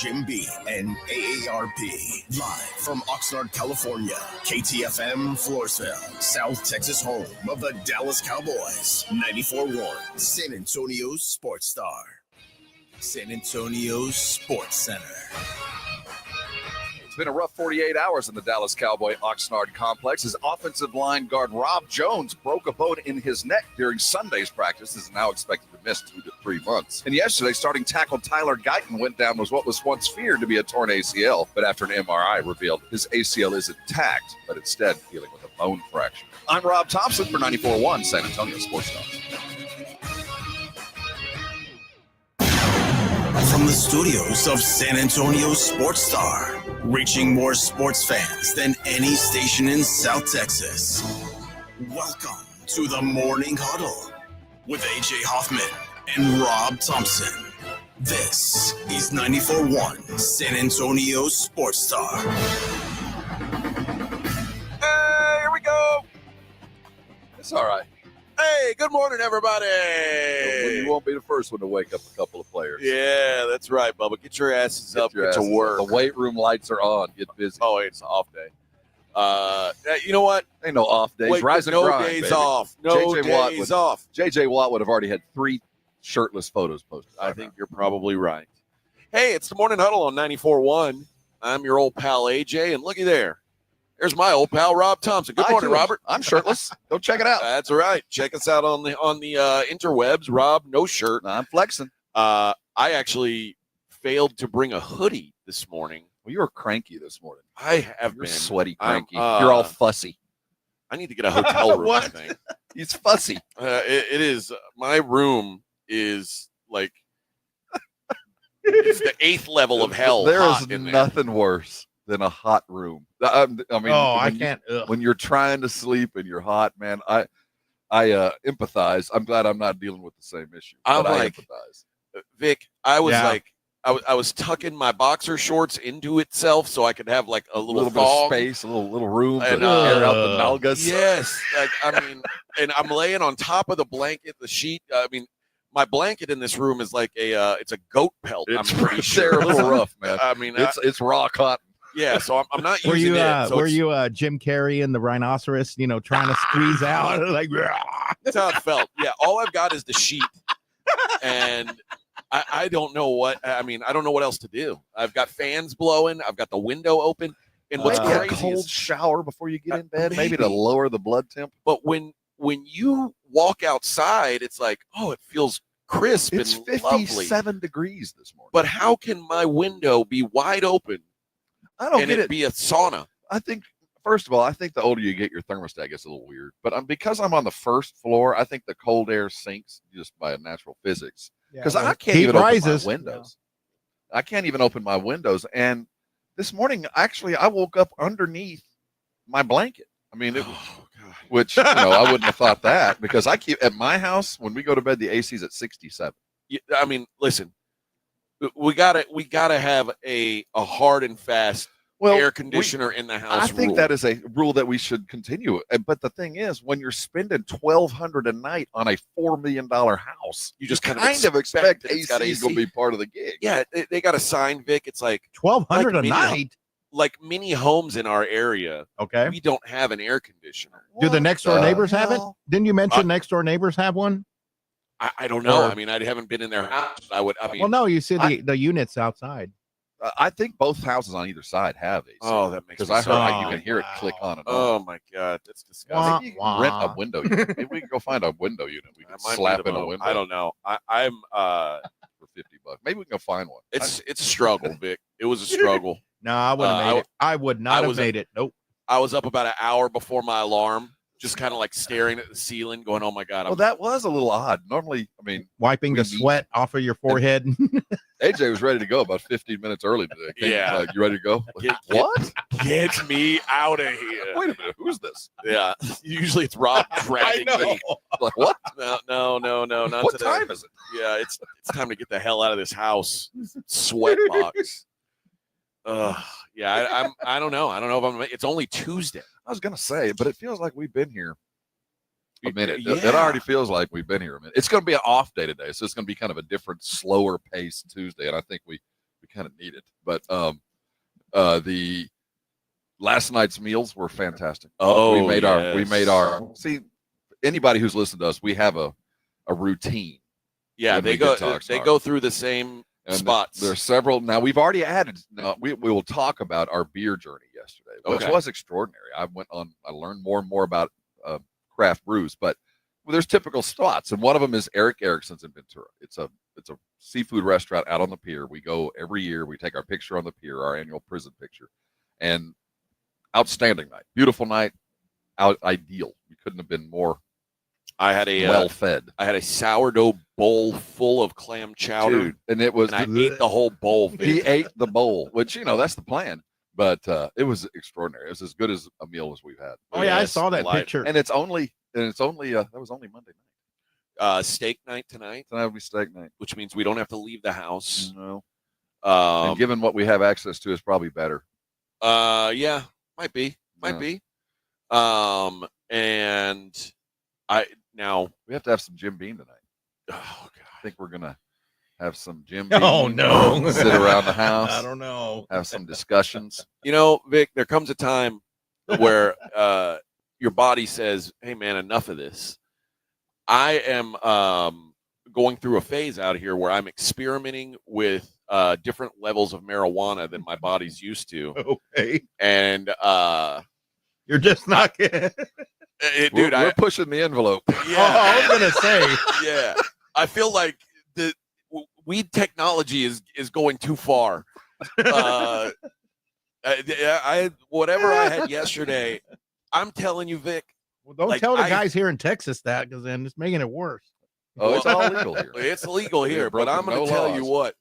Jim B and AARP. Live from Oxnard, California. KTFM, Floresville, South Texas home of the Dallas Cowboys. 94.1, San Antonio's Sports Star. San Antonio's Sports Center. It's been a rough 48 hours in the Dallas Cowboy Oxnard complex. His offensive line guard Rob Jones broke a bone in his neck during Sunday's practice. Is now expected to miss 2 to 3 months. And yesterday, starting tackle Tyler Guyton went down with what was once feared to be a torn ACL, but after an MRI revealed his ACL is intact, but instead dealing with a bone fracture. I'm Rob Thompson for 94.1 San Antonio Sports Star. From the studios of San Antonio Sports Star, reaching more sports fans than any station in South Texas. Welcome to the Morning Huddle with AJ Hoffman and Rob Thompson. This is 94.1 San Antonio Sports Star. Hey, here we go. It's all right. Hey, good morning, everybody. You won't be the first one to wake up a couple of players. Yeah, that's right, Bubba. Get your asses up, get to work. The weight room lights are on. Get busy. Oh, it's an off day. You know what? Ain't no off days. Wait, Rise and no grind, days baby. off. No days off. J.J. Watt would have already had 3 shirtless photos posted. I think you're probably right. Hey, it's the Morning Huddle on 94.1. I'm your old pal, AJ, and looky there. There's my old pal, Rob Thompson. Good morning, Robert. I'm shirtless. Go check it out. That's right. Check us out on the interwebs. Rob, no shirt. I'm flexing. I actually failed to bring a hoodie this morning. Well, you were cranky this morning. I have You're been sweaty, cranky. I'm, You're all fussy. I need to get a hotel room. What? I think. He's fussy. It is. My room is like it's the 8th level of hell. There is in nothing worse than a hot room. I mean, I can't. When you're trying to sleep and you're hot, man, I empathize. I'm glad I'm not dealing with the same issue. I'm but like, I empathize. Vic, I was like, I was tucking my boxer shorts into itself so I could have like a little bit of thong. space, a little room And, to air out the nalgas. Yes, like, I mean, and I'm laying on top of the blanket, the sheet. I mean, my blanket in this room is like it's a goat pelt. I'm pretty sure. They're a little rough, man. I mean, it's raw cotton. Yeah, so I'm not Were using you it. So were you Jim Carrey in the rhinoceros? Trying to squeeze out like. That's how it felt. Yeah, all I've got is the sheet, and I don't know what. I mean, I don't know what else to do. I've got fans blowing. I've got the window open, and what's Maybe crazy a cold is, shower before you get in bed, maybe to maybe. lower the blood temp. But when you walk outside, it's like, oh, it feels crisp It's and 57 lovely. degrees this morning. But how can my window be wide open I don't and get it it. be a sauna? I think, first of all, I think the older you get, your thermostat gets a little weird. But because I'm on the first floor, I think the cold air sinks just by natural physics. Because I can't Heat even rises. open my windows. I can't even open my windows. And this morning, actually, I woke up underneath my blanket. I mean, it was, which I wouldn't have thought that, because I keep at my house when we go to bed, the AC's at 67. I mean, listen, we gotta have a hard and fast air conditioner in the house. I think rule. that is a rule that we should continue. But the thing is, when you're spending $1,200 a night on a $4 million house, you just kind of of expect it's got AC is going to be part of the gig. Yeah, they got a sign, Vic. It's like $1,200 a mini- night. Like many homes in our area, Okay. we don't have an air conditioner. Do the next door neighbors have it? hell? Didn't you mention next door neighbors have one? I don't know. Or- I mean, I haven't been in their house. I mean, Well, no, you see the units outside. I think both houses on either side have AC. oh, that makes because me I so heard happy. you can hear it click on and Oh off. my God, that's disgusting. Maybe you can rent a Wah. window unit. Maybe we can go find a window unit. We can I might slap need in a vote. window. I don't know. I'm for $50. Maybe we can go find one. it's a struggle, Vic. It was a struggle. No, I wouldn't have made it. I would not have was- made it. Nope. I was up about an hour before my alarm, just kind of like staring at the ceiling, going, "Oh my God!" Well, that was a little odd. Normally, I mean, Wiping the We need- sweat off of your forehead. AJ was ready to go about 15 minutes early today. Yeah. Like, you ready to go? Get- What? Get me out of here! Wait a minute. Who's this? Yeah, usually it's Rob dragging me. Like, what? No, not What today. time is it? Yeah, it's time to get the hell out of this house. Sweat box. Yeah, I don't know. I don't know if I'm. It's only Tuesday. I was going to say, but it feels like we've been here a minute. Yeah. It already feels like we've been here a minute. It's going to be an off day today, so it's going to be kind of a different, slower pace Tuesday, and I think we we kind of need it. But the last night's meals were fantastic. Oh, we made our see, anybody who's listened to us, we have a routine. Yeah, they go through the same spots. There's several. Now we've already added. We will talk about our beer journey yesterday, which was extraordinary. I learned more and more about craft brews, but there's typical spots, and one of them is Eric Erickson's in Ventura. It's a seafood restaurant out on the pier. We go every year. We take our picture on the pier, our annual prison picture, and outstanding night, beautiful night, ideal. We couldn't have been more. I had a well fed. I had a sourdough bowl full of clam chowder, dude, and it was. And I ate the whole bowl. He ate the bowl, which that's the plan. But it was extraordinary. It was as good as a meal as we've had. Oh yeah, I saw that picture. And it's only that was only Monday night. Steak night tonight. Tonight will be steak night, which means we don't have to leave the house. No. And given what we have access to, is probably better. Yeah, might be. And we have to have some Jim Beam tonight. Oh God, I think we're gonna have some Jim Beam. Oh no! Sit around the house. I don't know. Have some discussions. Vic, there comes a time where your body says, "Hey, man, enough of this." I am going through a phase out here where I'm experimenting with different levels of marijuana than my body's used to. Okay. And you're just not getting dude, we're pushing the envelope. Yeah. I was gonna say. Yeah. I feel like the weed technology is going too far. Whatever I had yesterday, I'm telling you, Vic. Well, don't tell the guys here in Texas that, because then it's making it worse. Oh, it's all legal here. It's legal here, but I'm going to tell you what.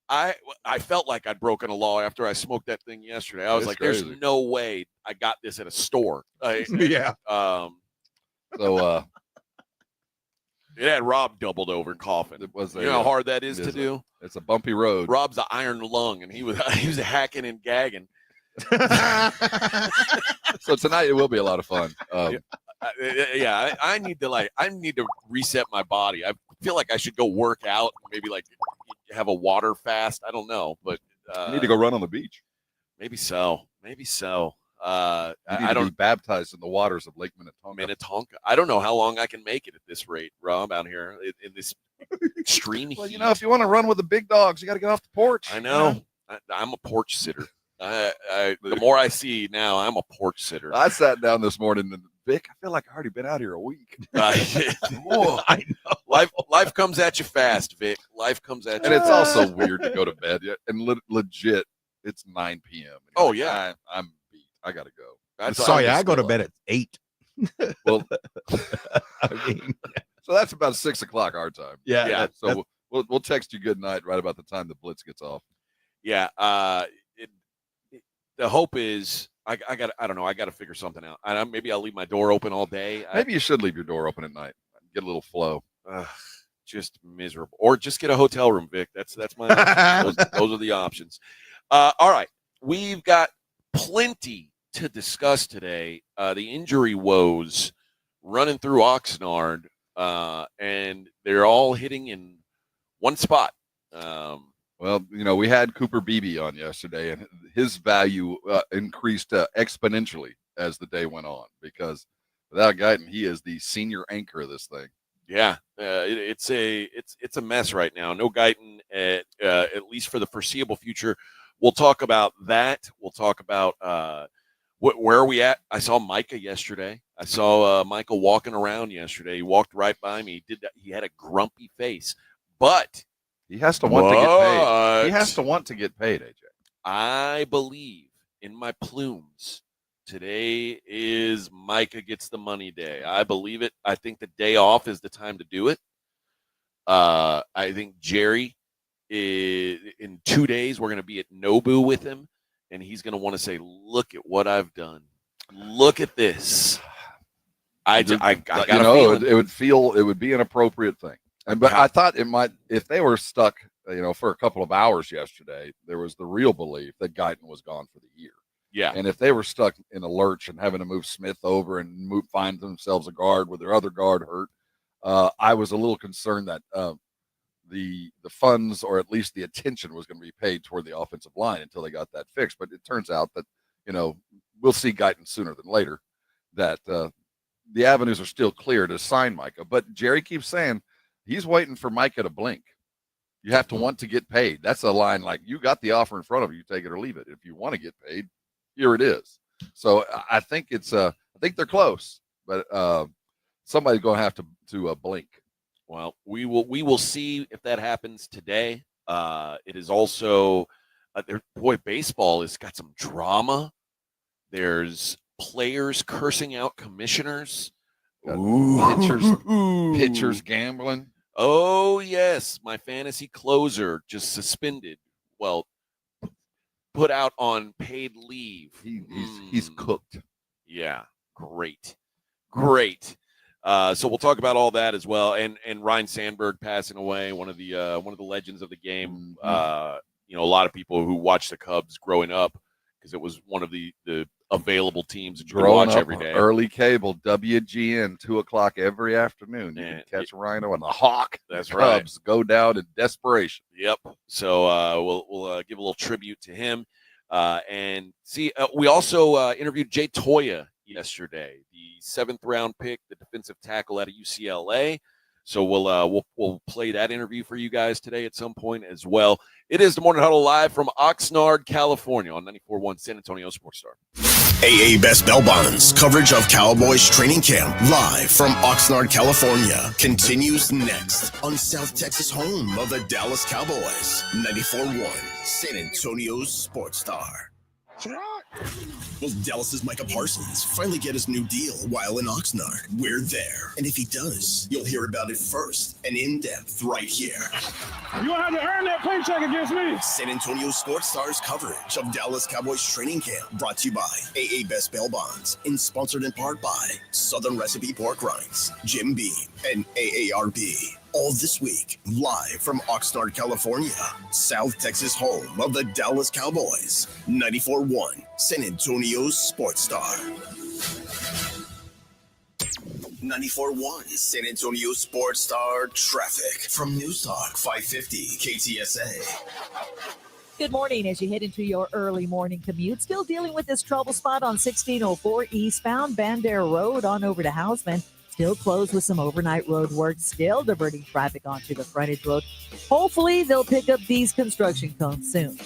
I felt like I'd broken a law after I smoked that thing yesterday. I was like, crazy. There's no way I got this at a store. Yeah. So it had Rob doubled over coughing. It was how hard that is to do? It's a bumpy road. Rob's an iron lung, and he was hacking and gagging. So tonight it will be a lot of fun. I need to reset my body. I feel like I should go work out, maybe like have a water fast. I don't know, but you need to go run on the beach. Maybe so. You need to be baptized in the waters of Lake Minnetonka. I don't know how long I can make it at this rate, Rob, out here in this extreme heat. Well, if you want to run with the big dogs, you got to get off the porch. I know. I'm a porch sitter. The more I see now, I'm a porch sitter. I sat down this morning and Vic, I feel like I've already been out here a week. I know. Life comes at you fast, Vic. Life comes at you. And it's also weird to go to bed yet. And legit, it's 9 p.m. Oh, yeah. I'm beat. I got to go. I go to bed at 8. Well, so that's about 6 o'clock our time. Yeah. So we'll text you good night right about the time the blitz gets off. Yeah. The hope is I don't know. I got to figure something out. Maybe I'll leave my door open all day. Maybe you should leave your door open at night. Get a little flow. Just miserable. Or just get a hotel room, Vic. That's my those are the options. All right. We've got plenty to discuss today. The injury woes running through Oxnard, and they're all hitting in one spot. Well, we had Cooper Beebe on yesterday, and his value increased exponentially as the day went on, because without Guyton, he is the senior anchor of this thing. Yeah, it's a mess right now. No Guyton, at least for the foreseeable future. We'll talk about that. We'll talk about where are we at. I saw Micah yesterday. I saw Michael walking around yesterday. He walked right by me. He did that. He had a grumpy face, but he has to want to get paid. He has to want to get paid, AJ. I believe in my plumes. Today is Micah gets the money day. I believe it. I think the day off is the time to do it. I think Jerry, in 2 days, we're going to be at Nobu with him, and he's going to want to say, look at what I've done. Look at this. I got a feeling. It would be an appropriate thing. But I thought it might, if they were stuck, for a couple of hours yesterday, there was the real belief that Guyton was gone for the year. Yeah. And if they were stuck in a lurch and having to move Smith over and find themselves a guard with their other guard hurt, I was a little concerned that the funds, or at least the attention, was going to be paid toward the offensive line until they got that fixed. But it turns out that, we'll see Guyton sooner than later, that the avenues are still clear to sign Micah. But Jerry keeps saying he's waiting for Micah to blink. You have to want to get paid. That's a line like, you got the offer in front of you, take it or leave it. If you want to get paid, here it is. So I think I think they're close, but somebody's going to have to blink. Well, we will see if that happens today. It is also, baseball has got some drama. There's players cursing out commissioners. Pitchers gambling. Oh, yes. My fantasy closer just suspended. Well, put out on paid leave. He's cooked. Yeah. Great. So we'll talk about all that as well. And Ryan Sandberg passing away, one of the legends of the game. A lot of people who watched the Cubs growing up, because it was one of the available teams that you could watch every day. Early cable, WGN, 2:00 every afternoon. You could catch Rhino and the Hawk. That's the right. Cubs go down in desperation. Yep. So we'll give a little tribute to him. And see, we also interviewed Jay Toya yesterday, the 7th round pick, the defensive tackle out of UCLA. So we'll play that interview for you guys today at some point as well. It is the Morning Huddle live from Oxnard, California on 94.1 San Antonio Sports Star. AA Best Bell Bonds coverage of Cowboys training camp live from Oxnard, California continues next on South Texas home of the Dallas Cowboys. 94.1 San Antonio's Sports Star. Will Dallas's Micah Parsons finally get his new deal while in Oxnard? We're there. And if he does, you'll hear about it first and in depth right here. You gonna have to earn that paycheck against me. San Antonio Sports Star's coverage of Dallas Cowboys training camp, brought to you by AA Best Bail Bonds and sponsored in part by Southern Recipe Pork Rinds, Jim Beam, and AARP. All this week, live from Oxnard, California, South Texas home of the Dallas Cowboys. 94.1 San Antonio's Sports Star. 94.1 San Antonio Sports Star traffic from News Talk 550 KTSA. Good morning. As you head into your early morning commute, still dealing with this trouble spot on 1604 eastbound Banter Road on over to Houseman. Still closed with some overnight road work, still diverting traffic onto the frontage road. Hopefully they'll pick up these construction cones soon.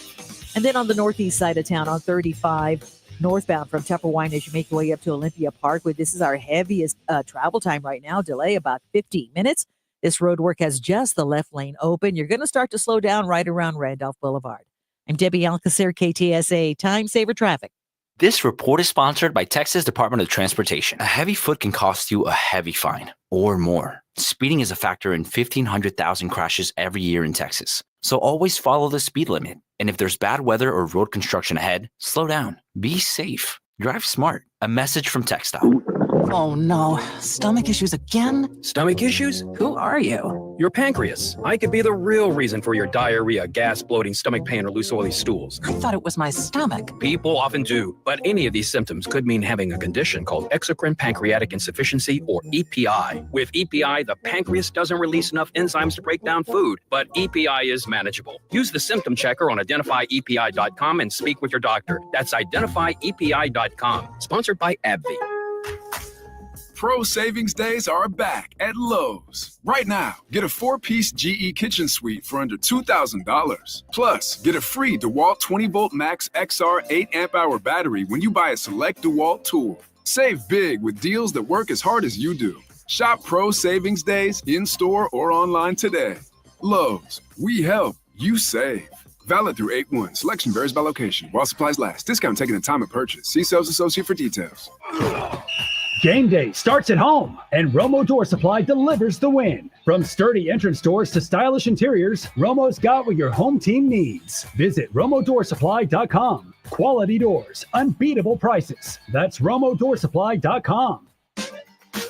And then on the northeast side of town on 35 northbound from Tupperwine as you make your way up to Olympia Parkway. This is our heaviest travel time right now. Delay about 15 minutes. This road work has just the left lane open. You're going to start to slow down right around Randolph Boulevard. I'm Debbie Alcacer, KTSA Time Saver Traffic. This report is sponsored by Texas Department of Transportation. A heavy foot can cost you a heavy fine or more. Speeding is a factor in 1,500,000 crashes every year in Texas. So always follow the speed limit. And if there's bad weather or road construction ahead, slow down. Be safe. Drive smart. A message from TxDOT. Oh no, stomach issues again? Stomach issues? Who are you? Your pancreas. I could be the real reason for your diarrhea, gas, bloating, stomach pain, or loose oily stools. I thought it was my stomach. People often do, but any of these symptoms could mean having a condition called exocrine pancreatic insufficiency, or EPI. With EPI, the pancreas doesn't release enough enzymes to break down food, but EPI is manageable. Use the symptom checker on identifyepi.com and speak with your doctor. That's identifyepi.com. Sponsored by AbbVie. Pro Savings Days are back at Lowe's. Right now, get a 4-piece GE kitchen suite for under $2,000. Plus, get a free DeWalt 20-volt Max XR 8-amp-hour battery when you buy a select DeWalt tool. Save big with deals that work as hard as you do. Shop Pro Savings Days in-store or online today. Lowe's, we help, you save. Valid through 8/1. Selection varies by location. While supplies last. Discount taken at time of purchase. See sales associate for details. Game day starts at home, and Romo Door Supply delivers the win. From sturdy entrance doors to stylish interiors, Romo's got what your home team needs. Visit RomoDoorSupply.com. Quality doors, unbeatable prices. That's RomoDoorSupply.com.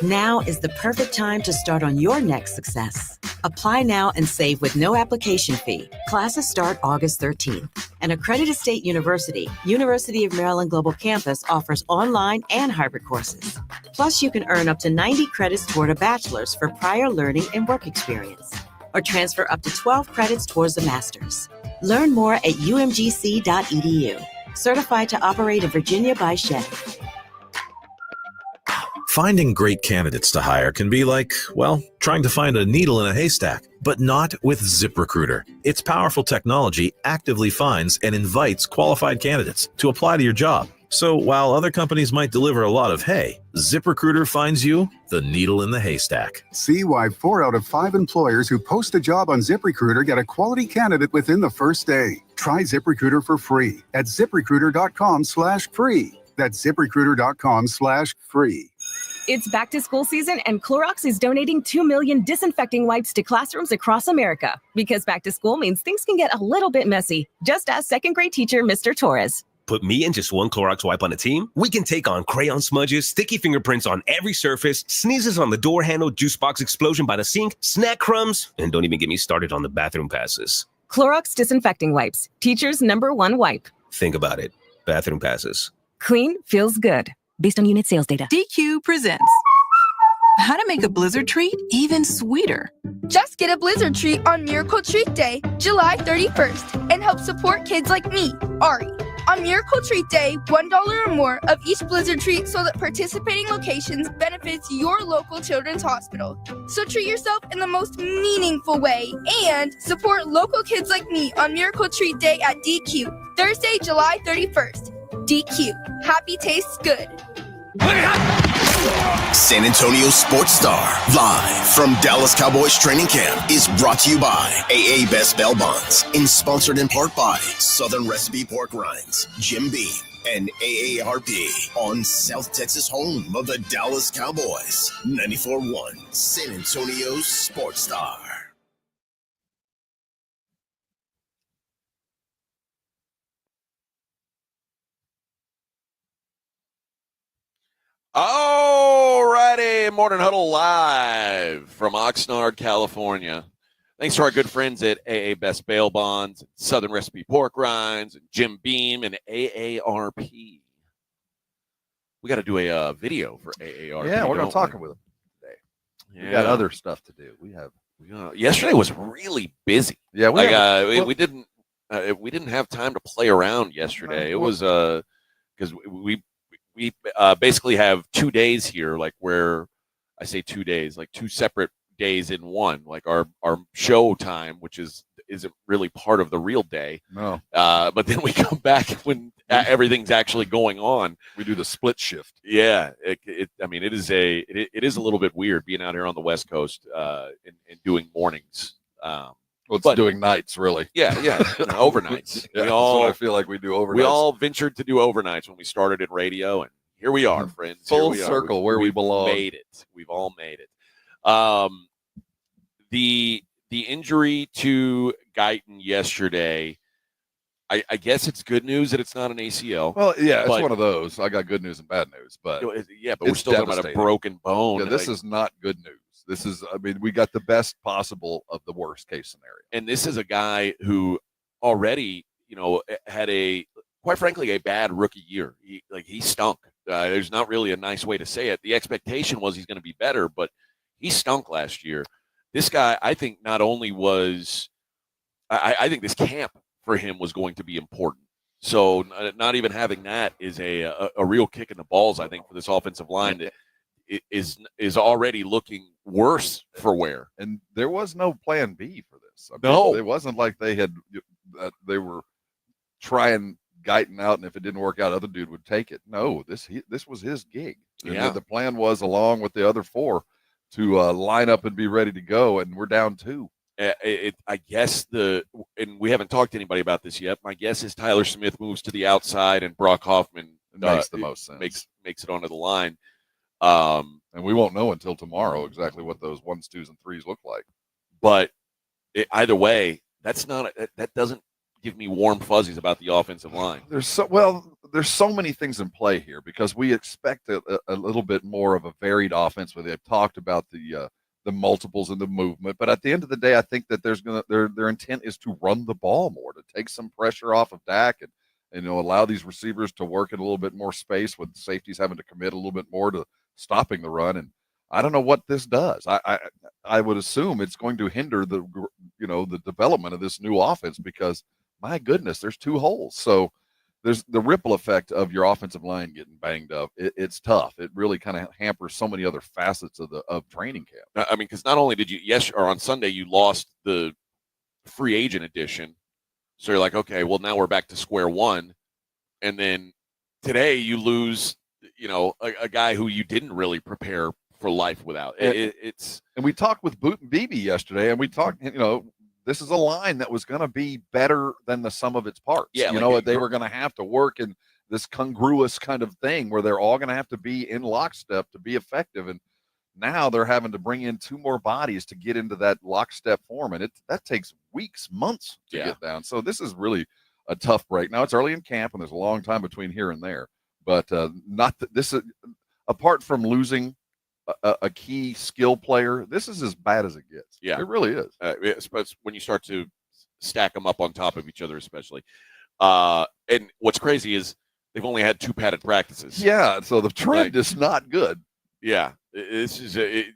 Now is the perfect time to start on your next success. Apply now and save with no application fee. Classes start August 13th. An accredited state university, University of Maryland Global Campus, offers online and hybrid courses. Plus, you can earn up to 90 credits toward a bachelor's for prior learning and work experience. or transfer up to 12 credits towards a master's. Learn more at umgc.edu. Certified to operate in Virginia by Chef. Finding great candidates to hire can be like, well, trying to find a needle in a haystack, but not with ZipRecruiter. Its powerful technology actively finds and invites qualified candidates to apply to your job. So while other companies might deliver a lot of hay, ZipRecruiter finds you the needle in the haystack. See why 4 out of 5 employers who post a job on ZipRecruiter get a quality candidate within the first day. Try ZipRecruiter for free at ZipRecruiter.com/free. That's ZipRecruiter.com/free. It's back to school season, and Clorox is donating 2 million disinfecting wipes to classrooms across America. Because back to school means things can get a little bit messy. Just ask second grade teacher Mr. Torres. Put me and just one Clorox wipe on a team, we can take on crayon smudges, sticky fingerprints on every surface, sneezes on the door handle, juice box explosion by the sink, snack crumbs, and don't even get me started on the bathroom passes. Clorox disinfecting wipes, teacher's #1 wipe. Think about it. Bathroom passes. Clean feels good. Based on unit sales data. DQ presents how to make a blizzard treat even sweeter. Just get a blizzard treat on Miracle Treat Day, July 31st, and help support kids like me, Ari. On Miracle Treat Day, $1 or more of each blizzard treat sold at participating locations benefits your local children's hospital. So treat yourself in the most meaningful way and support local kids like me on Miracle Treat Day at DQ, Thursday, July 31st. DQ, happy tastes good. San Antonio Sports Star, live from Dallas Cowboys training camp, is brought to you by AA Best Bail Bonds, and sponsored in part by Southern Recipe Pork Rinds, Jim Beam, and AARP on South Texas home of the Dallas Cowboys. 94.1 San Antonio Sports Star. Alrighty, Morning Huddle live from Oxnard, California. Thanks to our good friends at AA Best Bail Bonds, Southern Recipe Pork Rinds, and Jim Beam, and AARP. We got to do a video for AARP. Yeah, we're going to talk with them today. Yeah. We got other stuff to do. Yesterday was really busy. Yeah, we didn't have time to play around yesterday. It was because we basically have 2 days here, like where I say 2 days, like two separate days in one, like our show time, which isn't really part of the real day. No. But then we come back when everything's actually going on. We do the split shift. Yeah. It is a little bit weird being out here on the West Coast and doing mornings. Doing nights, really. Yeah, overnights. Yeah, that's what I feel like we do overnights. We all ventured to do overnights when we started in radio, and here we are, friends. Full circle where we belong. Made it. We've all made it. The injury to Guyton yesterday, I guess it's good news that it's not an ACL. Well, yeah, it's one of those. I got good news and bad news, but we're still talking about a broken bone. Yeah, this is not good news. This is, we got the best possible of the worst case scenario. And this is a guy who already, had quite frankly, a bad rookie year. He stunk. There's not really a nice way to say it. The expectation was he's going to be better, but he stunk last year. This guy, I think, not only was, I think this camp for him was going to be important. So not even having that is a real kick in the balls, I think, for this offensive line that is already looking worse for wear. And there was no plan B for this. No. It wasn't like they were trying Guyton out, and if it didn't work out, other dude would take it. No, this was his gig. Yeah. The plan was, along with the other four, to line up and be ready to go, and we're down 2. I guess and we haven't talked to anybody about this yet. My guess is Tyler Smith moves to the outside, and Brock Hoffman makes the most sense. Makes it onto the line. And we won't know until tomorrow exactly what those 1s, 2s, and 3s look like. But either way, that doesn't give me warm fuzzies about the offensive line. There's so many things in play here because we expect a little bit more of a varied offense where they've talked about the multiples and the movement. But at the end of the day, I think that their intent is to run the ball more, to take some pressure off of Dak and allow these receivers to work in a little bit more space with safeties having to commit a little bit more to stopping the run. And I don't know what this does. I would assume it's going to hinder the development of this new offense because my goodness, there's 2 holes. So there's the ripple effect of your offensive line getting banged up. It's tough. It really kind of hampers so many other facets of training camp. I mean, because not only did you on Sunday you lost the free agent edition, so you're like, okay, well now we're back to square one, and then today you lose, a guy who you didn't really prepare for life without. It's and we talked with Boot and Beebe yesterday, and we talked, this is a line that was going to be better than the sum of its parts. Yeah, they were going to have to work in this congruous kind of thing where they're all going to have to be in lockstep to be effective. And now they're having to bring in 2 more bodies to get into that lockstep form, and that takes weeks, months to get down. So this is really a tough break. Now it's early in camp, and there's a long time between here and there. But this is apart from losing a key skill player, this is as bad as it gets. Yeah, it really is. Especially when you start to stack them up on top of each other, especially. And what's crazy is they've only had 2 padded practices. Yeah, so the trend is not good. Yeah, there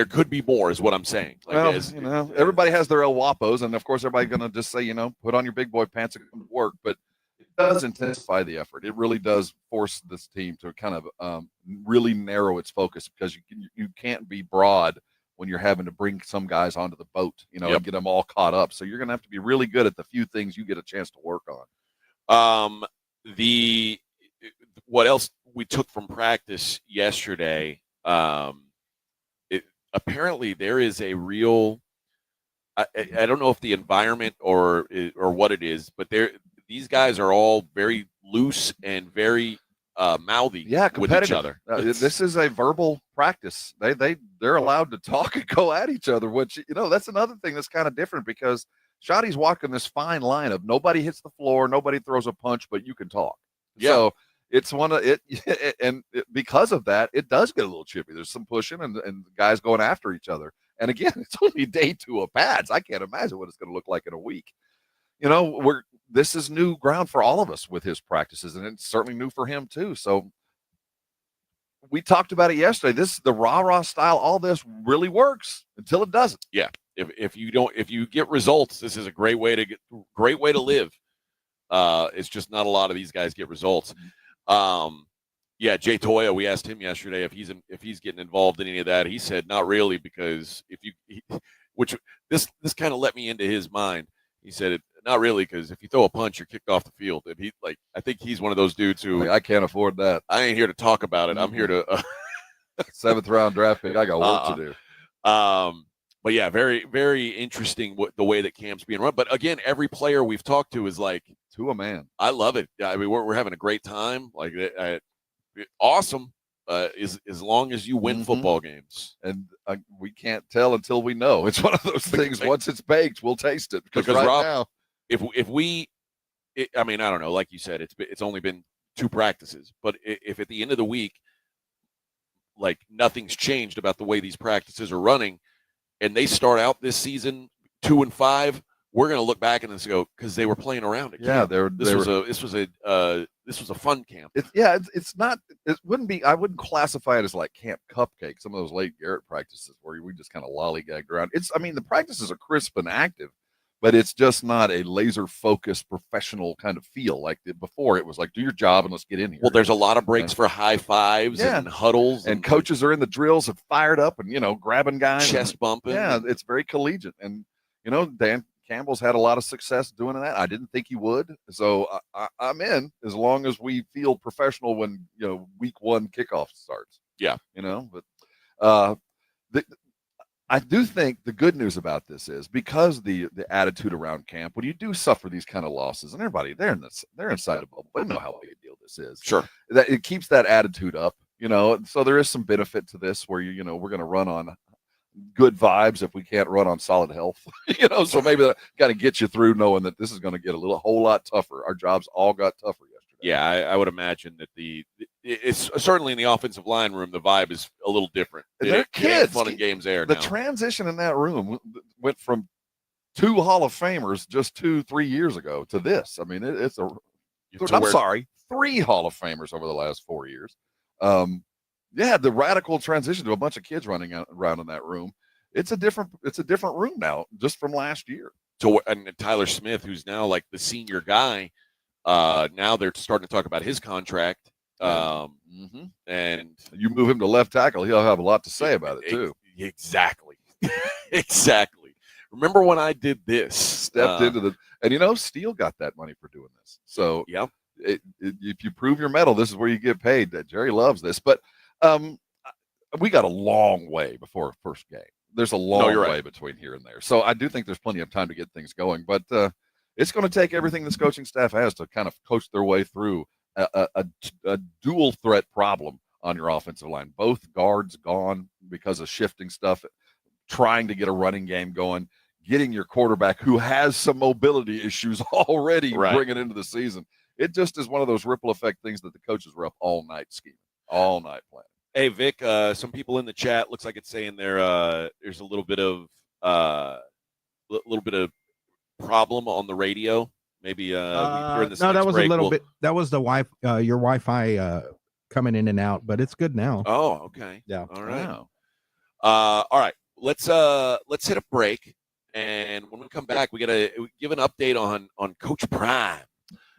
could be more, is what I'm saying. Everybody has their El Wapos, and of course, everybody's going to just say, put on your big boy pants and come to work. But it does intensify the effort. It really does force this team to kind of really narrow its focus because you can't be broad when you're having to bring some guys onto the boat, and get them all caught up. So you're going to have to be really good at the few things you get a chance to work on. What else we took from practice yesterday? Apparently there is a real. I don't know if the environment or what it is, but these guys are all very loose and very mouthy with each other. This is a verbal practice. They're allowed to talk and go at each other, which that's another thing that's kind of different because Shotty's walking this fine line of nobody hits the floor, nobody throws a punch, but you can talk. Yeah. So it's one of it, and because of that, it does get a little chippy. There's some pushing and guys going after each other. And again, it's only day 2 of pads. I can't imagine what it's going to look like in a week. This is new ground for all of us with his practices, and it's certainly new for him too. So we talked about it yesterday. The rah-rah style, all this really works until it doesn't. Yeah. If you get results, this is a great way to live. It's just not a lot of these guys get results. Jay Toya, we asked him yesterday if he's getting involved in any of that. He said not really, because this kind of let me into his mind. He said not really, because if you throw a punch, you're kicked off the field. And I think he's one of those dudes who I can't afford that. I ain't here to talk about it. I'm here to 7th round draft pick. I got work to do. But yeah, very, very interesting the way that camp's being run. But again, every player we've talked to is like to a man. I love it. I mean, we're having a great time. Like awesome. As long as you win football games, and we can't tell until we know. It's one of those things. Once it's baked, we'll taste it. Because right Rob, now, I don't know. Like you said, it's only been 2 practices, but if at the end of the week, like nothing's changed about the way these practices are running, and they start out this season 2-5, we're going to look back and then go, because they were playing around it. Yeah, this was a fun camp. It's not. It wouldn't be. I wouldn't classify it as like Camp Cupcake. Some of those late Garrett practices where we just kind of lollygagged around. The practices are crisp and active, but it's just not a laser focused professional kind of feel like before. It was like, do your job and let's get in here. Well, there's a lot of breaks for high fives and huddles, and coaches are in the drills and fired up and grabbing guys, chest bumping. Yeah, it's very collegiate, and Dan Campbell's had a lot of success doing that. I didn't think he would, so I'm in as long as we feel professional when week 1 kickoff starts. Yeah, but I do think the good news about this is because the attitude around camp, when you do suffer these kind of losses, and everybody they're inside a bubble, they know how big a deal this is. Sure, that it keeps that attitude up. So there is some benefit to this where we're going to run on good vibes if we can't run on solid health. So maybe that got to get you through knowing that this is going to get a whole lot tougher. Our jobs all got tougher yesterday. Yeah, I would imagine that it's certainly in the offensive line room, the vibe is a little different. They're kids. Fun and games there. The transition in that room went from 2 Hall of Famers just 2-3 years ago to this. I mean, I'm sorry, 3 Hall of Famers over the last 4 years. Yeah, the radical transition to a bunch of kids running around in that room. It's a different room now, just from last year. So, and Tyler Smith, who's now like the senior guy, now they're starting to talk about his contract. And you move him to left tackle, he'll have a lot to say about it too. Exactly. Exactly. Remember when I did this? Stepped into the, and Steele got that money for doing this. So yeah, if you prove your mettle, this is where you get paid. Jerry loves this, but we got a long way before first game. There's a long way between here and there. So I do think there's plenty of time to get things going, but it's going to take everything this coaching staff has to kind of coach their way through a dual threat problem on your offensive line. Both guards gone because of shifting stuff, trying to get a running game going, getting your quarterback who has some mobility issues already bringing into the season. It just is one of those ripple effect things that the coaches were up all night scheming, all night planning. Hey, Vic, some people in the chat, looks like it's saying there's a little bit of problem on the radio. Maybe during this. No, that was break, a little bit. That was the your Wi-Fi coming in and out, but it's good now. Oh, okay. Yeah. All right. Wow. All right. Let's hit a break, and when we come back, we gotta give an update on Coach Prime.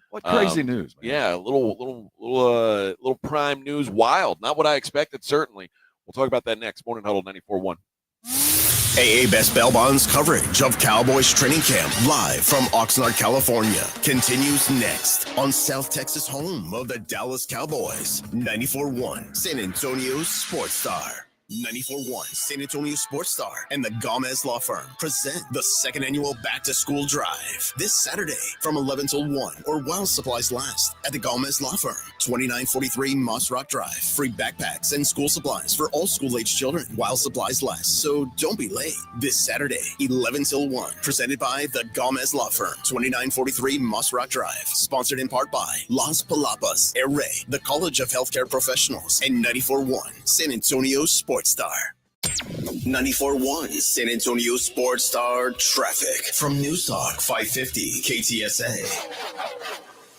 What crazy news, man. Yeah, a little Prime news. Wild. Not what I expected, certainly. We'll talk about that next. Morning Huddle 94.1. AA Best Bail Bonds coverage of Cowboys training camp live from Oxnard, California continues next on South Texas, home of the Dallas Cowboys. 94.1 San Antonio Sports Star. 94.1 San Antonio Sports Star and the Gomez Law Firm present the second annual Back to School Drive this Saturday from 11 till 1 or while supplies last at the Gomez Law Firm, 2943 Moss Rock Drive. Free backpacks and school supplies for all school-age children while supplies last, so don't be late. This Saturday, 11 till 1, presented by the Gomez Law Firm, 2943 Moss Rock Drive. Sponsored in part by Las Palapas, Array, the College of Healthcare Professionals, and 94.1 San Antonio Sports Star. 94.1 San Antonio Sports Star traffic from News Talk 550 KTSA.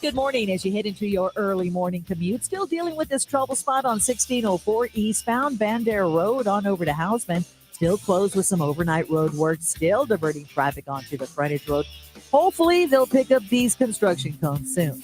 Good morning. As you head into your early morning commute, still dealing with this trouble spot on 1604 eastbound Banter Road on over to Houseman. Still closed with some overnight road work, still diverting traffic onto the frontage road. Hopefully they'll pick up these construction cones soon.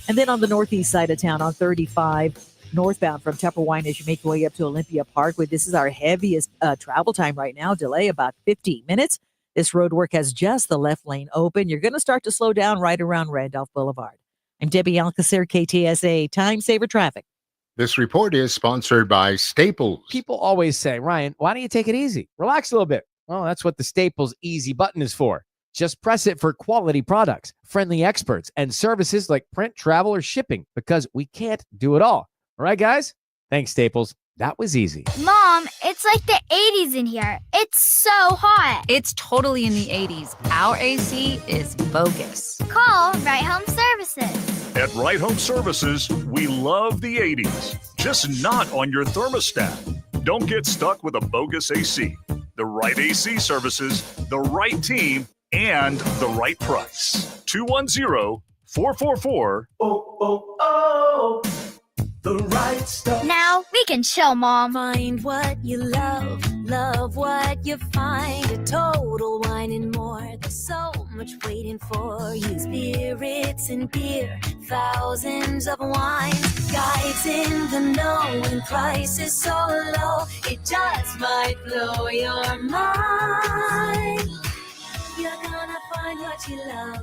And then on the northeast side of town on 35 northbound from Tupperwine as you make your way up to Olympia Parkway. This is our heaviest travel time right now. Delay about 15 minutes. This road work has just the left lane open. You're going to start to slow down right around Randolph Boulevard. I'm Debbie Alcacer, KTSA Time Saver Traffic. This report is sponsored by Staples. People always say, Ryan, why don't you take it easy? Relax a little bit. Well, that's what the Staples Easy button is for. Just press it for quality products, friendly experts, and services like print, travel, or shipping, because we can't do it all. All right, guys? Thanks, Staples. That was easy. Mom, it's like the 80s in here. It's so hot. It's totally in the 80s. Our AC is bogus. Call Right Home Services. At Right Home Services, we love the 80s, just not on your thermostat. Don't get stuck with a bogus AC. The right AC services, the right team, and the right price. 210-444. The right stuff. Now we can chill, Mom. Find what you love, love what you find. A Total Wine and More. There's so much waiting for you. Spirits and beer, thousands of wines. Guides in the know and prices so low. It just might blow your mind. You're gonna find what you love.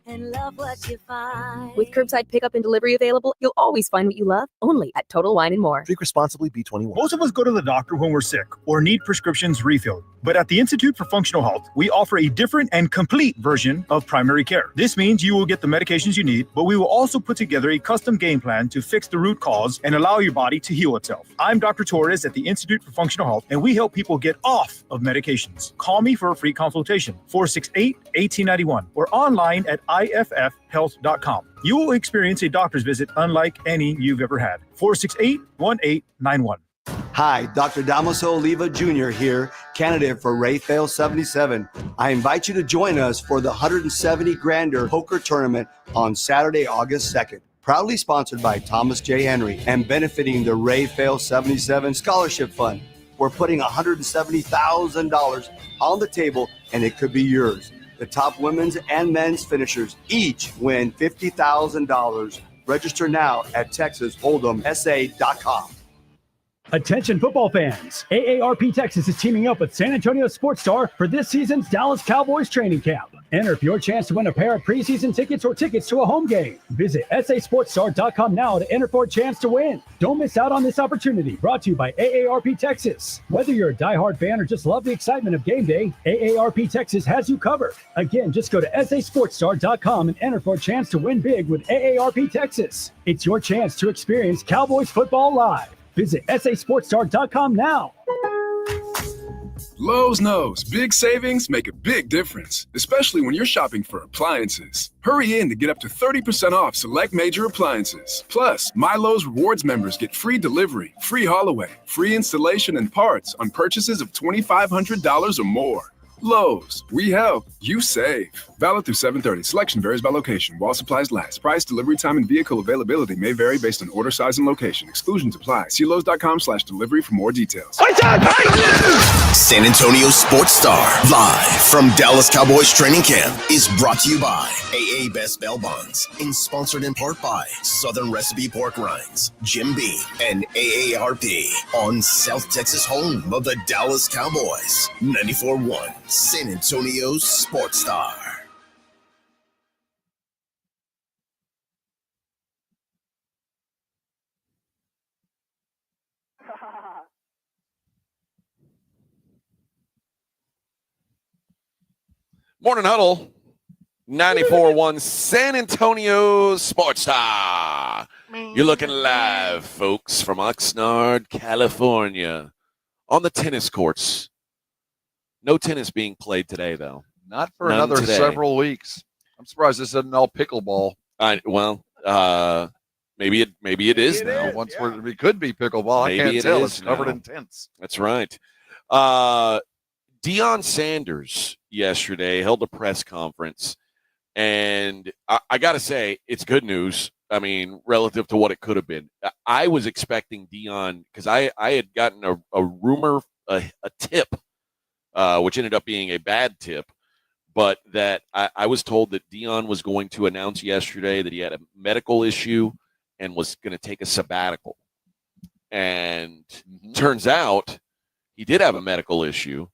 And love what you find. With curbside pickup and delivery available, you'll always find what you love, only at Total Wine & More. Drink responsibly, B21. Most of us go to the doctor when we're sick or need prescriptions refilled. But at the Institute for Functional Health, we offer a different and complete version of primary care. This means you will get the medications you need, but we will also put together a custom game plan to fix the root cause and allow your body to heal itself. I'm Dr. Torres at the Institute for Functional Health, and we help people get off of medications. Call me for a free consultation, 468-1891, or online at iffhealth.com. You will experience a doctor's visit unlike any you've ever had. 468-1891. Hi, Dr. Damaso Oliva Jr. here, candidate for Rayfail 77. I invite you to join us for the 170 Grander Poker Tournament on Saturday, August 2nd. Proudly sponsored by Thomas J. Henry and benefiting the Ray Fail 77 Scholarship Fund. We're putting $170,000 on the table, and it could be yours. The top women's and men's finishers each win $50,000. Register now at TexasHold'emSA.com. Attention football fans, AARP Texas is teaming up with San Antonio Sports Star for this season's Dallas Cowboys training camp. Enter for your chance to win a pair of preseason tickets or tickets to a home game. Visit sasportstar.com now to enter for a chance to win. Don't miss out on this opportunity. Brought to you by AARP Texas. Whether you're a diehard fan or just love the excitement of game day, AARP Texas has you covered. Again, just go to sasportstar.com and enter for a chance to win big with AARP Texas. It's your chance to experience Cowboys football live. Visit sasportstar.com now. Lowe's knows big savings make a big difference, especially when you're shopping for appliances. Hurry in to get up to 30% off select major appliances. Plus, My Lowe's Rewards members get free delivery, free haul away, free installation and parts on purchases of $2,500 or more. Lowe's, we help, you save. Valid through 7/30. Selection varies by location. While supplies last. Price, delivery time, and vehicle availability may vary based on order size and location. Exclusions apply. See Lowe's.com/delivery for more details. San Antonio Sports Star, live from Dallas Cowboys training camp, is brought to you by AA Best Bell Bonds and sponsored in part by Southern Recipe Pork Rinds, Jim Beam, and AARP on South Texas home of the Dallas Cowboys. 94.1 San Antonio Sports Star. Morning Huddle, 94.1 San Antonio Sports Star. You're looking live, folks, from Oxnard, California, on the tennis courts. No tennis being played today, though. Not for None another today. several weeks. I'm surprised this isn't all pickleball. Maybe it is now. It could be pickleball. Maybe I can't it tell. is It's covered now. in tents. That's right. Deion Sanders yesterday held a press conference, and I got to say, it's good news. I mean, relative to what it could have been. I was expecting Deion, because I had gotten a rumor, a tip, which ended up being a bad tip, but that I was told that Deion was going to announce yesterday that he had a medical issue and was going to take a sabbatical. And turns out he did have a medical issue,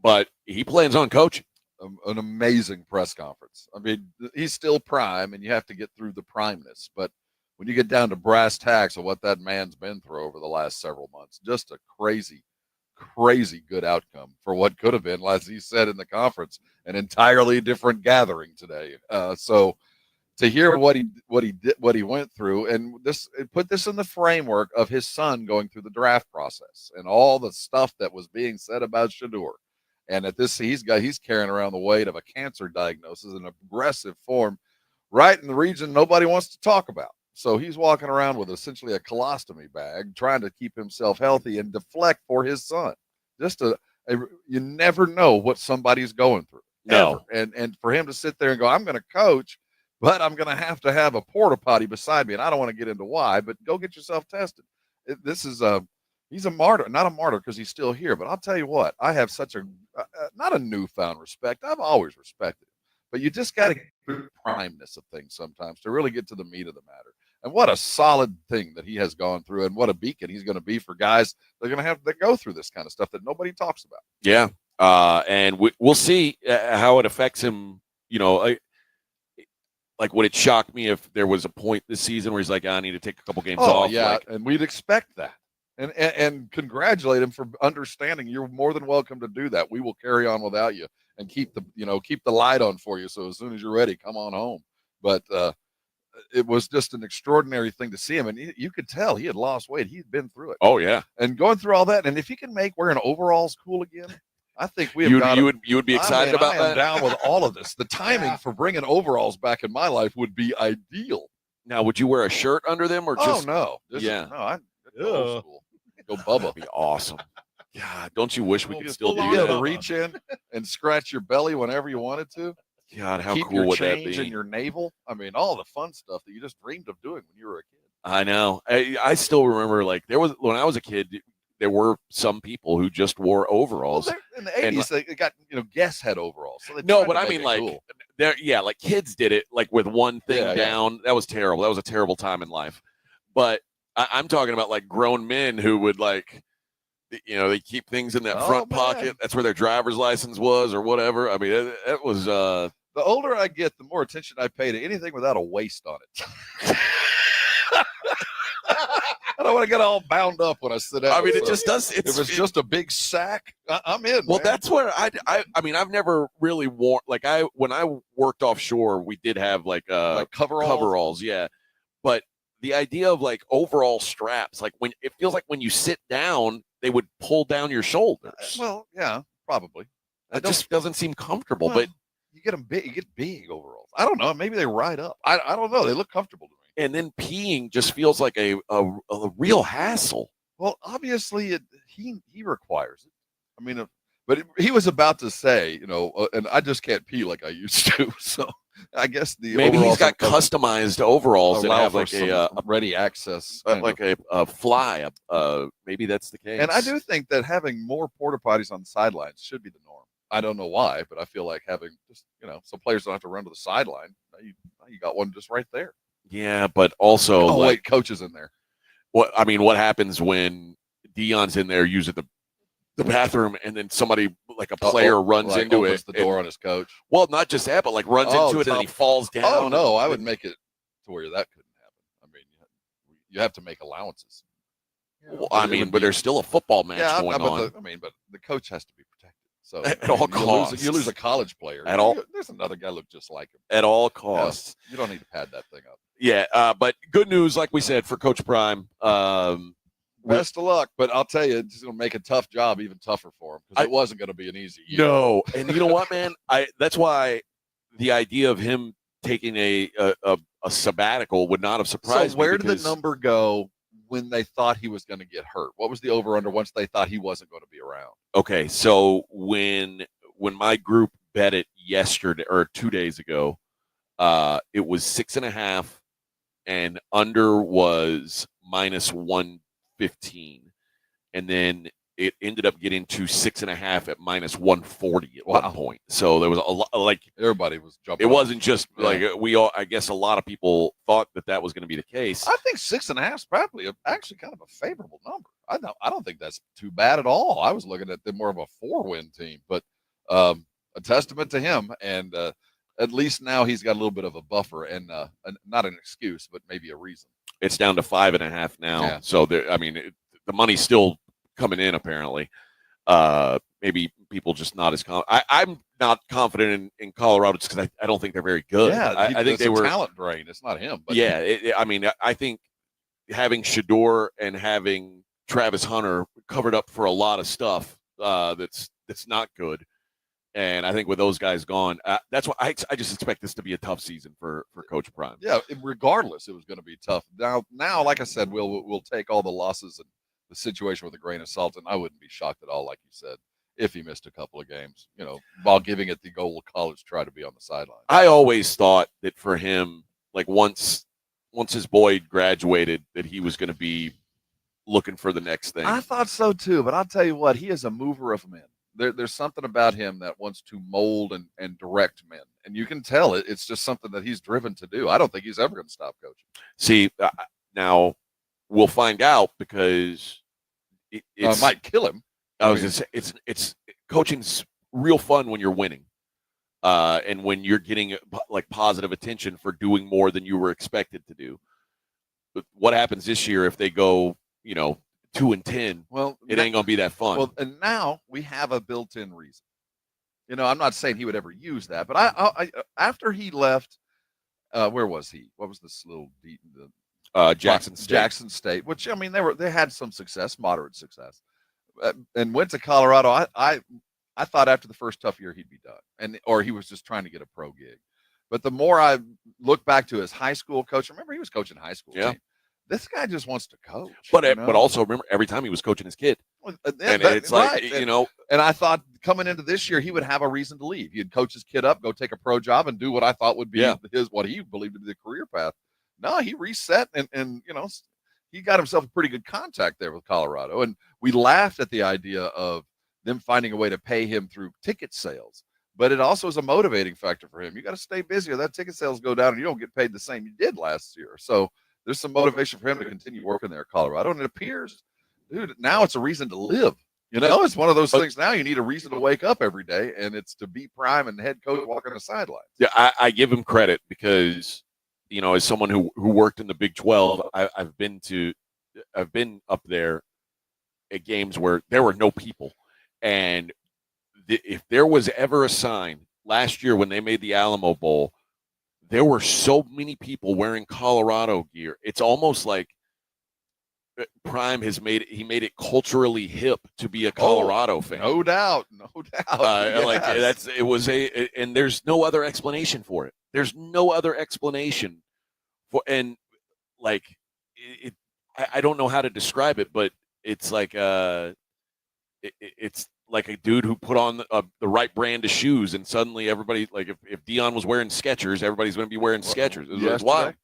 but he plans on coaching. An amazing press conference. I mean, he's still prime, and you have to get through the primeness. But when you get down to brass tacks of what that man's been through over the last several months, just a crazy good outcome for what could have been, as he said in the conference, an entirely different gathering today. So to hear what he went through, and put this in the framework of his son going through the draft process and all the stuff that was being said about Shedeur. And at this, he's carrying around the weight of a cancer diagnosis in aggressive form, right in the region nobody wants to talk about. So he's walking around with essentially a colostomy bag, trying to keep himself healthy and deflect for his son. You never know what somebody's going through. No. Ever. And for him to sit there and go, I'm going to coach, but I'm going to have a porta potty beside me, and I don't want to get into why, but go get yourself tested. He's a martyr, not a martyr because he's still here, but I'll tell you what, I have such not a newfound respect. I've always respected him, but you just got to get through the primeness of things sometimes to really get to the meat of the matter. And what a solid thing that he has gone through, and what a beacon he's going to be for guys that are going to have to go through this kind of stuff that nobody talks about. Yeah. And we'll see how it affects him. You know, like would it shock me if there was a point this season where he's like, I need to take a couple games off? Yeah, and we'd expect that. And congratulate him for understanding. You're more than welcome to do that. We will carry on without you and keep the light on for you. So as soon as you're ready, come on home. But it was just an extraordinary thing to see him. And you could tell he had lost weight. He'd been through it. Oh yeah. And going through all that. And if he can make wearing overalls cool again, I think you would be excited about that. I am down with all of this. The timing for bringing overalls back in my life would be ideal. Now, would you wear a shirt under them or just? Oh no. I'd go old school. Go Bubba. That'd be awesome. God, don't you wish we could still do be able that? to reach in and scratch your belly whenever you wanted to? God, how Keep cool your would that change be? in your navel. I mean, all the fun stuff that you just dreamed of doing when you were a kid. I know. I still remember, like, when I was a kid, there were some people who just wore overalls. Well, in the 80s, they got, guests had overalls. So they No, tried but to I make mean, it like, cool. like kids did it, like, with one thing Yeah, down. That was terrible. That was a terrible time in life. But I'm talking about, like, grown men who would, like, they keep things in that front pocket. That's where their driver's license was or whatever. I mean, it was. The older I get, the more attention I pay to anything without a waist on it. I don't want to get all bound up when I sit down. I mean, it just does. If it's just a big sack, I'm in. Well, man. that's where I mean, I've never really worn, like, when I worked offshore, we did have like coveralls, yeah. But the idea of like overall straps, like when it feels like when you sit down, they would pull down your shoulders. Well, yeah, probably. It just doesn't seem comfortable. Well, but you get them big. You get big overalls. I don't know. Maybe they ride up. I don't know. They look comfortable to me. And then peeing just feels like a real hassle. Well, obviously, he requires it. I mean, but he was about to say, and I just can't pee like I used to. So I guess maybe he's got customized overalls that have like a ready access, like a fly. Maybe that's the case. And I do think that having more porta potties on the sidelines should be the norm. I don't know why, but I feel like having just so players don't have to run to the sideline. Now you got one just right there. Yeah, but also wait, coach is in there. What happens when Deion's in there using the bathroom, and then somebody like a player runs into opens the door on his coach? Well, not just that, but like runs into it and he falls down. Oh no, I would make it to where that couldn't happen. I mean, you have to make allowances. Well, I mean, but there's still a football match going on. But the coach has to be protected. So at all costs, you lose a college player. There's another guy look just like him. At all costs, you don't need to pad that thing up. Yeah, but good news, like we said, for Coach Prime. Best of luck, but I'll tell you, it's going to make a tough job even tougher for him because it wasn't going to be an easy year. No, and you know what, man? That's why the idea of him taking a sabbatical would not have surprised me. So where did the number go when they thought he was going to get hurt? What was the over/under once they thought he wasn't going to be around? Okay, so when my group bet it yesterday or 2 days ago, it was 6.5, and under was -115, and then it ended up getting to 6.5 at -140 at one point. So there was a lot, like everybody was jumping. It wasn't just like we all. I guess a lot of people thought that was going to be the case. I think 6.5 is probably actually kind of a favorable number. I don't think that's too bad at all. I was looking at them more of a 4-win team, but a testament to him. And at least now he's got a little bit of a buffer and not an excuse, but maybe a reason. It's down to 5.5 now. Yeah. So the money's still coming in apparently. Maybe people just not as I'm not confident in Colorado just because I don't think they're very good. Yeah, I think they were talent drain. It's not him. But yeah, I think having Shador and having Travis Hunter covered up for a lot of stuff that's not good. And I think with those guys gone, that's why I just expect this to be a tough season for Coach Prime. Yeah, regardless, it was going to be tough. Now, like I said, we'll take all the losses and the situation with a grain of salt, and I wouldn't be shocked at all, like you said, if he missed a couple of games, while giving it the goal of college try to be on the sideline. I always thought that for him, like once his boy graduated, that he was going to be looking for the next thing. I thought so too, but I'll tell you what, he is a mover of men. There's something about him that wants to mold and direct men, and you can tell it's just something that he's driven to do. I don't think he's ever going to stop coaching. See, now we'll find out because it might kill him. I was going to say it's coaching's real fun when you're winning, and when you're getting like positive attention for doing more than you were expected to do. But what happens this year if they go, 2-10? Well, it ain't gonna be that fun. Well, and now we have a built-in reason. I'm not saying he would ever use that, but I after he left, where was he? What was this little Jackson State? Jackson State, which they had some success, moderate success, and went to Colorado. I thought after the first tough year he'd be done, or he was just trying to get a pro gig. But the more I look back to his high school coach, remember he was coaching high school. Yeah. Team. This guy just wants to coach. But also remember, every time he was coaching his kid. And it's like, right. you know. And I thought coming into this year, he would have a reason to leave. He'd coach his kid up, go take a pro job, and do what I thought would be what he believed to be the career path. No, he reset, and you know, he got himself a pretty good contact there with Colorado. And we laughed at the idea of them finding a way to pay him through ticket sales. But it also is a motivating factor for him. You got to stay busy, or that ticket sales go down, and you don't get paid the same you did last year. So there's some motivation for him to continue working there at Colorado. And it appears, dude, now it's a reason to live. You know, it's one of those things now you need a reason to wake up every day, and it's to be prime and head coach walking the sidelines. Yeah, I give him credit because, you know, as someone who worked in the Big 12, I've been up there at games where there were no people. And if there was ever a sign last year when they made the Alamo Bowl, there were so many people wearing Colorado gear. It's almost like Prime made it culturally hip to be a Colorado fan. No doubt. Yes. And there's no other explanation for it. There's no other explanation for, and like I don't know how to describe it, but it's like it's like a dude who put on the right brand of shoes, and suddenly everybody, like if Deion was wearing Skechers, everybody's going to be wearing Skechers. It was wild.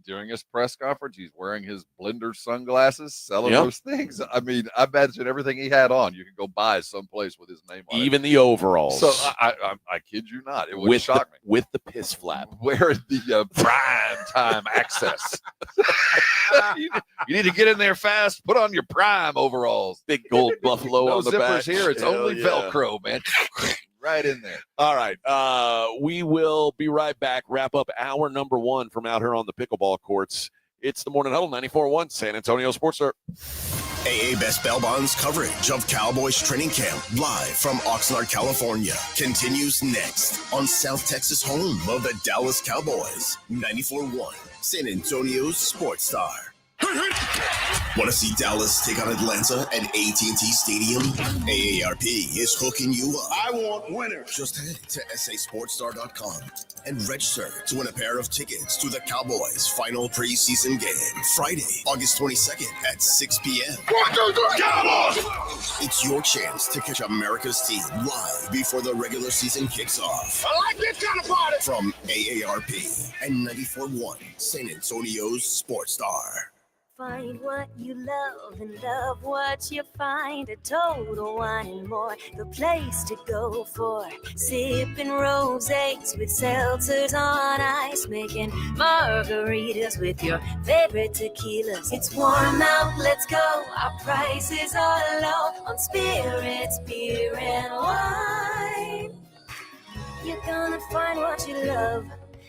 During his press conference, he's wearing his Blender sunglasses, selling those things. I mean, I imagine everything he had on, you could go buy someplace with his name on it. Even the overalls. So I kid you not. It would shock me. With the piss flap. Wearing the prime time access. You need to get in there fast. Put on your prime overalls. Big gold buffalo no on the zippers back. here. It's only yeah. Velcro, man. Right in there. All right. We will be right back. Wrap up hour number 1 from out here on the pickleball courts. It's the Morning Huddle, 94.1 San Antonio Sports Star. AA Best Bail Bonds coverage of Cowboys training camp live from Oxnard, California continues next on South Texas home of the Dallas Cowboys. 94.1 San Antonio's Sports Star. Want to see Dallas take on Atlanta at AT&T Stadium? AARP is hooking you up. I want winners. Just head to sasportstar.com and register to win a pair of tickets to the Cowboys' final preseason game, Friday, August 22nd at 6 p.m. Cowboys! It's your chance to catch America's team live before the regular season kicks off. I like this kind of party. From AARP and 94.1 San Antonio's Sports Star. Find what you love and love what you find. A Total Wine and More, the place to go for sipping rosés with seltzers on ice, making margaritas with your favorite tequilas. It's warm out, let's go. Our prices are low on spirits, beer, and wine. You're gonna find what you love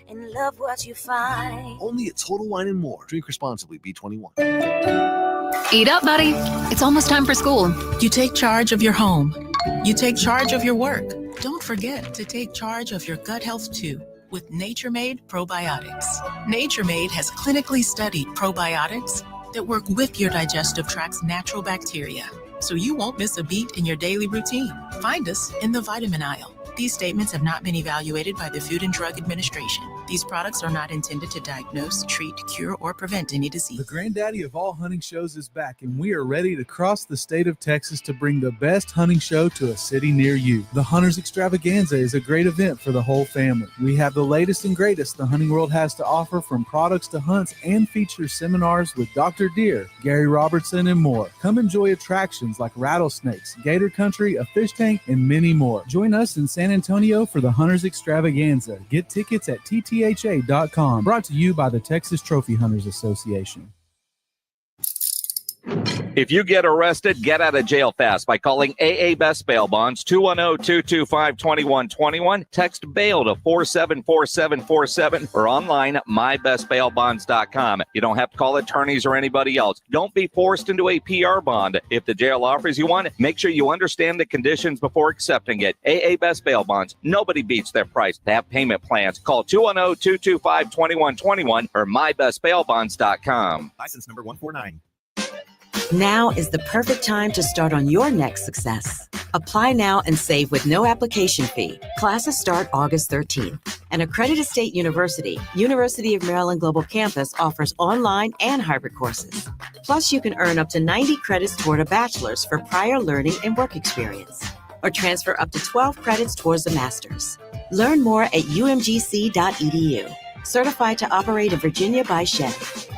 and love what you find. Only at Total Wine and More. Drink responsibly. B21. Eat up, buddy. It's almost time for school. You take charge of your home. You take charge of your work. Don't forget to take charge of your gut health too with Nature Made Probiotics. Nature Made has clinically studied probiotics that work with your digestive tract's natural bacteria, so you won't miss a beat in your daily routine. Find us in the vitamin aisle. These statements have not been evaluated by the Food and Drug Administration. These products are not intended to diagnose, treat, cure, or prevent any disease. The granddaddy of all hunting shows is back, and we are ready to cross the state of Texas to bring the best hunting show to a city near you. The Hunters Extravaganza is a great event for the whole family. We have the latest and greatest the hunting world has to offer, from products to hunts, and feature seminars with Dr. Deer, Gary Robertson, and more. Come enjoy attractions like rattlesnakes, gator country, a fish tank, and many more. Join us in San Antonio for the Hunters Extravaganza. Get tickets at TTHA.com. Brought to you by the Texas Trophy Hunters Association. If you get arrested, get out of jail fast by calling AA Best Bail Bonds, 210-225-2121. Text bail to 474747 or online at mybestbailbonds.com. You don't have to call attorneys or anybody else. Don't be forced into a PR bond. If the jail offers you one, make sure you understand the conditions before accepting it. AA Best Bail Bonds. Nobody beats their price. They have payment plans. Call 210-225-2121 or mybestbailbonds.com. License number 149. Now is the perfect time to start on your next success. Apply now and save with no application fee. Classes start August 13th. An accredited state university, University of Maryland Global Campus offers online and hybrid courses. Plus, you can earn up to 90 credits toward a bachelor's for prior learning and work experience, or transfer up to 12 credits towards a master's. Learn more at umgc.edu. Certified to operate in Virginia by Chevy.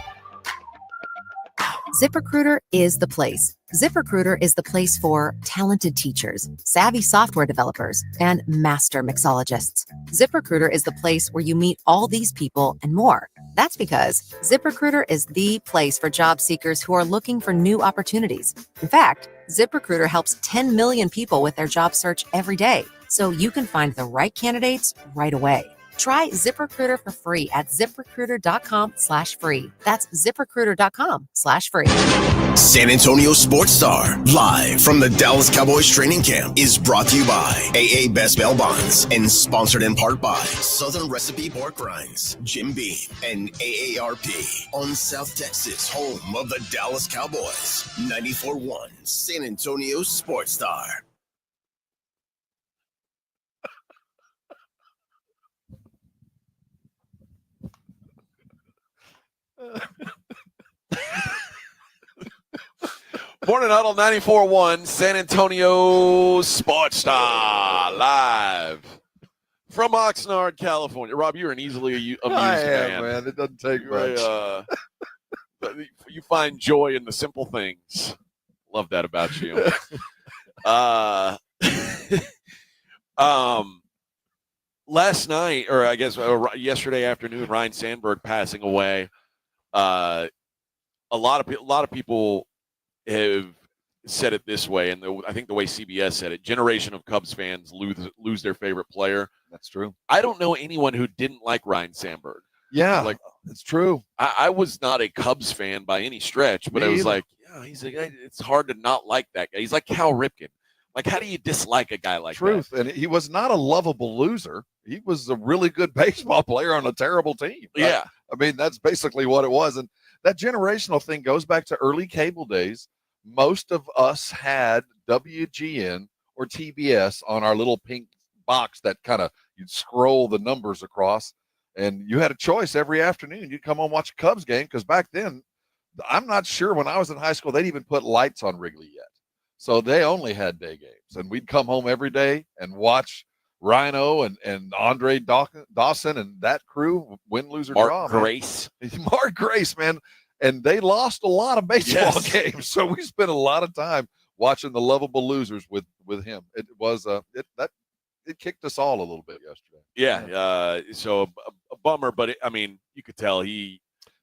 ZipRecruiter is the place. ZipRecruiter is the place for talented teachers, savvy software developers, and master mixologists. ZipRecruiter is the place where you meet all these people and more. That's because ZipRecruiter is the place for job seekers who are looking for new opportunities. In fact, ZipRecruiter helps 10 million people with their job search every day, so you can find the right candidates right away. Try ZipRecruiter for free at ZipRecruiter.com/free. That's ZipRecruiter.com/free. San Antonio Sports Star, live from the Dallas Cowboys training camp, is brought to you by AA Best Bail Bonds and sponsored in part by Southern Recipe Pork Rinds, Jim Beam, and AARP on South Texas, home of the Dallas Cowboys. 94.1 San Antonio Sports Star. Morning Huddle 94.1 San Antonio Sports Star, live from Oxnard, California. Rob, you're an easily amused man. It doesn't take much. You find joy in the simple things. Love that about you. Last night, or I guess yesterday afternoon, Ryan Sandberg passing away. A lot of people have said it this way, and I think the way CBS said it: generation of Cubs fans lose their favorite player. That's true. I don't know anyone who didn't like Ryan Sandberg. Yeah, it's true. I was not a Cubs fan by any stretch, but I was like, yeah, it's hard to not like that guy. He's like Cal Ripken. Like, how do you dislike a guy like that? And he was not a lovable loser. He was a really good baseball player on a terrible team. Yeah. I mean, that's basically what it was. And that generational thing goes back to early cable days. Most of us had WGN or TBS on our little pink box that kind of, you'd scroll the numbers across, and you had a choice every afternoon. You'd come home and watch a Cubs game, because back then, I'm not sure when I was in high school, they'd even put lights on Wrigley yet. So they only had day games, and we'd come home every day and watch Rhino and Andre Dawson and that crew win, lose, or draw. Mark Grace, man. And they lost a lot of baseball games. So we spent a lot of time watching the lovable losers with him. It was it kicked us all a little bit yesterday. Yeah. So a bummer, but you could tell he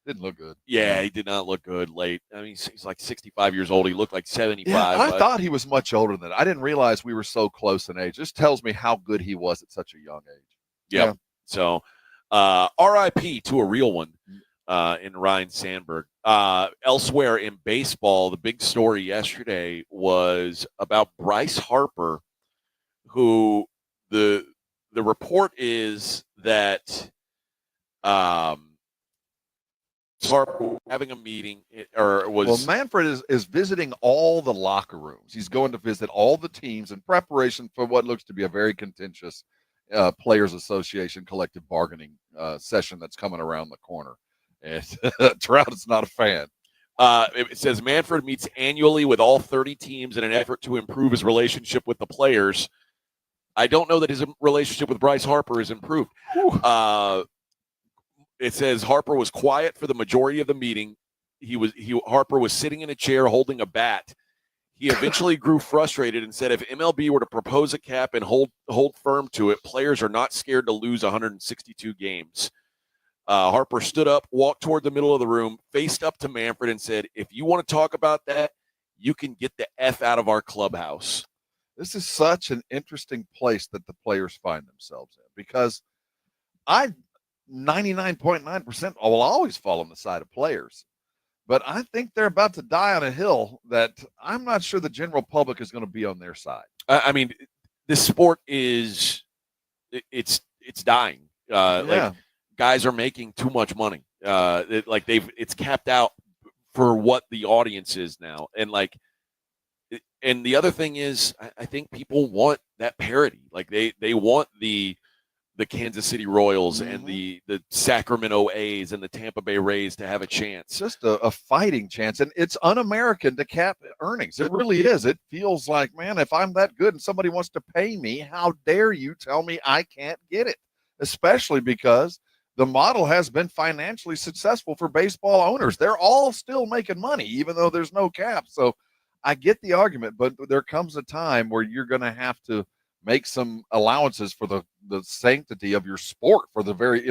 didn't look good. Yeah, he did not look good late. I mean, he's like 65 years old. He looked like 75. Yeah, I thought he was much older than that. I didn't realize we were so close in age. This tells me how good he was at such a young age. Yeah. So RIP to a real one in Ryan Sandberg. Elsewhere in baseball, the big story yesterday was about Bryce Harper, who the report is that Harper having a meeting Manfred is visiting all the locker rooms. He's going to visit all the teams in preparation for what looks to be a very contentious Players Association collective bargaining session that's coming around the corner. And Trout is not a fan. It says Manfred meets annually with all 30 teams in an effort to improve his relationship with the players. I don't know that his relationship with Bryce Harper is improved. It says Harper was quiet for the majority of the meeting. Harper was sitting in a chair holding a bat. He eventually grew frustrated and said if MLB were to propose a cap and hold firm to it, players are not scared to lose 162 games. Harper stood up, walked toward the middle of the room, faced up to Manfred and said, if you want to talk about that, you can get the F out of our clubhouse. This is such an interesting place that the players find themselves in, because 99.9% will always fall on the side of players. But I think they're about to die on a hill that I'm not sure the general public is going to be on their side. I mean, this sport it's dying. Like, guys are making too much money. It's capped out for what the audience is now. And like, and the other thing is, I think people want that parity. Like they want the Kansas City Royals and the Sacramento A's and the Tampa Bay Rays to have a chance. Just a fighting chance. And it's un-American to cap earnings. It really is. It feels like, man, if I'm that good and somebody wants to pay me, how dare you tell me I can't get it? Especially because the model has been financially successful for baseball owners. They're all still making money, even though there's no cap. So I get the argument, but there comes a time where you're going to have to make some allowances for the sanctity of your sport, for the very,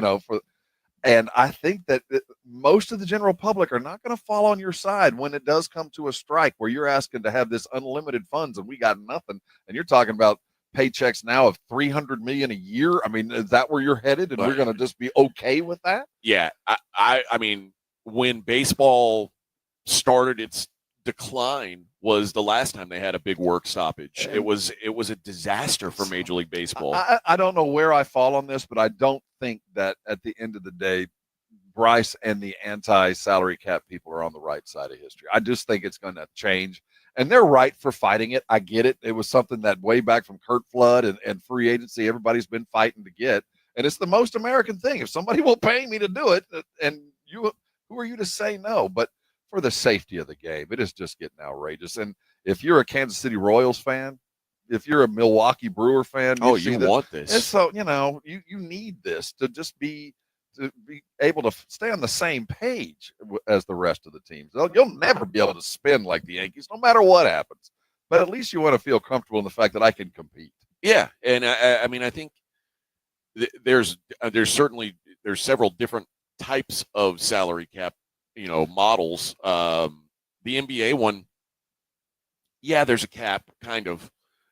and I think that most of the general public are not going to fall on your side when it does come to a strike where you're asking to have this unlimited funds and we got nothing. And you're talking about paychecks now of $300 million a year. I mean, is that where you're headed? And we're going to just be okay with that? Yeah. I mean, when baseball started its decline was the last time they had a big work stoppage. It was a disaster for Major League Baseball. I don't know where I fall on this, but I don't think that at the end of the day, Bryce and the anti-salary cap people are on the right side of history. I just think it's going to change, and they're right for fighting it. I get it. It was something that way back from Curt Flood and free agency, everybody's been fighting to get, and it's the most American thing. If somebody will pay me to do it, and who are you to say no? But for the safety of the game, it is just getting outrageous. And if you're a Kansas City Royals fan, if you're a Milwaukee Brewer fan, you want this. And so, you need this to just be able to stay on the same page as the rest of the teams. You'll never be able to spin like the Yankees, no matter what happens. But at least you want to feel comfortable in the fact that I can compete. Yeah, and I mean, I think there's several different types of salary cap models. The NBA one, there's a cap, kind of,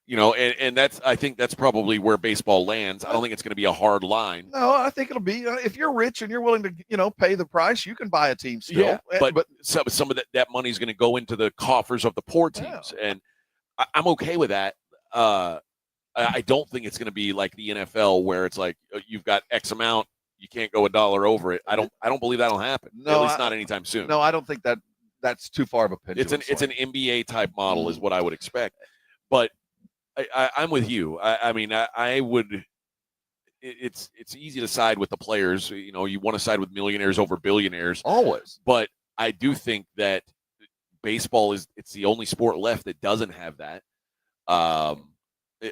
and I think that's probably where baseball lands. I don't think it's going to be a hard line. No, I think it'll be, if you're rich and you're willing to, pay the price, you can buy a team still. Yeah, but some of that money is going to go into the coffers of the poor teams, and I'm okay with that. I don't think it's going to be like the NFL where it's like you've got X amount, you can't go $1 over it. I don't believe that'll happen. No, at least not anytime soon. No, I don't think that's too far of a pendulum. It's an NBA type model is what I would expect. But I'm with you. I mean, I would. It's easy to side with the players. You want to side with millionaires over billionaires always. But I do think that baseball it's the only sport left that doesn't have that.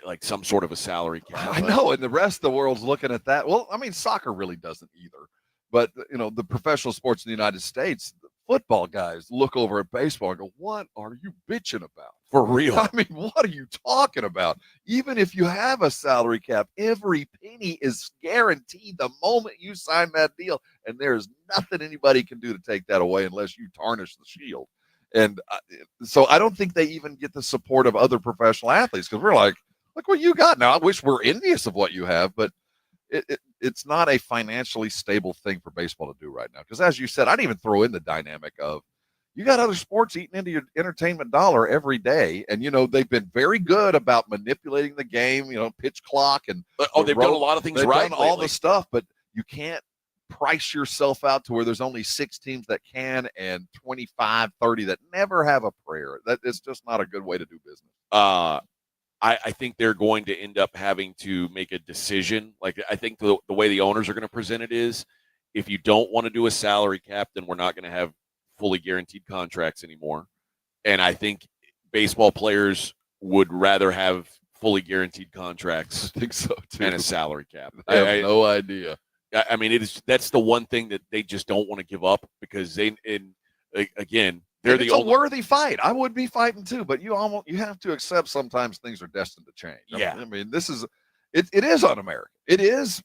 Like some sort of a salary cap. I know, and the rest of the world's looking at that. Well, I mean, soccer really doesn't either. But, the professional sports in the United States, the football guys look over at baseball and go, what are you bitching about? For real. I mean, what are you talking about? Even if you have a salary cap, every penny is guaranteed the moment you sign that deal. And there's nothing anybody can do to take that away unless you tarnish the shield. And so I don't think they even get the support of other professional athletes because we're like, look what you got now. I wish we're envious of what you have, but it's not a financially stable thing for baseball to do right now. Because as you said, I'd even throw in the dynamic of you got other sports eating into your entertainment dollar every day. And, they've been very good about manipulating the game, pitch clock. And they've done a lot of things right. They've done all the stuff, but you can't price yourself out to where there's only 6 teams that can and 25, 30 that never have a prayer. That is just not a good way to do business. I think they're going to end up having to make a decision. Like, I think the way the owners are going to present it is if you don't want to do a salary cap, then we're not going to have fully guaranteed contracts anymore. And I think baseball players would rather have fully guaranteed contracts. I think so, too. And a salary cap. I have no idea. I mean, that's the one thing that they just don't want to give up because again, it's a worthy fight. I would be fighting too, but you have to accept sometimes things are destined to change. Yeah. I mean, it is un-American. It is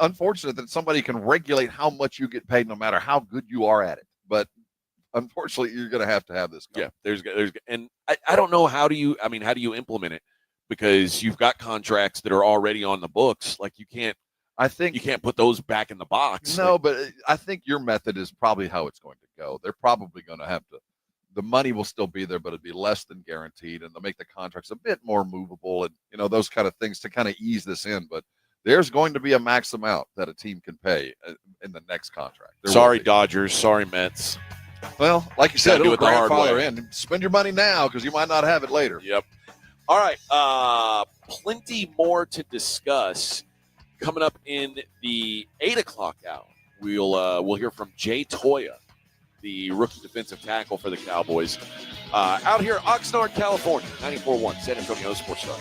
unfortunate that somebody can regulate how much you get paid no matter how good you are at it. But unfortunately, you're going to have this. Yeah, there's and I don't know how do you implement it because you've got contracts that are already on the books. Like you can't put those back in the box. No, but I think your method is probably how it's going to go. They're probably going to have to. The money will still be there, but it'll be less than guaranteed, and they'll make the contracts a bit more movable, and those kind of things to kind of ease this in. But there's going to be a max amount that a team can pay in the next contract. Sorry, Dodgers. Sorry, Mets. Well, like you said, Gotta do it'll it the hard grandfather way. in. Spend your money now because you might not have it later. Yep. All right. Plenty more to discuss coming up in the 8 o'clock hour. We'll hear from Jay Toya, the rookie defensive tackle for the Cowboys, out here in Oxnard, California, 94.1 San Antonio Sports Star.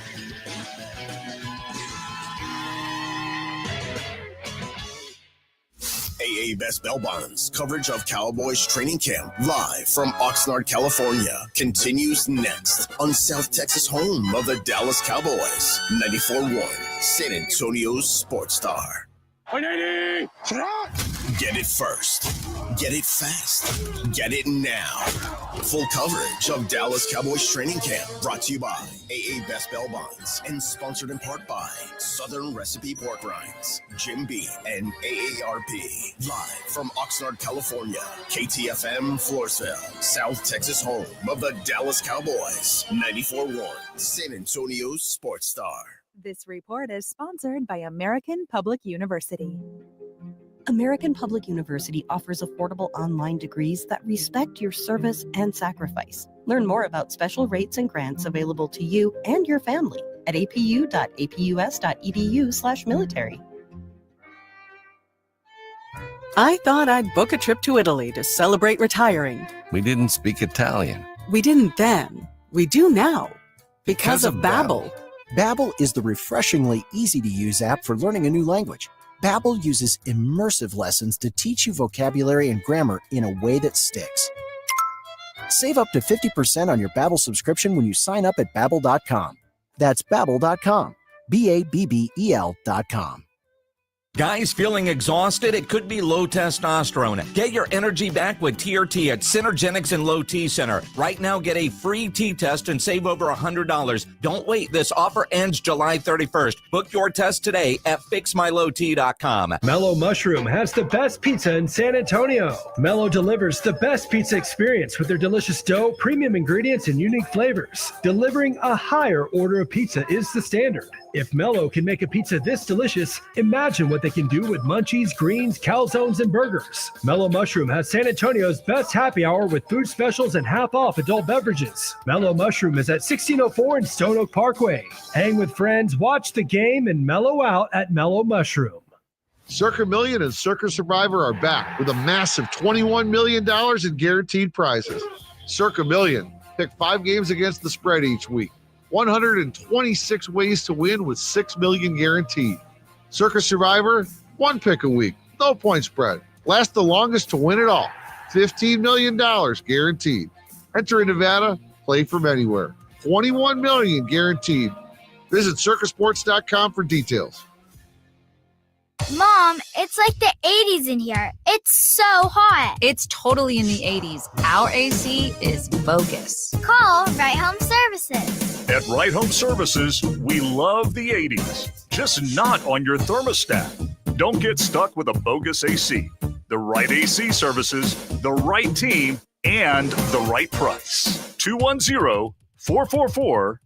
AA Best Bell Bonds coverage of Cowboys training camp live from Oxnard, California continues next on South Texas home of the Dallas Cowboys. 94.1 San Antonio Sports Star. 180! Get it first. Get it fast. Get it now. Full coverage of Dallas Cowboys training camp brought to you by AA Best Bell Bonds and sponsored in part by Southern Recipe Pork Rinds, Jim Beam, and AARP. Live from Oxnard, California, KTFM Floresville, South Texas home of the Dallas Cowboys. 94.1 San Antonio Sports Star. This report is sponsored by American Public University. American Public University offers affordable online degrees that respect your service and sacrifice. Learn more about special rates and grants available to you and your family at apu.apus.edu/military. I thought I'd book a trip to Italy to celebrate retiring. We didn't speak Italian. We didn't then. We do now. Because of Babbel. Babbel is the refreshingly easy-to-use app for learning a new language. Babbel uses immersive lessons to teach you vocabulary and grammar in a way that sticks. Save up to 50% on your Babbel subscription when you sign up at Babbel.com. That's Babbel.com. Babbel.com. Guys feeling exhausted? It could be low testosterone. Get your energy back with TRT at Synergenics and Low T Center. Right now, get a free T test and save over $100. Don't wait. This offer ends July 31st. Book your test today at fixmylowt.com. Mellow Mushroom has the best pizza in San Antonio. Mellow delivers the best pizza experience with their delicious dough, premium ingredients, and unique flavors. Delivering a higher order of pizza is the standard. If Mellow can make a pizza this delicious, imagine what they can do with munchies, greens, calzones, and burgers. Mellow Mushroom has San Antonio's best happy hour with food specials and half-off adult beverages. Mellow Mushroom is at 1604 in Stone Oak Parkway. Hang with friends, watch the game, and mellow out at Mellow Mushroom. Circa Million and Circa Survivor are back with a massive $21 million in guaranteed prizes. Circa Million. Pick 5 games against the spread each week. 126 ways to win with $6 million guaranteed. Circa Survivor, 1 pick a week, no point spread. Last the longest to win it all. $15 million guaranteed. Enter in Nevada, play from anywhere. $21 million guaranteed. Visit circasports.com for details. Mom, it's like the 80s in here. It's so hot. It's totally in the 80s. Our AC is bogus. Call Right Home Services. At Right Home Services, we love the 80s, just not on your thermostat. Don't get stuck with a bogus AC. The right AC services, the right team, and the right price. 210-444.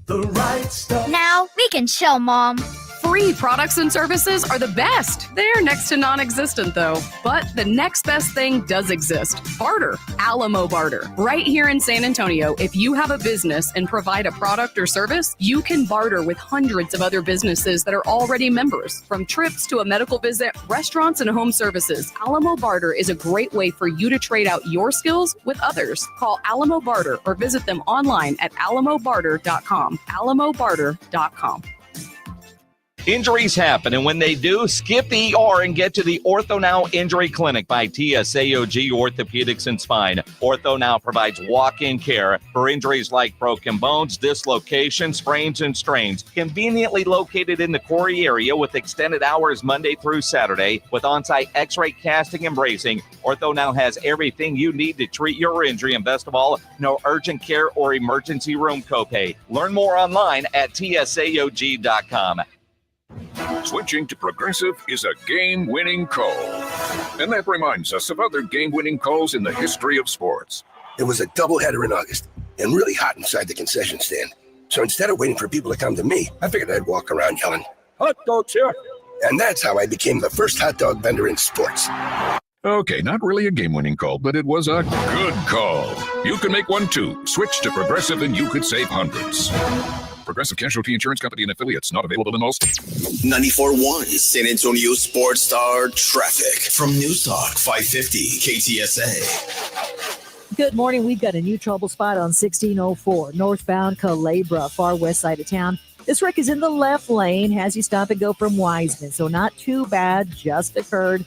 The right stuff. Now we can chill, Mom. Free products and services are the best. They're next to non-existent, though. But the next best thing does exist. Barter. Alamo Barter. Right here in San Antonio, if you have a business and provide a product or service, you can barter with hundreds of other businesses that are already members. From trips to a medical visit, restaurants, and home services, Alamo Barter is a great way for you to trade out your skills with others. Call Alamo Barter or visit them online at alamobarter.com. alamobarter.com. Injuries happen, and when they do, skip the ER and get to the Ortho Now Injury Clinic by TSAOG Orthopedics and Spine. Ortho Now provides walk-in care for injuries like broken bones, dislocations, sprains, and strains. Conveniently located in the Quarry area with extended hours Monday through Saturday with on-site x-ray casting and bracing, Ortho Now has everything you need to treat your injury, and best of all, no urgent care or emergency room copay. Learn more online at tsaog.com. Switching to Progressive is a game-winning call. And that reminds us of other game-winning calls in the history of sports. It was a doubleheader in August and really hot inside the concession stand. So instead of waiting for people to come to me, I figured I'd walk around yelling, "Hot dogs here!" And that's how I became the first hot dog vendor in sports. Okay, not really a game-winning call, but it was a good call. You can make one too. Switch to Progressive and you could save hundreds. Progressive Casualty Insurance Company and affiliates, not available in all states. 94.1 San Antonio Sports Star traffic from News Talk 550 KTSA. Good morning. We've got a new trouble spot on 1604 northbound Calabria, far west side of town. This wreck is in the left lane, has you stop and go from Wiseman, so not too bad, just occurred.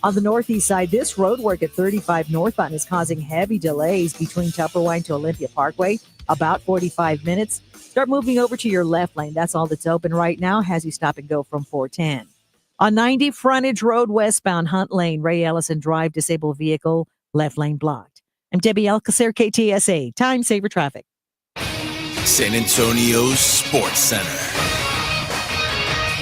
On the northeast side, this road work at 35 northbound is causing heavy delays between Tupperwine to Olympia Parkway, about 45 minutes. Start moving over to your left lane. That's all that's open right now, has you stop and go from 410. On 90 Frontage Road westbound Hunt Lane, Ray Ellison Drive, disabled vehicle, left lane blocked. I'm Debbie Alcacer, KTSA, Time Saver Traffic. San Antonio Sports Center.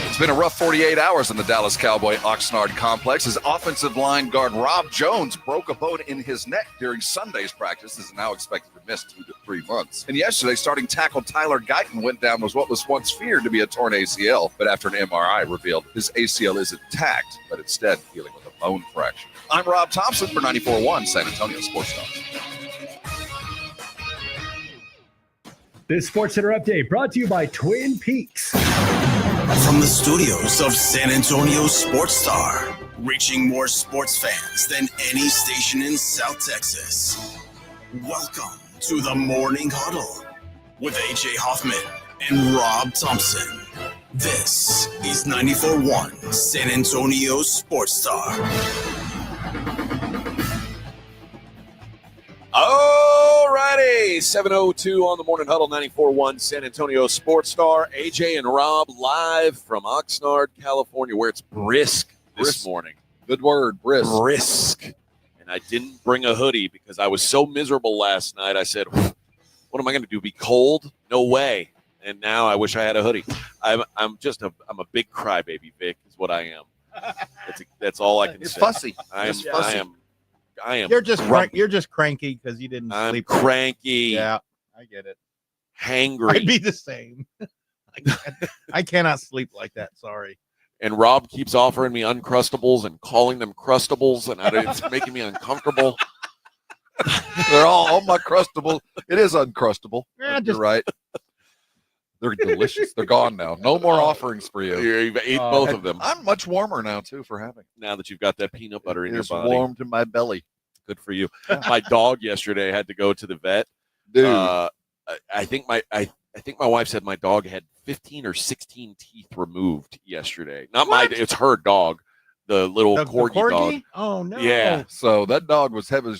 It's been a rough 48 hours in the Dallas Cowboy Oxnard complex. His offensive line guard Rob Jones broke a bone in his neck during Sunday's practice. Is now expected to miss 2 to 3 months. And yesterday, starting tackle Tyler Guyton went down with what was once feared to be a torn ACL, but after an MRI revealed his ACL is intact, but instead healing with a bone fracture. I'm Rob Thompson for 94.1 San Antonio Sports Star. This Sports Center update brought to you by Twin Peaks. From the studios of San Antonio Sports Star, reaching more sports fans than any station in South Texas. Welcome to the Morning Huddle with AJ Hoffman and Rob Thompson. This is 94.1 San Antonio Sports Star. All righty, 7:02 on the Morning Huddle, 94.1 San Antonio Sports Star. AJ and Rob live from Oxnard, California, where it's brisk this morning. Good word, brisk. Brisk. And I didn't bring a hoodie because I was so miserable last night. I said, what am I going to do, be cold? No way. And now I wish I had a hoodie. I'm a big crybaby, Vic, is what I am. That's all I can say. Fussy. I am. You're just cranky because you didn't sleep. I'm cranky. Yeah, I get it. Hangry. I'd be the same. I cannot sleep like that. Sorry. And Rob keeps offering me Uncrustables and calling them Crustables, and it's making me uncomfortable. They're all my Crustable. It is Uncrustable. Yeah, You're right. They're delicious. They're gone now. No more offerings for you. You've ate both of them. I'm much warmer now, too, for having. Now that you've got that peanut butter in your It's body. warmed in my belly. Good for you. My dog yesterday had to go to the vet. Dude. I think my wife said my dog had 15 or 16 teeth removed yesterday. Not What? it's her dog, the little corgi dog. Oh no. Yeah. So that dog was heavily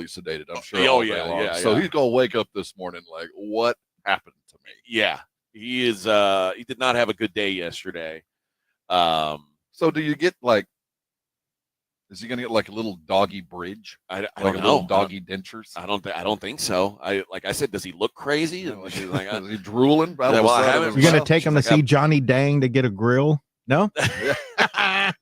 sedated, I'm sure. Oh, all day yeah, long. yeah, So yeah. he's going to wake up this morning like, what happened to me? Yeah. He is he did not have a good day yesterday. So do you get is he going to get like a little doggy bridge? I like don't a know. little doggy dentures? I don't think so. Like I said, does he look crazy? And she's like, Is he drooling? Well, I haven't- You're gonna take him to see Johnny Dang to get a grill? No.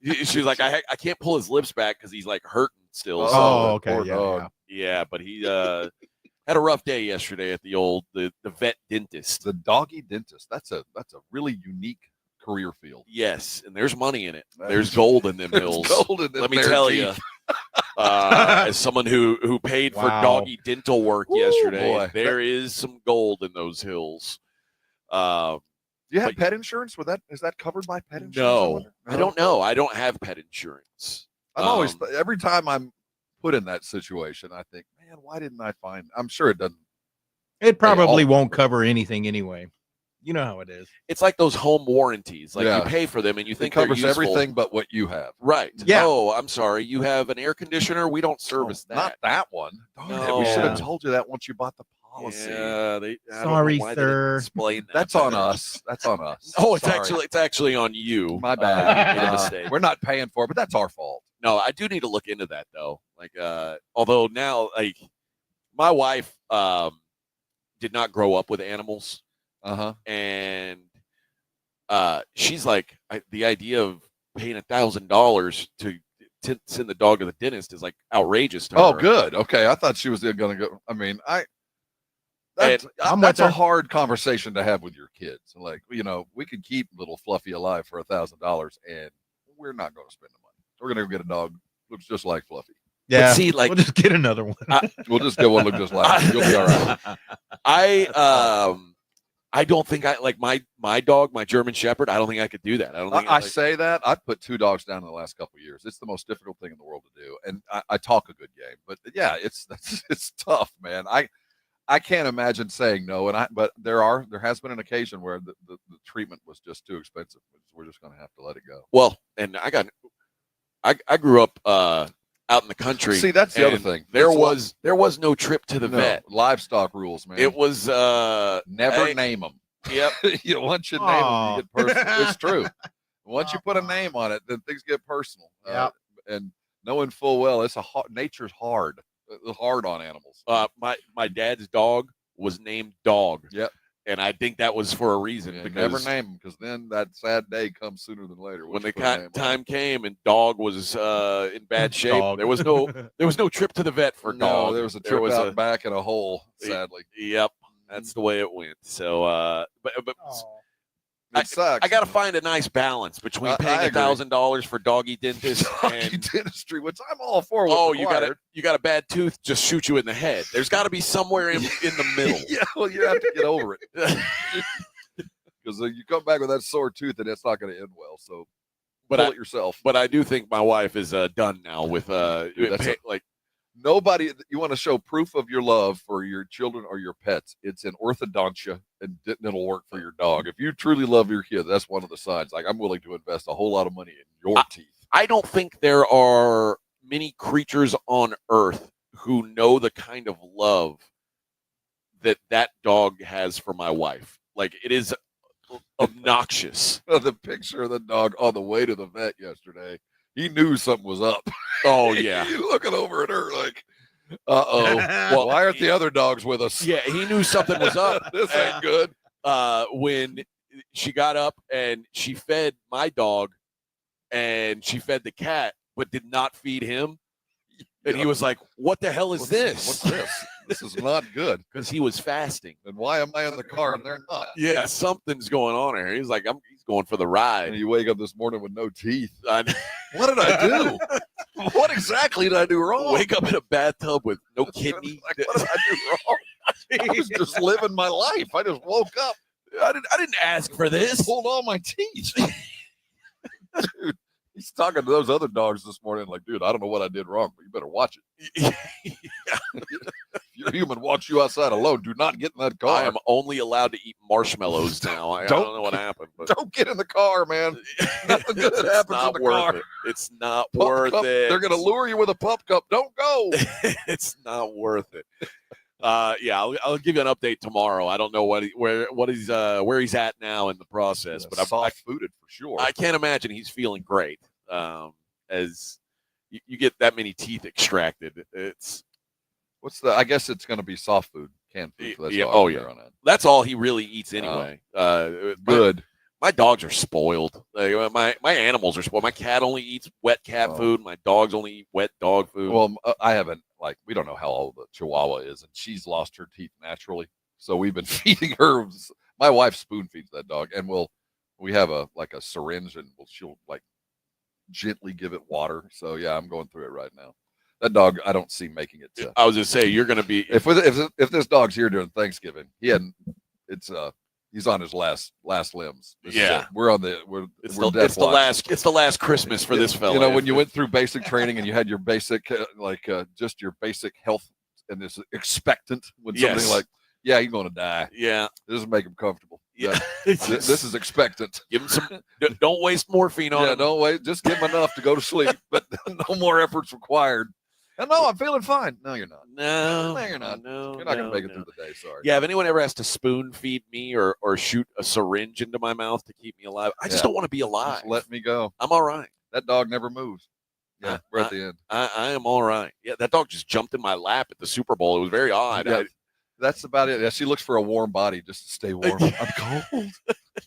she's like, I can't pull his lips back because he's like hurting still. Oh, okay. poor Yeah, dog. yeah. Yeah, but he had a rough day yesterday at the vet dentist. The doggy dentist. That's a really unique career field. Yes, and there's money in it. There's gold in them hills. Gold in them Let me there tell you, teeth. as someone who paid for Wow. doggy dental work yesterday, boy. there is some gold in those hills. Do you have But- pet insurance? Is that covered by pet insurance? No, I don't know. I don't have pet insurance. I'm always every time I'm put in that situation, I think, man, why didn't I find? I'm sure it doesn't. It probably all- won't cover anything anyway. You know how it is. It's like those home warranties. Like Yeah. you pay for them and you It think they're covers useful. everything but what you have. Right. Yeah. Oh, I'm sorry. You have an air conditioner. We don't service that. Not that one. Darn it. No. We should have told you that once you bought the policy. Yeah, I don't know Sorry, why they didn't sir. Explain that. That's on us. That's on us. Oh, it's Sorry. actually on you. My I bad. made a mistake. We're not paying for it, but that's our fault. No, I do need to look into that though. Like, although now, like, my wife did not grow up with animals, and she's like, the idea of paying $1,000 to send the dog to the dentist is like outrageous to her. Oh, good. Okay, I thought she was going to go. I mean, that's a hard conversation to have with your kids. Like, we could keep little Fluffy alive for $1,000, and we're not going to spend the money. We're going to go get a dog Looks just like Fluffy. Yeah. But see, like, we'll just get another one. We'll just get one look just like him. You'll be all right. I don't think I like my dog, my German Shepherd. I don't think I could do that. I don't think I say that. I've put 2 dogs down in the last couple of years. It's the most difficult thing in the world to do. And I talk a good game. But yeah, it's tough, man. I can't imagine saying no. But there has been an occasion where the treatment was just too expensive. We're just going to have to let it go. Well, and I grew up out in the country. See, that's the other thing. There was no trip to the vet. Livestock rules, man. It was never name them. Yep. Once you name them, you get personal. It's true. Once you put a name on it, then things get personal. And knowing full well, nature's hard. It's hard on animals. My dad's dog was named Dog. Yep. And I think that was for a reason. Yeah, because never name them, because then that sad day comes sooner than later. When the time came and Dog was in bad shape, there was no trip to the vet for Dog. There was a trip out back in a hole. Sadly. Yep, that's the way it went. So, but it sucks. I got to find a nice balance between paying $1,000 for doggy dentist and dentistry, which I'm all for. You got a bad tooth, just shoot you in the head. There's got to be somewhere in the middle. Yeah, well, you have to get over it because you come back with that sore tooth, and it's not going to end well. So, pull it yourself. But I do think my wife is done now with nobody. You want to show proof of your love for your children or your pets? It's in orthodontia, and it'll work for your dog. If you truly love your kid, that's one of the signs. Like, I'm willing to invest a whole lot of money in your teeth. I don't think there are many creatures on earth who know the kind of love that dog has for my wife. Like, it is obnoxious. The picture of the dog on the way to the vet yesterday. He knew something was up. Oh, yeah. He's looking over at her like, uh-oh. Well, why aren't the other dogs with us? Yeah, he knew something was up. This ain't good. When she got up and she fed my dog and she fed the cat, but did not feed him. And he was like, what the hell is this? What's this? This is not good. Because he was fasting. And why am I in the car and they're not? Yeah, something's going on here. He's like, he's going for the ride. And you wake up this morning with no teeth. What did I do? What exactly did I do wrong? Wake up in a bathtub with no kidney. Like, what did I do wrong? I was just living my life. I just woke up. I didn't ask for this. Pulled all my teeth. Dude, he's talking to those other dogs this morning like, dude, I don't know what I did wrong, but you better watch it. If your human walks you outside alone, do not get in that car. I am only allowed to eat marshmallows now. I don't know what happened. But don't get in the car, man. Nothing good happens in the car. It's not worth it. They're going to lure you with a pup cup. Don't go. It's not worth it. I'll give you an update tomorrow. I don't know where he's at now in the process, but I'm soft-footed for sure. I can't imagine he's feeling great. As you get that many teeth extracted, I guess it's going to be soft food, canned food. For that's all he really eats anyway. Good. My dogs are spoiled. My animals are spoiled. My cat only eats wet cat food. My dogs only eat wet dog food. Well, I haven't. Like, we don't know how old the Chihuahua is, and she's lost her teeth naturally. So we've been feeding her. My wife spoon feeds that dog, and we have a syringe, and she'll like gently give it water. So yeah, I'm going through it right now. That dog, I don't see making it. I was just saying, you're going to be if this dog's here during Thanksgiving, he's on his last limbs. We're it's the last Christmas for this fella. You know, when you went through basic training and you had your basic just your basic health and this expectant when something like, yeah, you're going to die. Yeah, it doesn't make him comfortable. Yeah, this is expectant. Give him some. Don't waste morphine on him. Don't wait. Just give him enough to go to sleep, but no more efforts required. No, I'm feeling fine. No, you're not. No, you're not. No, you're not going to make it through the day. Sorry. Yeah, if anyone ever has to spoon feed me or shoot a syringe into my mouth to keep me alive, I just don't want to be alive. Just let me go. I'm all right. That dog never moves. Yeah, we're at the end. I am all right. Yeah, that dog just jumped in my lap at the Super Bowl. It was very odd. Yeah, that's about it. Yeah, she looks for a warm body just to stay warm. I'm cold.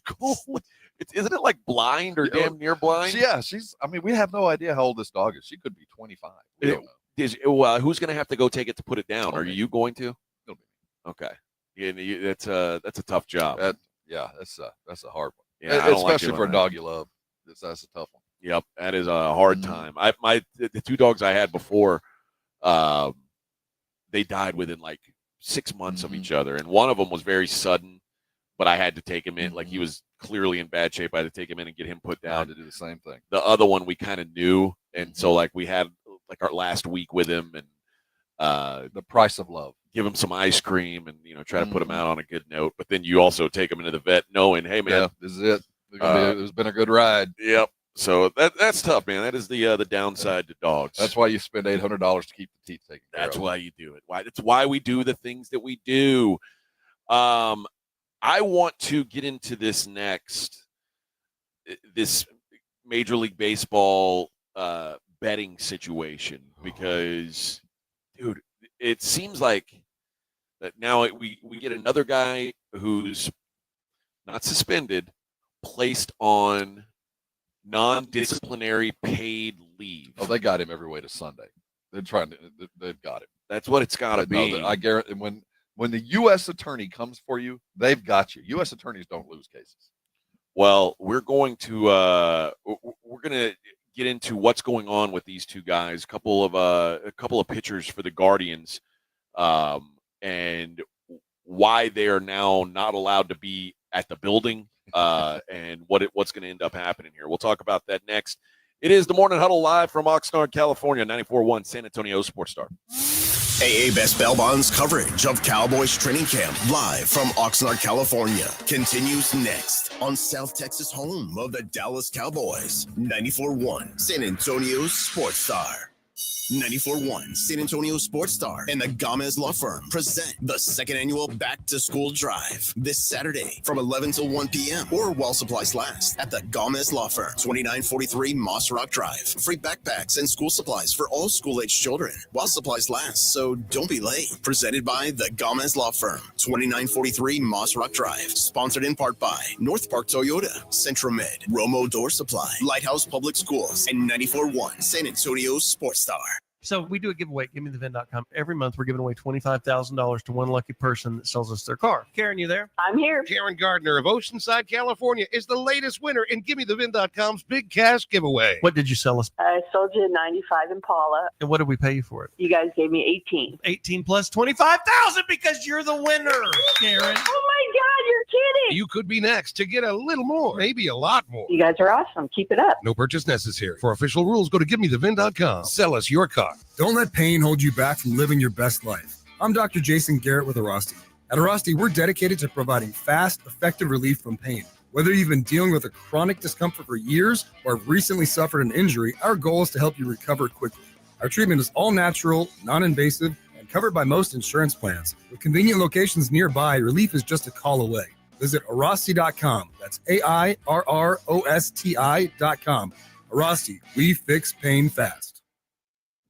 Cold. Isn't it like blind or damn near blind? Yeah, we have no idea how old this dog is. She could be 25. We don't know. Who's going to have to go take it to put it down? Are you going to? Okay. Yeah, that's a tough job. That's a hard one. Yeah, especially for a dog you love. That's a tough one. Yep, that is a hard time. The two dogs I had before, they died within like 6 months of each other, and one of them was very sudden, but I had to take him in. Like, he was clearly in bad shape. I had to take him in and get him put down. To do the same thing. The other one we kind of knew, and so like we had like our last week with him, and the price of love. Give him some ice cream, and try to put him out on a good note. But then you also take him into the vet, knowing, hey man, this is it. It's been a good ride. Yep. So that's tough, man. That is the downside to dogs. That's why you spend $800 to keep the teeth taken care of. That's why you do it. That's why we do the things that we do. I want to get into this next. This Major League Baseball betting situation, because, dude, it seems like that now we get another guy who's not suspended, placed on non-disciplinary paid leave. Oh, they got him every way to Sunday. They've got him. That's what it's got to be. No, I guarantee when the U.S. attorney comes for you, they've got you. U.S. attorneys don't lose cases. Well, we're going to get into what's going on with these two guys. A couple of pitchers for the Guardians, and why they are now not allowed to be at the building. And what's going to end up happening here. We'll talk about that next. It is the Morning Huddle live from Oxnard, California, 94.1 San Antonio Sports Star. AA Best Bail Bonds coverage of Cowboys training camp live from Oxnard, California continues next on South Texas, home of the Dallas Cowboys. 94.1 San Antonio Sports Star. 94.1 San Antonio Sports Star and the Gomez Law Firm present the second annual Back to School Drive this Saturday from 11 till 1 p.m. or while supplies last at the Gomez Law Firm, 2943 Moss Rock Drive. Free backpacks and school supplies for all school-age children while supplies last, so don't be late. Presented by the Gomez Law Firm, 2943 Moss Rock Drive. Sponsored in part by North Park Toyota, Centromed, Romo Door Supply, Lighthouse Public Schools, and 94.1 San Antonio Sports Star. So we do a giveaway at GiveMeTheVin.com. Every month we're giving away $25,000 to one lucky person that sells us their car. Karen, you there? I'm here. Karen Gardner of Oceanside, California is the latest winner in GiveMeTheVin.com's big cash giveaway. What did you sell us? I sold you a 95 Impala. And what did we pay you for it? You guys gave me 18. 18 plus 25,000 because you're the winner, Karen. Oh my God, you're kidding. You could be next to get a little more, maybe a lot more. You guys are awesome. Keep it up. No purchase necessary. For official rules, go to GiveMeTheVin.com. Sell us your car. Don't let pain hold you back from living your best life. I'm Dr. Jason Garrett with Arasti. At Arasti, we're dedicated to providing fast, effective relief from pain. Whether you've been dealing with a chronic discomfort for years or have recently suffered an injury, our goal is to help you recover quickly. Our treatment is all natural, non-invasive, and covered by most insurance plans. With convenient locations nearby, relief is just a call away. Visit Arasti.com. That's AIRROSTI.com. Arasti, we fix pain fast.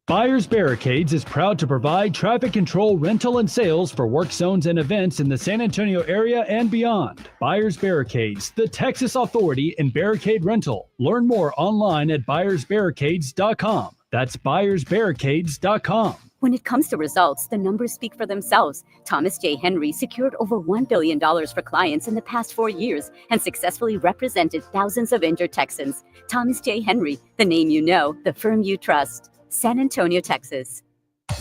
Buyers Barricades is proud to provide traffic control, rental, and sales for work zones and events in the San Antonio area and beyond. Buyers Barricades, the Texas authority in barricade rental. Learn more online at buyersbarricades.com. That's buyersbarricades.com. When it comes to results, the numbers speak for themselves. Thomas J. Henry secured over $1 billion for clients in the past 4 years and successfully represented thousands of injured Texans. Thomas J. Henry, the name you know, the firm you trust. San Antonio, Texas.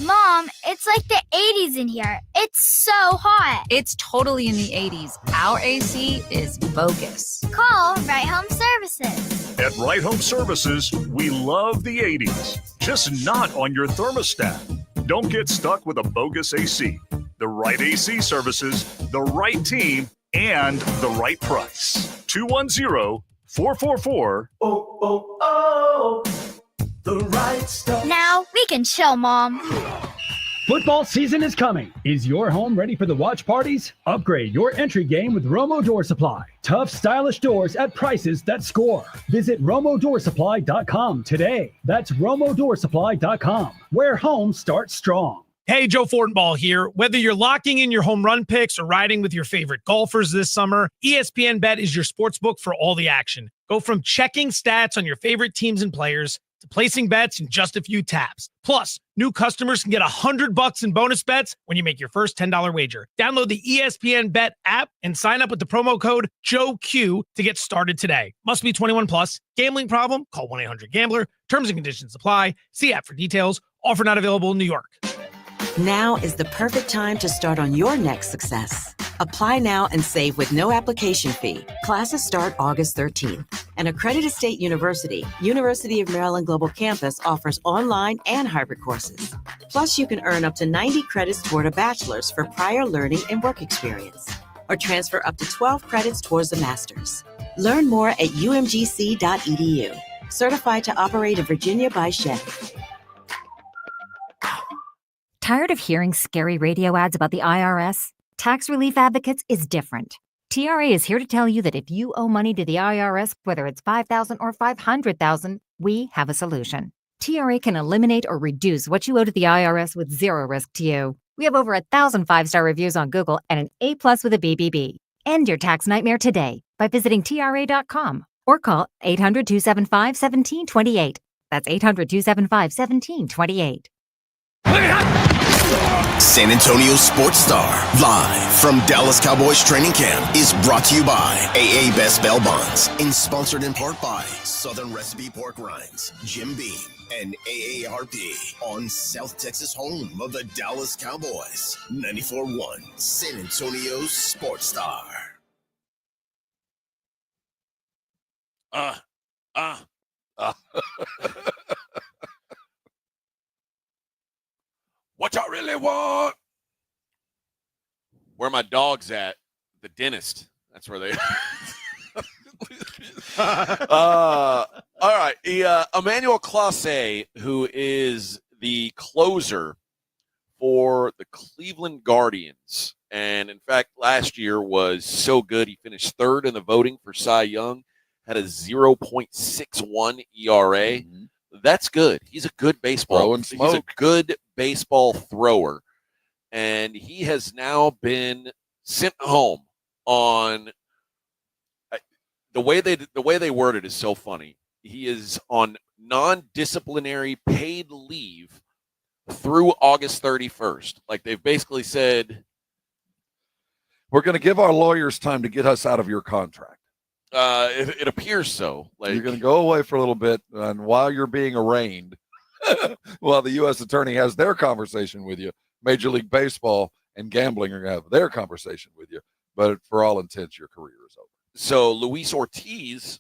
Mom, it's like the 80s in here. It's so hot. It's totally in the 80s. Our AC is bogus. Call Right Home Services. At Right Home Services, we love the 80s, just not on your thermostat. Don't get stuck with a bogus AC. The right AC services, the right team, and the right price. 210-444. The right stuff. Now we can chill, Mom. Football season is coming. Is your home ready for the watch parties? Upgrade your entry game with Romo Door Supply. Tough, stylish doors at prices that score. Visit RomoDoorSupply.com today. That's RomoDoorSupply.com, where home starts strong. Hey, Joe Fortenbaugh here. Whether you're locking in your home run picks or riding with your favorite golfers this summer, ESPN Bet is your sportsbook for all the action. Go from checking stats on your favorite teams and players to placing bets in just a few taps. Plus, new customers can get $100 in bonus bets when you make your first $10 wager. Download the ESPN Bet app and sign up with the promo code JOEQ to get started today. Must be 21 plus. Gambling problem? Call 1-800-GAMBLER. Terms and conditions apply. See app for details. Offer not available in New York. Now is the perfect time to start on your next success. Apply now and save with no application fee. Classes start August 13th. An accredited state university, University of Maryland Global Campus offers online and hybrid courses. Plus, you can earn up to 90 credits toward a bachelor's for prior learning and work experience, or transfer up to 12 credits towards a master's. Learn more at umgc.edu. Certified to operate in Virginia by Shea. Tired of hearing scary radio ads about the IRS? Tax Relief Advocates is different. TRA is here to tell you that if you owe money to the IRS, whether it's $5,000 or $500,000, we have a solution. TRA can eliminate or reduce what you owe to the IRS with zero risk to you. We have over 1,000 5-star reviews on Google and an A+ with a BBB. End your tax nightmare today by visiting TRA.com or call 800-275-1728. That's 800-275-1728. San Antonio Sports Star, live from Dallas Cowboys training camp, is brought to you by AA Best Bail Bonds and sponsored in part by Southern Recipe Pork Rinds, Jim Beam, and AARP on South Texas home of the Dallas Cowboys. 94.1 San Antonio Sports Star. What y'all really want? Where my dog's at, the dentist. That's where they all right. Emmanuel Clase, who is the closer for the Cleveland Guardians. And in fact, last year was so good. He finished third in the voting for Cy Young, had a 0.61 ERA. Mm-hmm. That's good. He's a good baseball. He's a good baseball thrower, and he has now been sent home on the way they word it is so funny. He is on non-disciplinary paid leave through August 31st. Like they've basically said, we're going to give our lawyers time to get us out of your contract. It appears so. Like you're going to go away for a little bit, and while you're being arraigned, while the U.S. attorney has their conversation with you, Major League Baseball and gambling are going to have their conversation with you. But for all intents, your career is over. So Luis Ortiz,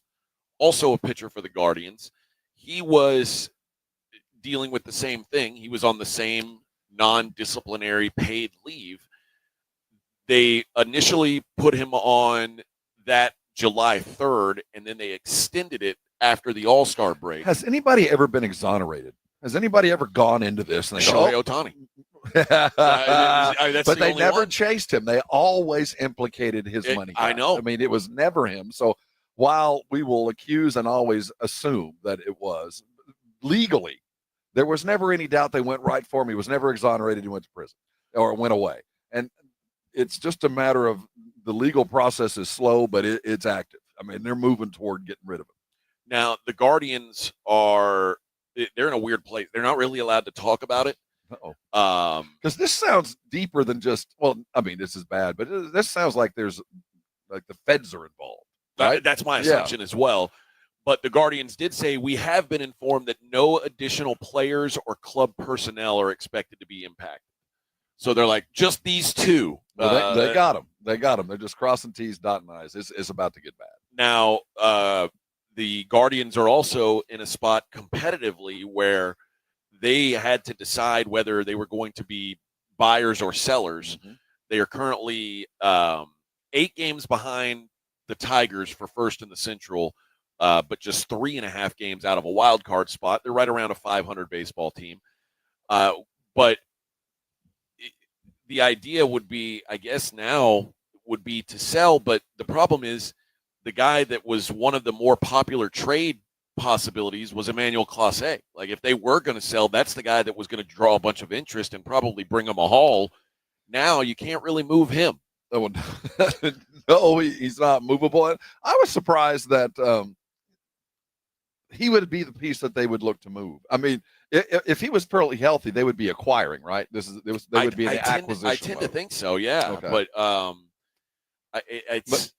also a pitcher for the Guardians, he was dealing with the same thing. He was on the same non-disciplinary paid leave. They initially put him on that July 3rd, and then they extended it after the All-Star break. Has anybody ever been exonerated? Has anybody ever gone into this and they go, Shohei Ohtani? But they never chased him. They always implicated his money. I know. I mean, it was never him. So while we will accuse and always assume that it was legally, there was never any doubt they went right for him. He was never exonerated. He went to prison or went away. And it's just a matter of the legal process is slow, but it's active. I mean, they're moving toward getting rid of him. Now, the Guardians they're in a weird place. They're not really allowed to talk about it. Uh-oh. Because this sounds deeper than just, well, I mean, this is bad, but this sounds like there's, like the feds are involved. Right? That's my assumption as well. But the Guardians did say, we have been informed that no additional players or club personnel are expected to be impacted. So they're like, just these two. Well, they got them. They got them. They're just crossing T's, dotting I's. It's about to get bad. Now, the Guardians are also in a spot competitively where they had to decide whether they were going to be buyers or sellers. Mm-hmm. They are currently 8 games behind the Tigers for first in the Central, but just 3.5 games out of a wild card spot. They're right around a 500 baseball team. But the idea would be, I guess now, would be to sell. But the problem is the guy that was one of the more popular trade possibilities was Emmanuel Clase. Like if they were going to sell, that's the guy that was going to draw a bunch of interest and probably bring them a haul. Now you can't really move him. No, he's not movable. I was surprised that he would be the piece that they would look to move. I mean, if he was fairly healthy, they would be acquiring, right? They would be an acquisition. I tend to think so, yeah. Okay. But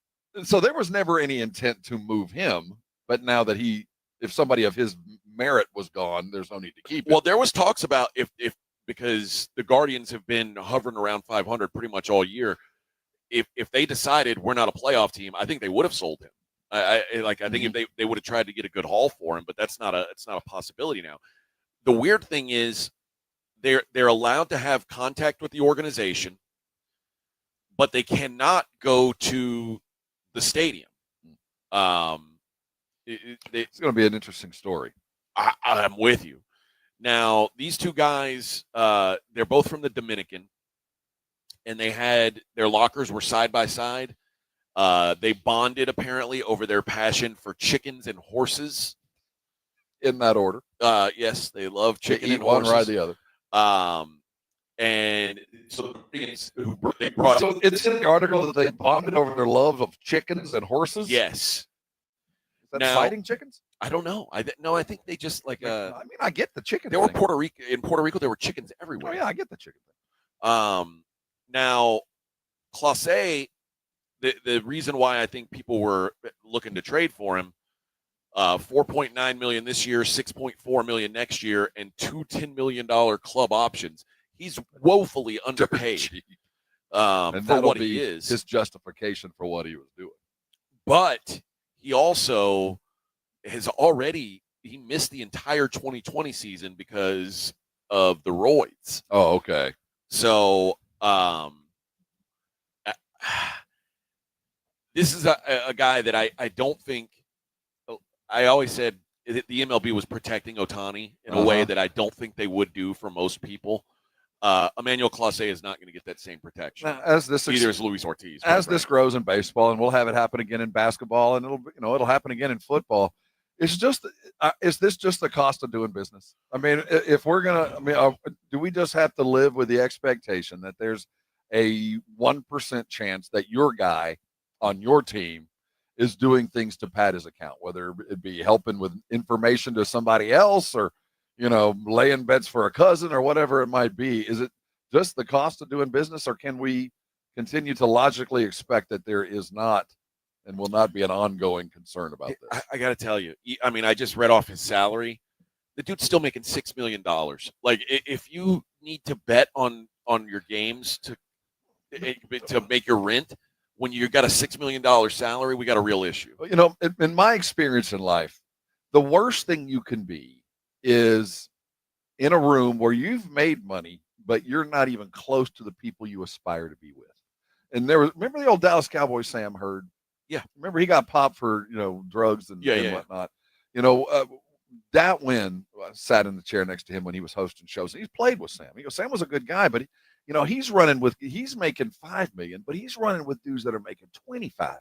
so there was never any intent to move him. But now that if somebody of his merit was gone, there's no need to keep him. Well, there was talks about if because the Guardians have been hovering around 500 pretty much all year. If they decided we're not a playoff team, I think they would have sold him. I think if they would have tried to get a good haul for him, but it's not a possibility now. The weird thing is they're allowed to have contact with the organization, but they cannot go to the stadium. It's going to be an interesting story. I'm with you. Now, these two guys, they're both from the Dominican, and their lockers were side by side. They bonded apparently over their passion for chickens and horses. In that order. Yes, they love chicken They eat and horses. one, ride the other. And so it's in the article that they bonded over their love of chickens and horses. Yes. Is that Now, fighting chickens? I don't know. I think they just like. I mean, I get the chicken. They were in Puerto Rico. There were chickens everywhere. Oh yeah, I get the chicken thing. Now, Class A, the reason why I think people were looking to trade for him, $4.9 million this year, $6.4 million next year, and two $10 million club options. He's woefully underpaid and for what he is. His justification for what he was doing. But he also he missed the entire 2020 season because of the roids. Oh, okay. So this is a guy that I don't think. I always said the MLB was protecting Ohtani in a way that I don't think they would do for most people. Emmanuel Clase is not going to get that same protection. Now, as this either is Luis Ortiz. As this grows in baseball, and we'll have it happen again in basketball, and it'll happen again in football. It's just, is this just the cost of doing business? I mean, if we're gonna, do we just have to live with the expectation that there's a 1% chance that your guy on your team is doing things to pad his account, whether it be helping with information to somebody else or, laying bets for a cousin or whatever it might be? Is it just the cost of doing business, or can we continue to logically expect that there is not and will not be an ongoing concern about this? I got to tell you, I mean, I just read off his salary. The dude's still making $6 million. Like, if you need to bet on your games to make your rent, when you got a $6 million salary, we got a real issue. In my experience in life, the worst thing you can be is in a room where you've made money, but you're not even close to the people you aspire to be with. And remember the old Dallas Cowboys, Sam Hurd? Yeah. Remember he got popped for, drugs and whatnot. That win, I sat in the chair next to him when he was hosting shows. He's played with Sam. Sam was a good guy, but he's making $5 million, but he's running with dudes that are making $25 million.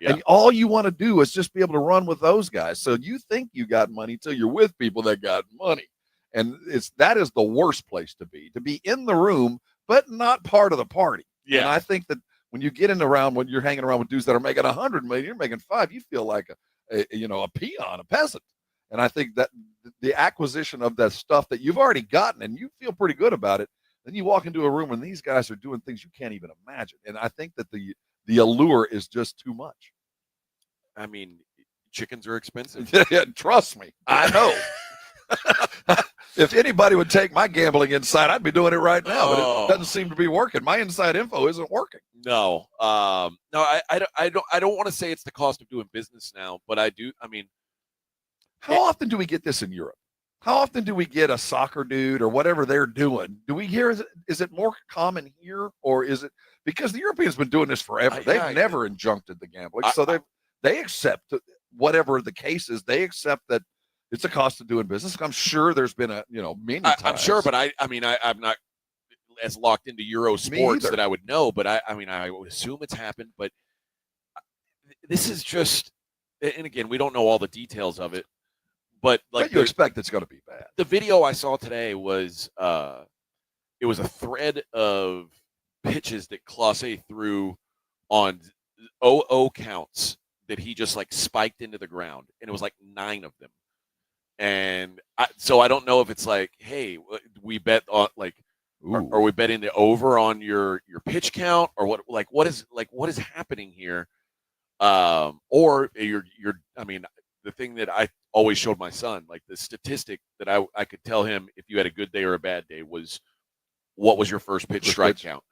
Yeah. And all you want to do is just be able to run with those guys. So you think you got money till you're with people that got money. And that is the worst place to be in the room, but not part of the party. Yeah. And I think that when you get when you're hanging around with dudes that are making $100 million, you're making $5 million, you feel like a peon, a peasant. And I think that the acquisition of that stuff that you've already gotten and you feel pretty good about it, then you walk into a room and these guys are doing things you can't even imagine. And I think that the allure is just too much. I mean, chickens are expensive. Yeah, trust me. I know. If anybody would take my gambling insight, I'd be doing it right now, but it doesn't seem to be working. My inside info isn't working. No. I don't want to say it's the cost of doing business now, but I do. I mean, how often do we get this in Europe? How often do we get a soccer dude or whatever they're doing? Do we hear, is it more common here, or is it because the Europeans been doing this forever? They've never injuncted the gambling. So they accept whatever the case is. They accept that it's a cost of doing business. I'm sure there's been many times. I'm sure, but I'm not as locked into Euro sports that I would know, but I would assume it's happened, but this is just, and again, we don't know all the details of it. But you expect it's going to be bad. The video I saw today was it was a thread of pitches that Clase threw on 0-0 counts that he just spiked into the ground, and it was 9 of them. And so I don't know if it's like, hey, we bet on are we betting the over on your pitch count or what? Like what is happening here? Or you're I mean, the thing that I always showed my son, like the statistic that I could tell him if you had a good day or a bad day was what was your first pitch strike count.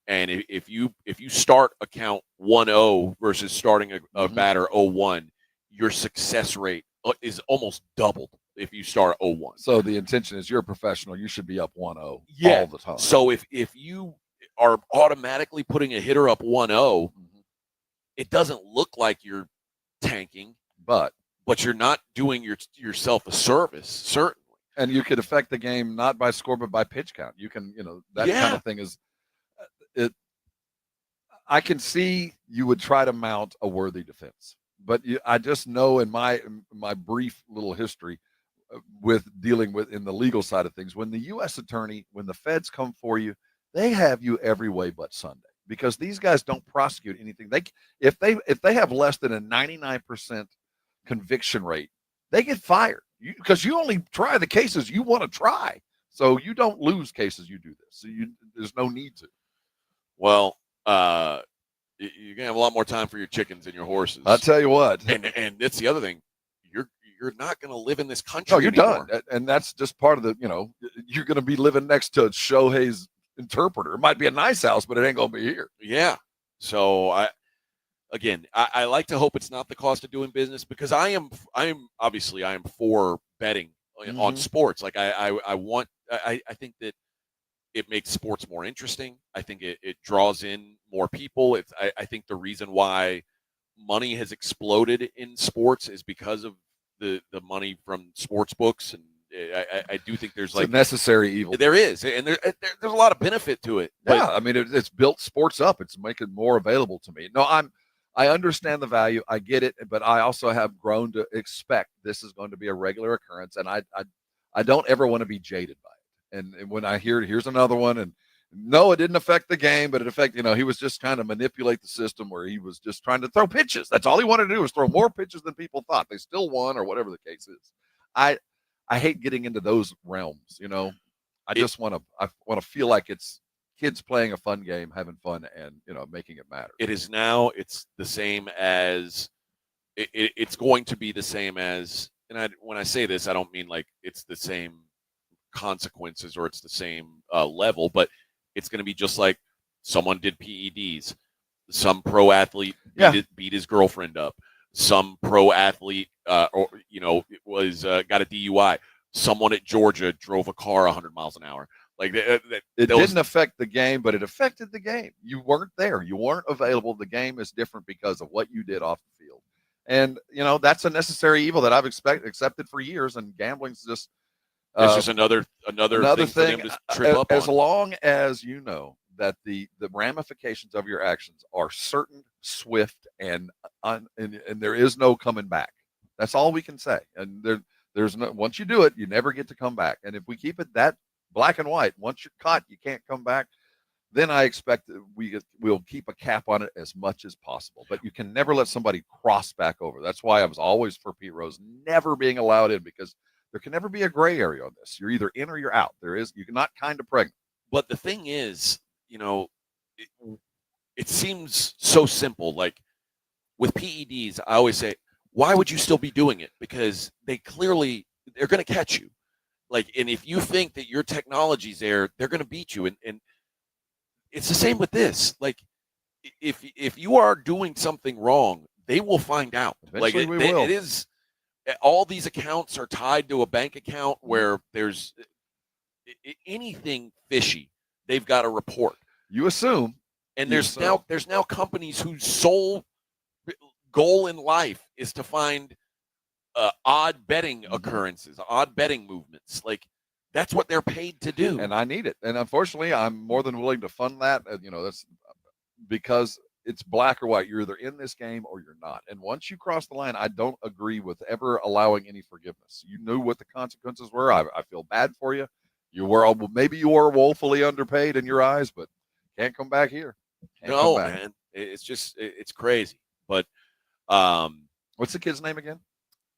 And if you start a count 1-0 versus starting a batter 0-1, your success rate is almost doubled if you start 0-1. So the intention is you're a professional. You should be up 1-0 all the time. So if you are automatically putting a hitter up 1-0, it doesn't look like you're tanking, but you're not doing yourself a service, certainly. And you could affect the game not by score but by pitch count. You can, that kind of thing is it. I can see you would try to mount a worthy defense, but I just know in my brief little history with dealing with in the legal side of things, when the U.S. attorney, when the feds come for you, they have you every way but Sunday, because these guys don't prosecute anything. If they have less than a 99% conviction rate, they get fired because you only try the cases you want to try. So you don't lose cases you do this. So there's no need to. Well, you're gonna have a lot more time for your chickens and your horses. I'll tell you what. And that's the other thing. You're not going to live in this country. No, you're anymore. done. And that's just part of the, you're going to be living next to Shohei's interpreter. It might be a nice house, but it ain't going to be here. Yeah. So I like to hope it's not the cost of doing business, because I am for betting on sports. Like I think that it makes sports more interesting. I think it draws in more people. I think the reason why money has exploded in sports is because of the money from sports books, and I do think there's it's a necessary evil. There is, and there's a lot of benefit to it. Yeah, I mean it's built sports up. It's making more available to me. No, I understand the value. I get it, but I also have grown to expect this is going to be a regular occurrence, and I don't ever want to be jaded by it. And when I hear here's another one, and no, it didn't affect the game, but it affected, he was just trying to manipulate the system where he was just trying to throw pitches. That's all he wanted to do was throw more pitches than people thought. They still won, or whatever the case is. I hate getting into those realms, I just want to feel like it's kids playing a fun game, having fun, and, making it matter. It is now, it's the same as, it's going to be the same as, and when I say this, I don't mean like it's the same consequences or it's the same level, but it's going to be just like someone did PEDs. Some pro athlete beat his girlfriend up. Some pro athlete, got a DUI. Someone at Georgia drove a car 100 miles an hour. Like it didn't affect the game, but it affected the game. You weren't there. You weren't available. The game is different because of what you did off the field. And, that's a necessary evil that I've accepted for years. And gambling's just, it's just another thing for them to trip up as on. long as you know that the ramifications of your actions are certain, swift, and there is no coming back. That's all we can say. And there's no, once you do it, you never get to come back. And if we keep it that black and white, once you're caught, you can't come back, then I expect that we'll keep a cap on it as much as possible. But you can never let somebody cross back over. That's why I was always for Pete Rose never being allowed in, because there can never be a gray area on this. You're either in or you're out. You're not kind of pregnant. But the thing is, it seems so simple. Like with PEDs, I always say, why would you still be doing it? Because they're going to catch you. Like, and if you think that your technology's there, they're going to beat you. And it's the same with this. Like, if you are doing something wrong, they will find out. Eventually we will. It is. All these accounts are tied to a bank account where there's anything fishy, they've got a report. You assume. And there's now companies whose sole goal in life is to find odd betting occurrences, odd betting movements. Like, that's what they're paid to do. And I need it. And unfortunately, I'm more than willing to fund that. That's because it's black or white. You're either in this game or you're not. And once you cross the line, I don't agree with ever allowing any forgiveness. You knew what the consequences were. I feel bad for you. Maybe you were woefully underpaid in your eyes, but can't come back here. No, man. It's just, it's crazy. But what's the kid's name again?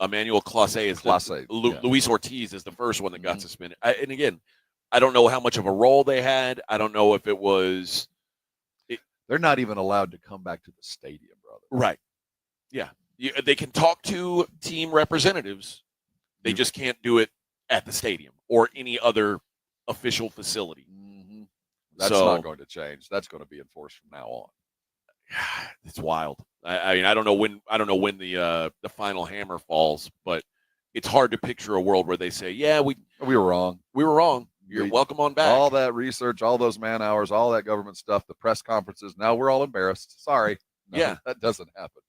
Emmanuel Clase is Clase, yeah. Luis Ortiz is the first one that got suspended. And again, I don't know how much of a role they had. I don't know if it was. They're not even allowed to come back to the stadium, brother. Right. Yeah. They can talk to team representatives. They just can't do it at the stadium or any other official facility. That's not going to change. That's going to be enforced from now on. It's wild. I mean, I don't know when the final hammer falls, but it's hard to picture a world where they say, "Yeah, we were wrong. We were wrong. You're welcome on back." All that research, all those man hours, all that government stuff, the press conferences. Now we're all embarrassed. Sorry. No, yeah, that doesn't happen.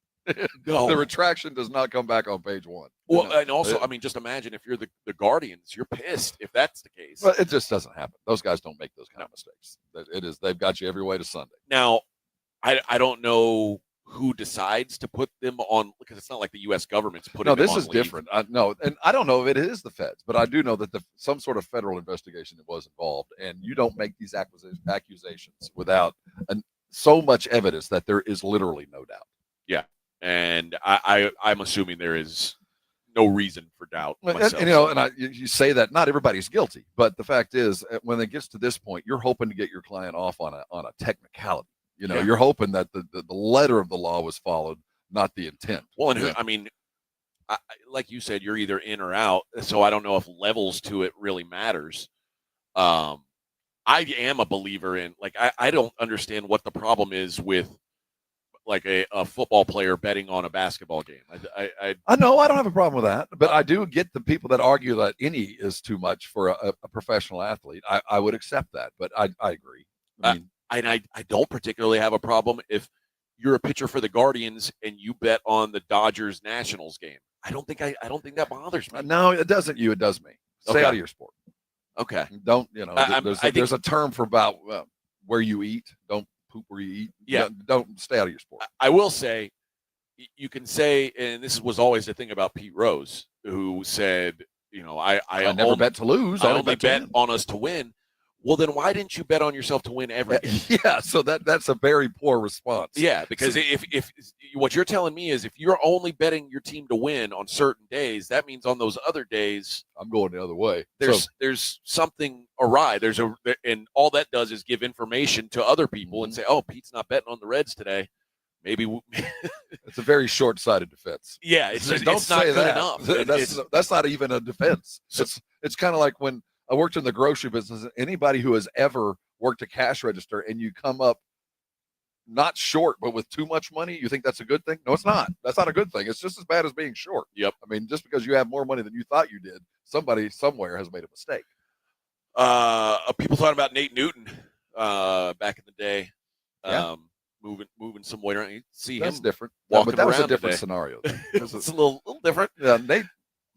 No. The retraction does not come back on page 1. Well, and also, I mean, just imagine if you're the Guardians, you're pissed if that's the case. Well, it just doesn't happen. Those guys don't make those kind of mistakes. They've got you every way to Sunday. Now, I don't know who decides to put them on, because it's not like the U.S. government's putting them on. No, this is different. No, and I don't know if it is the feds, but I do know that some sort of federal investigation was involved, and you don't make these accusations without so much evidence that there is literally no doubt. Yeah. And I'm assuming there is no reason for doubt myself. And you say that not everybody's guilty, but the fact is, when it gets to this point, you're hoping to get your client off on a technicality. You're hoping that the letter of the law was followed, not the intent. Well, and I mean, like you said, you're either in or out. So I don't know if levels to it really matters. I am a believer in, like, I don't understand what the problem is with, like a football player betting on a basketball game. I know I don't have a problem with that, but I do get the people that argue that any is too much for a professional athlete. I would accept that, but I agree. I don't particularly have a problem if you're a pitcher for the Guardians and you bet on the Dodgers Nationals game. I don't think that bothers me. No, it doesn't you. It does me. Stay out of your sport. Okay. Don't, there's a term for about where you eat. Don't poop where you eat. Yeah. Don't stay out of your sport. I will say, you can say, and this was always the thing about Pete Rose, who said, I never bet to lose. I only bet on us to win. Well, then why didn't you bet on yourself to win every game? Yeah, so that's a very poor response. Yeah, because if what you're telling me is if you're only betting your team to win on certain days, that means on those other days I'm going the other way. There's something awry. And all that does is give information to other people and say, "Oh, Pete's not betting on the Reds today. Maybe it's a very short-sighted defense." Yeah, don't it's not say good that. enough. That's not even a defense. It's kind of like when I worked in the grocery business. Anybody who has ever worked a cash register and you come up not short, but with too much money, you think that's a good thing? No, it's not. That's not a good thing. It's just as bad as being short. Yep. I mean, just because you have more money than you thought you did, somebody somewhere has made a mistake. People talking about Nate Newton back in the day, moving some weight around. You see That's him different. walking but that was a around different today. scenario. It's a little different. Yeah,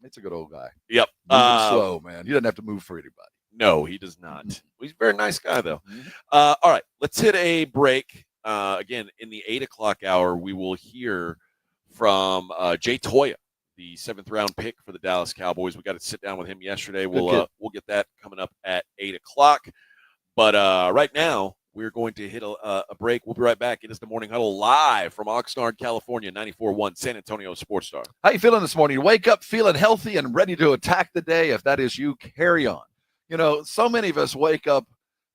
Nate's a good old guy. Yep. Moving slow, man. He doesn't have to move for anybody. No, he does not. He's a very nice guy, though. All right, let's hit a break. Again, in the 8 o'clock hour, we will hear from Jay Toya, the 7th round pick for the Dallas Cowboys. We got to sit down with him yesterday. We'll get that coming up at 8 o'clock. But right now, we're going to hit a break. We'll be right back. It is the Morning Huddle live from Oxnard, California, 94.1 San Antonio Sports Star. How you feeling this morning? You wake up feeling healthy and ready to attack the day. If that is you, carry on. So many of us wake up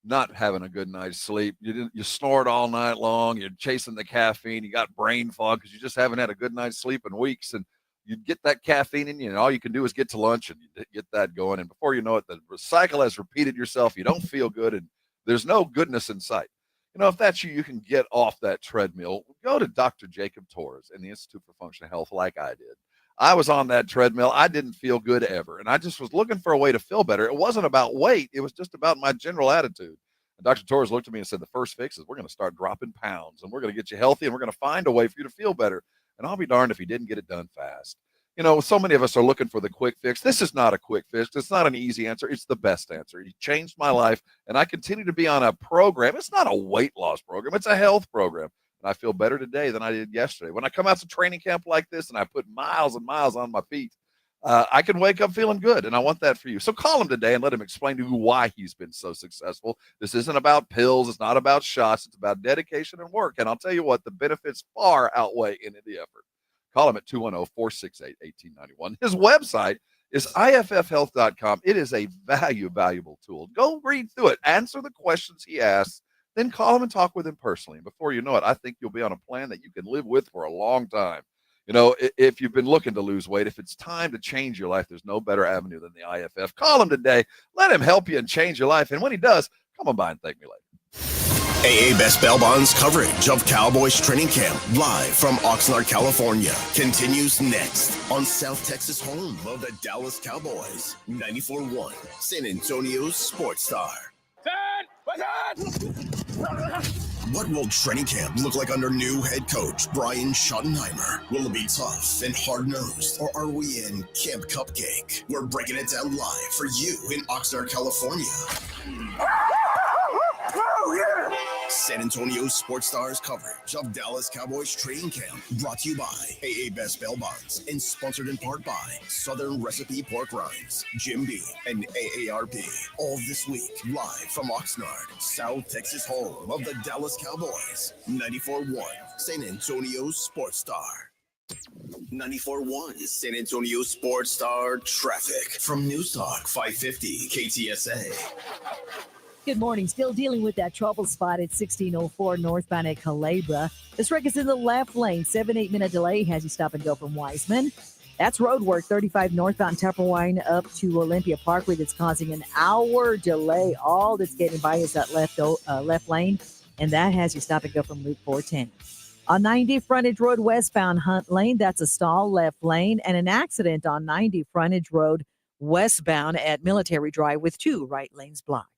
not having a good night's sleep. You snored all night long. You're chasing the caffeine. You got brain fog because you just haven't had a good night's sleep in weeks. And you get that caffeine in you, and all you can do is get to lunch and you get that going. And before you know it, the cycle has repeated yourself. You don't feel good, and there's no goodness in sight. If that's you can get off that treadmill. Go to Dr. Jacob Torres in the Institute for Functional Health like I did. I was on that treadmill. I didn't feel good ever. And I just was looking for a way to feel better. It wasn't about weight. It was just about my general attitude. And Dr. Torres looked at me and said, the first fix is we're going to start dropping pounds and we're going to get you healthy and we're going to find a way for you to feel better. And I'll be darned if he didn't get it done fast. So many of us are looking for the quick fix. This is not a quick fix. It's not an easy answer. It's the best answer. He changed my life. And I continue to be on a program. It's not a weight loss program. It's a health program. And I feel better today than I did yesterday. When I come out to training camp like this and I put miles and miles on my feet, I can wake up feeling good. And I want that for you. So call him today and let him explain to you why he's been so successful. This isn't about pills. It's not about shots. It's about dedication and work. And I'll tell you what, the benefits far outweigh any of the effort. Call him at 210-468-1891. His website is iffhealth.com. It is a valuable tool. Go read through it. Answer the questions he asks. Then call him and talk with him personally. And before you know it, I think you'll be on a plan that you can live with for a long time. You know, if you've been looking to lose weight, if it's time to change your life, there's no better avenue than the IFF. Call him today. Let him help you and change your life. And when he does, come on by and thank me later. AA Best Bail Bonds coverage of Cowboys training camp live from Oxnard, California continues next on South Texas home of the Dallas Cowboys. 94.1 San Antonio's Sports Star. What will training camp look like under new head coach Bryant Schottenheimer? Will it be tough and hard-nosed, or are we in Camp Cupcake? We're breaking it down live for you in Oxnard, California. San Antonio Sports Stars coverage of Dallas Cowboys training camp, brought to you by AA Best Bail Bonds and sponsored in part by Southern Recipe Pork Rinds, Jim Beam, and AARP. All this week, live from Oxnard, South Texas home of the Dallas Cowboys. 94.1 San Antonio Sports Star. 94.1 San Antonio Sports Star traffic from News Talk 550 KTSA. Good morning. Still dealing with that trouble spot at 1604 northbound at Culebra. This wreck is in the left lane. 7-8 minute delay has you stop and go from Wiseman. That's road work 35 northbound Tupperwine up to Olympia Parkway that's causing an hour delay. All that's getting by is that left lane, and that has you stop and go from Loop 410. On 90 frontage road westbound Hunt Lane, that's a stall left lane, and an accident on 90 frontage road westbound at Military Drive with 2 right lanes blocked.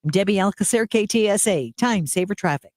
I'm Debbie Alcacer, KTSA, Time Saver Traffic.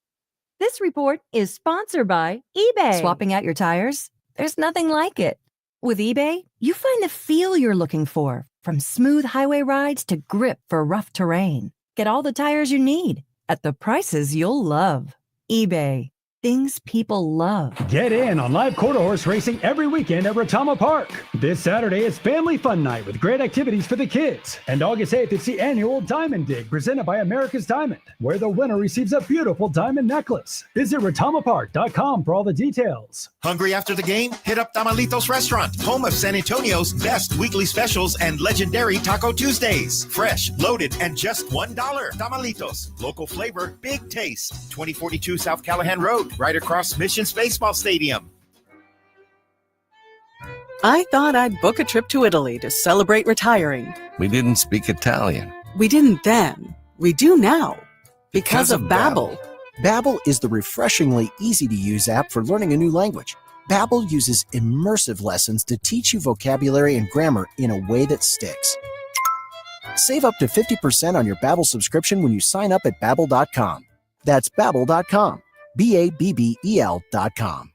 This report is sponsored by eBay. Swapping out your tires? There's nothing like it. With eBay, you find the feel you're looking for, from smooth highway rides to grip for rough terrain. Get all the tires you need at the prices you'll love. eBay. Things people love. Get in on live quarter horse racing every weekend at Retama Park. This Saturday is Family Fun Night with great activities for the kids. And August 8th, it's the annual Diamond Dig presented by America's Diamond, where the winner receives a beautiful diamond necklace. Visit retamapark.com for all the details. Hungry after the game? Hit up Tamalitos Restaurant, home of San Antonio's best weekly specials and legendary Taco Tuesdays. Fresh, loaded, and just $1. Tamalitos, local flavor, big taste. 2042 South Callahan Road, right across Mission Baseball Stadium. I thought I'd book a trip to Italy to celebrate retiring. We didn't speak Italian. We didn't then. We do now. Because of Babbel. Babbel is the refreshingly easy-to-use app for learning a new language. Babbel uses immersive lessons to teach you vocabulary and grammar in a way that sticks. Save up to 50% on your Babbel subscription when you sign up at Babbel.com. That's Babbel.com. Babbel.com.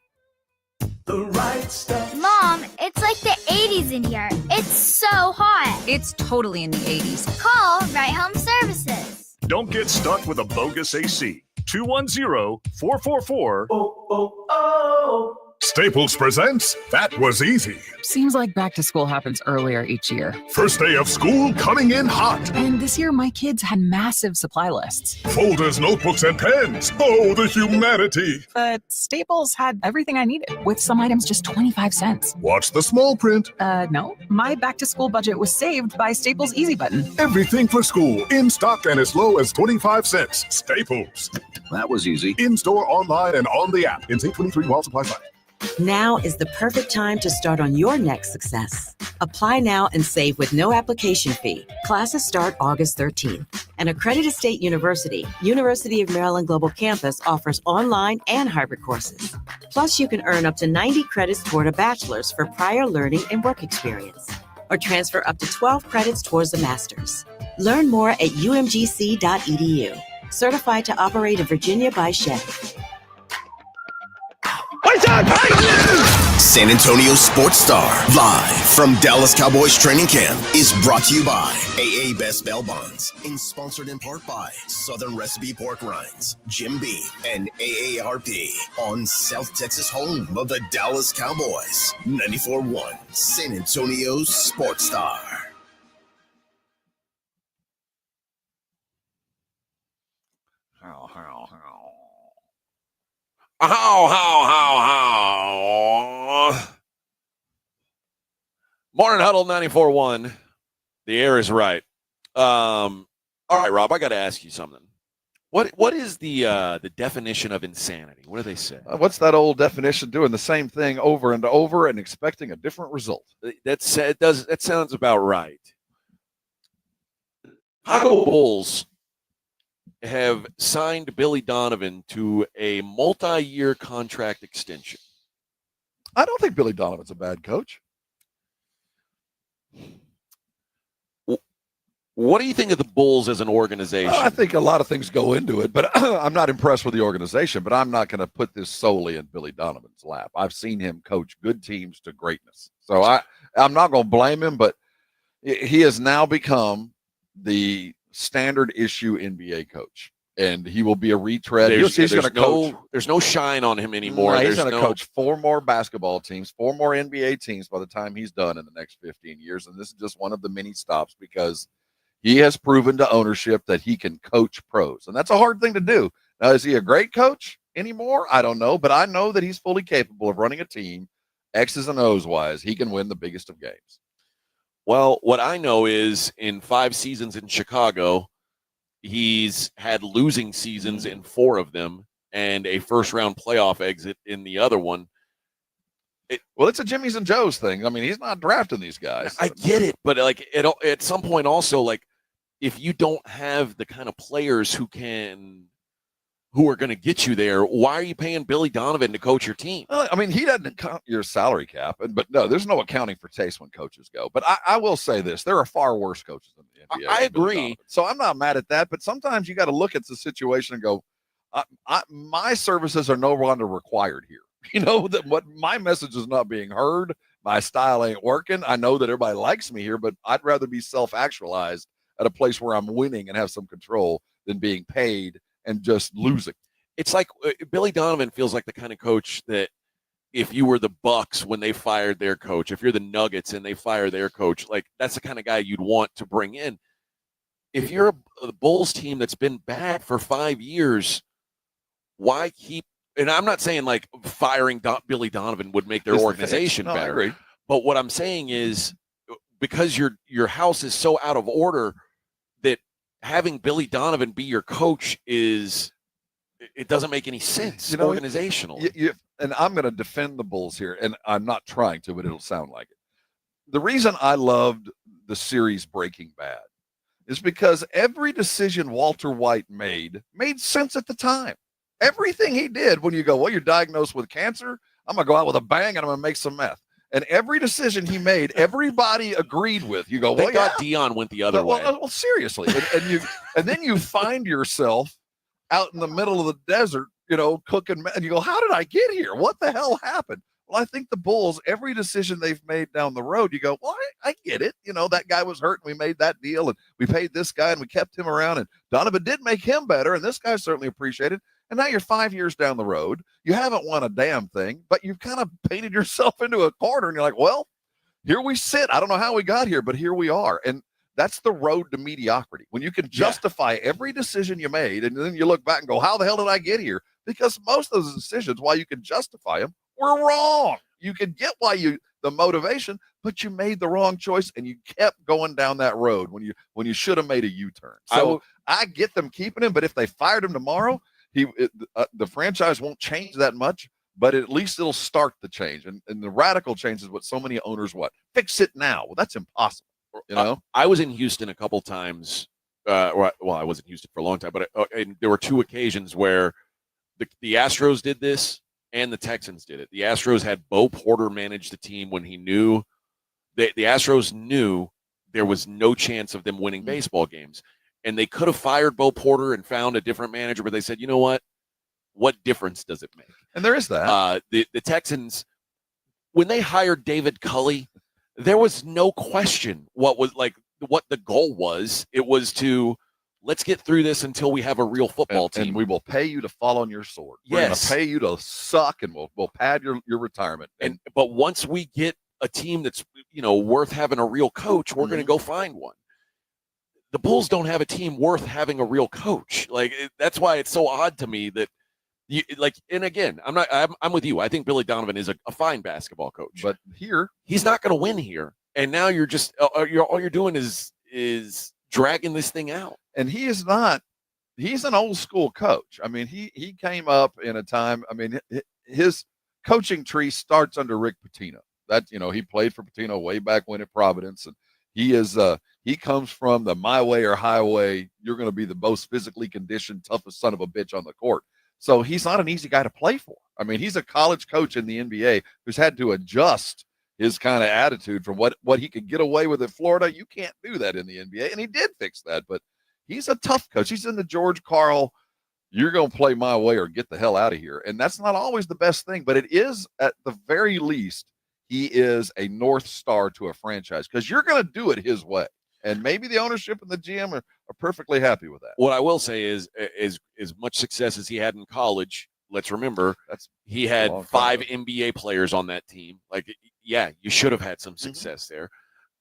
The right stuff. Mom, it's like the 80s in here. It's so hot. It's totally in the 80s. Call Right Home Services. Don't get stuck with a bogus AC. 210-444. Staples presents That Was Easy. Seems like back to school happens earlier each year. First day of school coming in hot. And this year, my kids had massive supply lists. Folders, notebooks, and pens. Oh, the humanity. But Staples had everything I needed, with some items just 25 cents. Watch the small print. No. My back to school budget was saved by Staples Easy Button. Everything for school, in stock and as low as 25 cents. Staples. That was easy. In store, online, and on the app. In St. 23 while supplies last. Now is the perfect time to start on your next success. Apply now and save with no application fee. Classes start August 13th. An accredited state university, University of Maryland Global Campus, offers online and hybrid courses. Plus, you can earn up to 90 credits toward a bachelor's for prior learning and work experience, or transfer up to 12 credits towards a master's. Learn more at umgc.edu. Certified to operate in Virginia by Chevy. San Antonio Sports Star, live from Dallas Cowboys training camp, is brought to you by AA Best Bail Bonds and sponsored in part by Southern Recipe Pork Rinds, Jim Beam, and AARP on South Texas home of the Dallas Cowboys. 94.1 San Antonio Sports Star. How. Morning Huddle 94.1. The air is right. All right, Rob, I got to ask you something. What is the definition of insanity? What do they say? What's that old definition? Doing the same thing over and over and expecting a different result. That sounds about right. Chicago Bulls have signed Billy Donovan to a multi-year contract extension. I don't think Billy Donovan's a bad coach. What do you think of the Bulls as an organization? I think a lot of things go into it, but I'm not impressed with the organization, but I'm not going to put this solely in Billy Donovan's lap. I've seen him coach good teams to greatness. So I'm not going to blame him, but he has now become the standard issue NBA coach, and he will be a retread. He's going to coach. There's no shine on him anymore. He's going to coach 4 more basketball teams, 4 more NBA teams by the time he's done in the next 15 years, and this is just one of the many stops because he has proven to ownership that he can coach pros, and that's a hard thing to do. Now, is he a great coach anymore? I don't know, but I know that he's fully capable of running a team, X's and O's wise. He can win the biggest of games. Well, what I know is in 5 seasons in Chicago, he's had losing seasons in 4 of them and a first-round playoff exit in the other one. It's a Jimmy's and Joe's thing. I mean, he's not drafting these guys. I get it, but at some point also, if you don't have the kind of players who are going to get you there, why are you paying Billy Donovan to coach your team? Well, I mean, he doesn't count your salary cap, but no, there's no accounting for taste when coaches go. But I will say this: there are far worse coaches in the NBA. I agree. So I'm not mad at that, but sometimes you got to look at the situation and go, my services are no longer required here. You know, that what my message is not being heard. My style ain't working. I know that everybody likes me here, but I'd rather be self-actualized at a place where I'm winning and have some control than being paid and just losing. It's like Billy Donovan feels like the kind of coach that if you were the Bucks when they fired their coach, if you're the Nuggets and they fire their coach, that's the kind of guy you'd want to bring in. If you're a Bulls team that's been bad for 5 years, why keep? And I'm not saying firing Billy Donovan would make their organization better. I agree. But what I'm saying is because your house is so out of order that having Billy Donovan be your coach it doesn't make any sense organizationally. And I'm going to defend the Bulls here, and I'm not trying to, but it'll sound like it. The reason I loved the series Breaking Bad is because every decision Walter White made sense at the time. Everything he did, when you go, well, you're diagnosed with cancer, I'm going to go out with a bang and I'm going to make some meth. And every decision he made, everybody agreed with. You go, well, Thank God Deion went the other way. Well, seriously. And then you find yourself out in the middle of the desert, cooking, and you go, how did I get here? What the hell happened? Well, I think the Bulls, every decision they've made down the road, you go, well, I get it. That guy was hurt and we made that deal and we paid this guy and we kept him around and Donovan did make him better and this guy certainly appreciated. And now you're 5 years down the road. You haven't won a damn thing, but you've kind of painted yourself into a corner and you're like, well, here we sit. I don't know how we got here, but here we are. And that's the road to mediocrity. When you can justify every decision you made and then you look back and go, how the hell did I get here? Because most of those decisions, while you can justify them, were wrong. You could get the motivation, but you made the wrong choice and you kept going down that road when you should have made a U-turn. So I get them keeping him, but if they fired him tomorrow, the franchise won't change that much, but at least it'll start the change. And the radical change is what so many owners fix it now. Well, that's impossible. I was in Houston a couple times. I was in Houston for a long time, but there were 2 occasions where the Astros did this and the Texans did it. The Astros had Bo Porter manage the team when he knew the Astros knew there was no chance of them winning baseball games. And they could have fired Bo Porter and found a different manager, but they said, you know what? What difference does it make? And there is that. The Texans, when they hired David Culley, there was no question what the goal was. It was to let's get through this until we have a real football team. And we will pay you to fall on your sword. We're going to pay you to suck, and we'll pad your retirement. But once we get a team that's worth having a real coach, we're going to go find one. The Bulls don't have a team worth having a real coach. That's why it's so odd to me that and again, I'm with you. I think Billy Donovan is a fine basketball coach, but here he's not going to win here. And now you're just all you're doing is dragging this thing out. And he's an old school coach. I mean, he came up in a time, I mean, his coaching tree starts under Rick Pitino. That, he played for Pitino way back when at Providence, and he comes from the my way or highway. You're going to be the most physically conditioned, toughest son of a bitch on the court. So he's not an easy guy to play for. I mean, he's a college coach in the NBA who's had to adjust his kind of attitude from what he could get away with at Florida. You can't do that in the NBA, and he did fix that. But he's a tough coach. He's in the George Karl, you're going to play my way or get the hell out of here. And that's not always the best thing, but it is, at the very least, he is a North Star to a franchise because you're going to do it his way. And maybe the ownership and the GM are perfectly happy with that. What I will say is as much success as he had in college, let's remember he had 5 NBA players on that team. Like, yeah, you should have had some success there.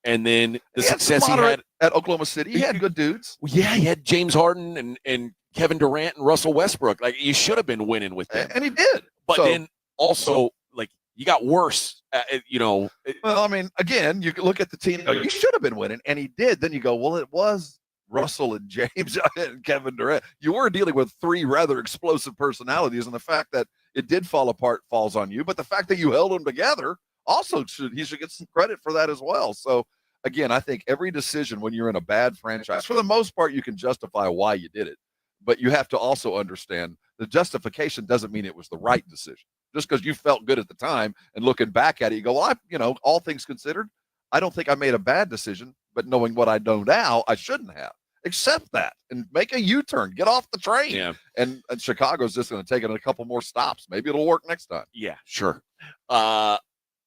And then the success he had at Oklahoma City, he had good dudes. Yeah, he had James Harden and Kevin Durant and Russell Westbrook. Like, you should have been winning with them. And he did. But then also, like, you got worse, Well, I mean, again, you can look at the team, you should have been winning, and he did. Then you go, well, it was Russell and James and Kevin Durant. You were dealing with 3 rather explosive personalities, and the fact that it did fall apart falls on you. But the fact that you held them together also he should get some credit for that as well. So, again, I think every decision when you're in a bad franchise, for the most part, you can justify why you did it. But you have to also understand the justification doesn't mean it was the right decision. Just because you felt good at the time and looking back at it, you go, well, all things considered, I don't think I made a bad decision, but knowing what I know now, I shouldn't have. Accept that and make a U-turn, get off the train. Yeah. And Chicago's just going to take it in a couple more stops. Maybe it'll work next time. Yeah, sure.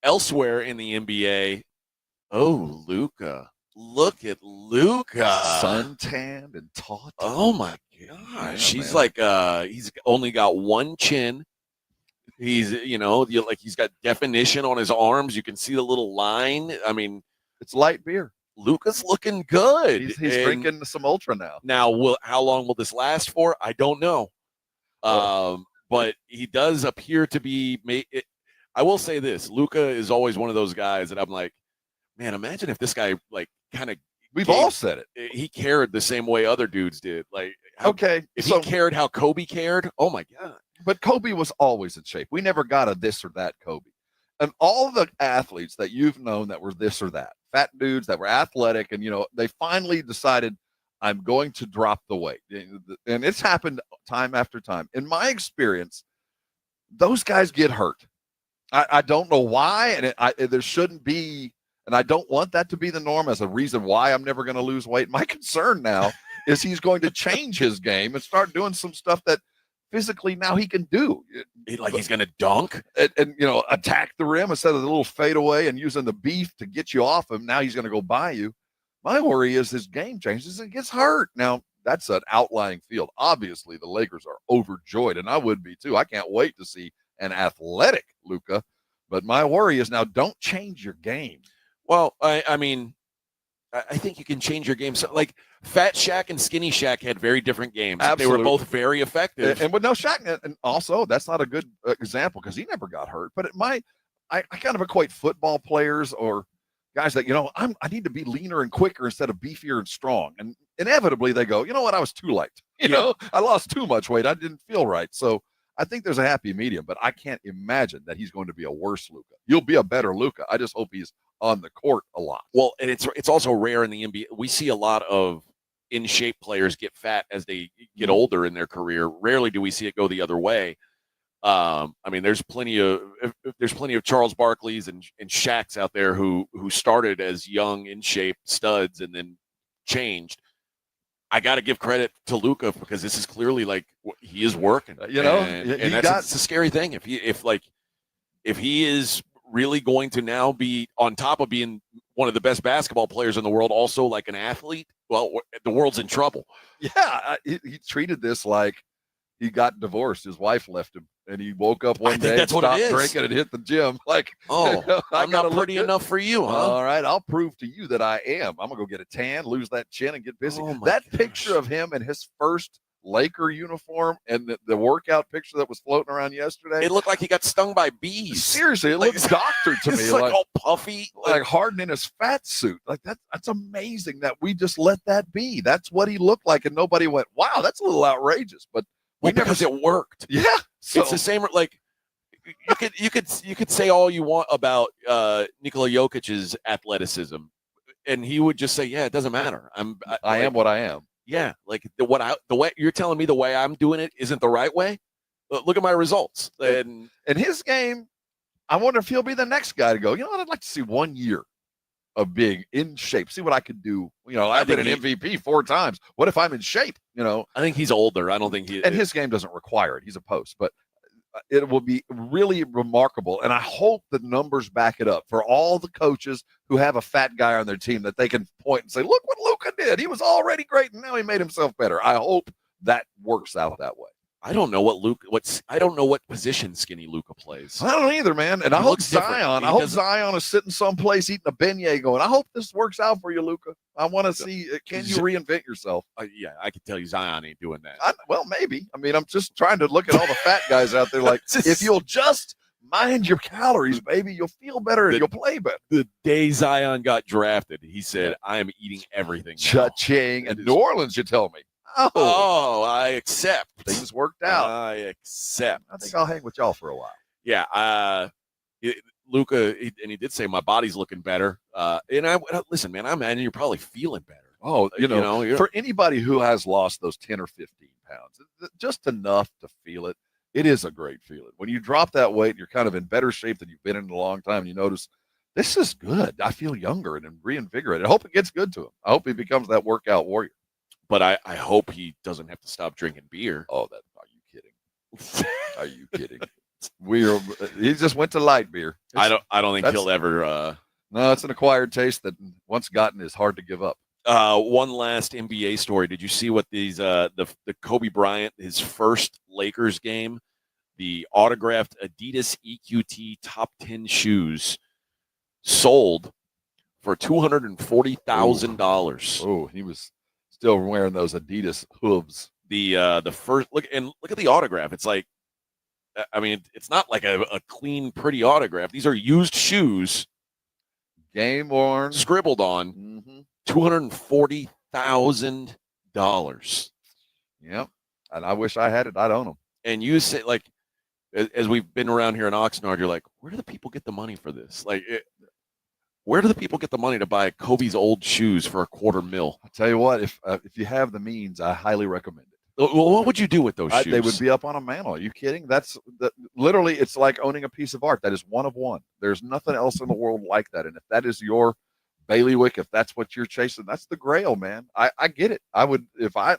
Elsewhere in the NBA, Luka. Look at Luka. Suntanned and taut. Oh, my gosh. He's like, he's only got one chin. He's, he's got definition on his arms. You can see the little line. I mean, it's light beer. Luka's looking good. He's drinking some Ultra now. Now, how long will this last for? I don't know. But he does appear to be. I will say this: Luka is always one of those guys that I'm like, man, imagine if this guy We've all said it. He cared the same way other dudes did. Like, if he cared how Kobe cared, oh my God. But Kobe was always in shape. We never got a this or that Kobe. And all the athletes that you've known that were this or that, fat dudes that were athletic, and, they finally decided, I'm going to drop the weight. And it's happened time after time. In my experience, those guys get hurt. I don't know why, and there shouldn't be, and I don't want that to be the norm as a reason why I'm never going to lose weight. My concern now is he's going to change his game and start doing some stuff that physically now he can do. Like he's going to dunk and attack the rim instead of the little fadeaway and using the beef to get you off him. Now he's going to go by you. My worry is his game changes and gets hurt. Now, that's an outlying field. Obviously, the Lakers are overjoyed, and I would be too. I can't wait to see an athletic Luka. But my worry is now don't change your game. Well, I mean, I think you can change your game. So, like, Fat Shaq and Skinny Shaq had very different games. Absolutely. They were both very effective. And with no Shaq, and also that's not a good example because he never got hurt. But I kind of equate football players or guys that, I need to be leaner and quicker instead of beefier and strong. And inevitably they go, you know what, I was too light. I lost too much weight. I didn't feel right. So I think there's a happy medium, but I can't imagine that he's going to be a worse Luka. You'll be a better Luka. I just hope he's on the court a lot. Well, and it's also rare in the NBA. We see a lot of in-shape players get fat as they get older in their career. Rarely do we see it go the other way. I mean, there's plenty of Charles Barkleys and Shaqs out there who started as young, in-shape studs and then changed. I got to give credit to Luka because this is clearly like he is working. And that's a scary thing. If he is really going to now be on top of being one of the best basketball players in the world, also like an athlete, well, the world's in trouble. Yeah, he treated this like he got divorced. His wife left him, and he woke up one day and stopped drinking and hit the gym. Like, I'm not pretty enough for you, huh? All right, I'll prove to you that I am. I'm gonna go get a tan, lose that chin, and get busy. That picture of him in his first Laker uniform and the workout picture that was floating around yesterday. It looked like he got stung by bees. Seriously, it looks doctored to me. It's like all puffy. Like Harden in his fat suit. Like that's amazing that we just let that be. That's what he looked like, and nobody went, wow, that's a little outrageous. But because it worked. Yeah. So, it's the same. Like you could say all you want about Nikola Jokic's athleticism, and he would just say, yeah, it doesn't matter. I am what I am. Yeah, like the way you're telling me the way I'm doing it isn't the right way. Look at my results. And his game, I wonder if he'll be the next guy to go, you know what, I'd like to see 1 year of being in shape, see what I could do. You know, I've been an MVP 4 times. What if I'm in shape? You know, I think he's older. I don't think he. And his game doesn't require it. He's a post, but it will be really remarkable. And I hope the numbers back it up for all the coaches who have a fat guy on their team that they can point and say, look what Luka did. He was already great, and now he made himself better. I hope that works out that way. I don't know I don't know what position skinny Luka plays. I don't either, man. And I hope Zion is sitting someplace eating a beignet going, I hope this works out for you, Luka. I want to see, can you reinvent yourself? Yeah, I can tell you Zion ain't doing that. Well, maybe. I mean, I'm just trying to look at all the fat guys out there like, if you'll just mind your calories, baby, you'll feel better and you'll play better. The day Zion got drafted, he said, I am eating everything. Cha-ching. And New Orleans, you tell me. Oh, I accept. Things worked out. I accept. I think I'll hang with y'all for a while. Yeah. Luka, and he did say my body's looking better. And listen, man, I imagine you're probably feeling better. Oh, you know for anybody who has lost those 10 or 15 pounds, just enough to feel it, it is a great feeling. When you drop that weight, you're kind of in better shape than you've been in a long time. And you notice, this is good. I feel younger and reinvigorated. I hope it gets good to him. I hope he becomes that workout warrior. But I hope he doesn't have to stop drinking beer. Oh, are you kidding? Are you kidding? He just went to light beer. I don't think he'll ever. No, it's an acquired taste that once gotten is hard to give up. One last NBA story. Did you see what these the Kobe Bryant, his first Lakers game, the autographed Adidas EQT top 10 shoes sold for $240,000. Oh, he was still wearing those Adidas hooves. The first look at the autograph. It's like, I mean, it's not like a clean, pretty autograph. These are used shoes, game worn, scribbled on, $240,000. Yep, and I wish I had it. I'd own them. And you say, like, as we've been around here in Oxnard, you're like, where do the people get the money for this? Like, where do the people get the money to buy Kobe's old shoes for $250,000? I'll tell you what, if you have the means, I highly recommend it. Well, what would you do with those shoes? They would be up on a mantle. Are you kidding? Literally, it's like owning a piece of art. That is one of one. There's nothing else in the world like that. And if that is your bailiwick, if that's what you're chasing, that's the grail, man. I get it. I would,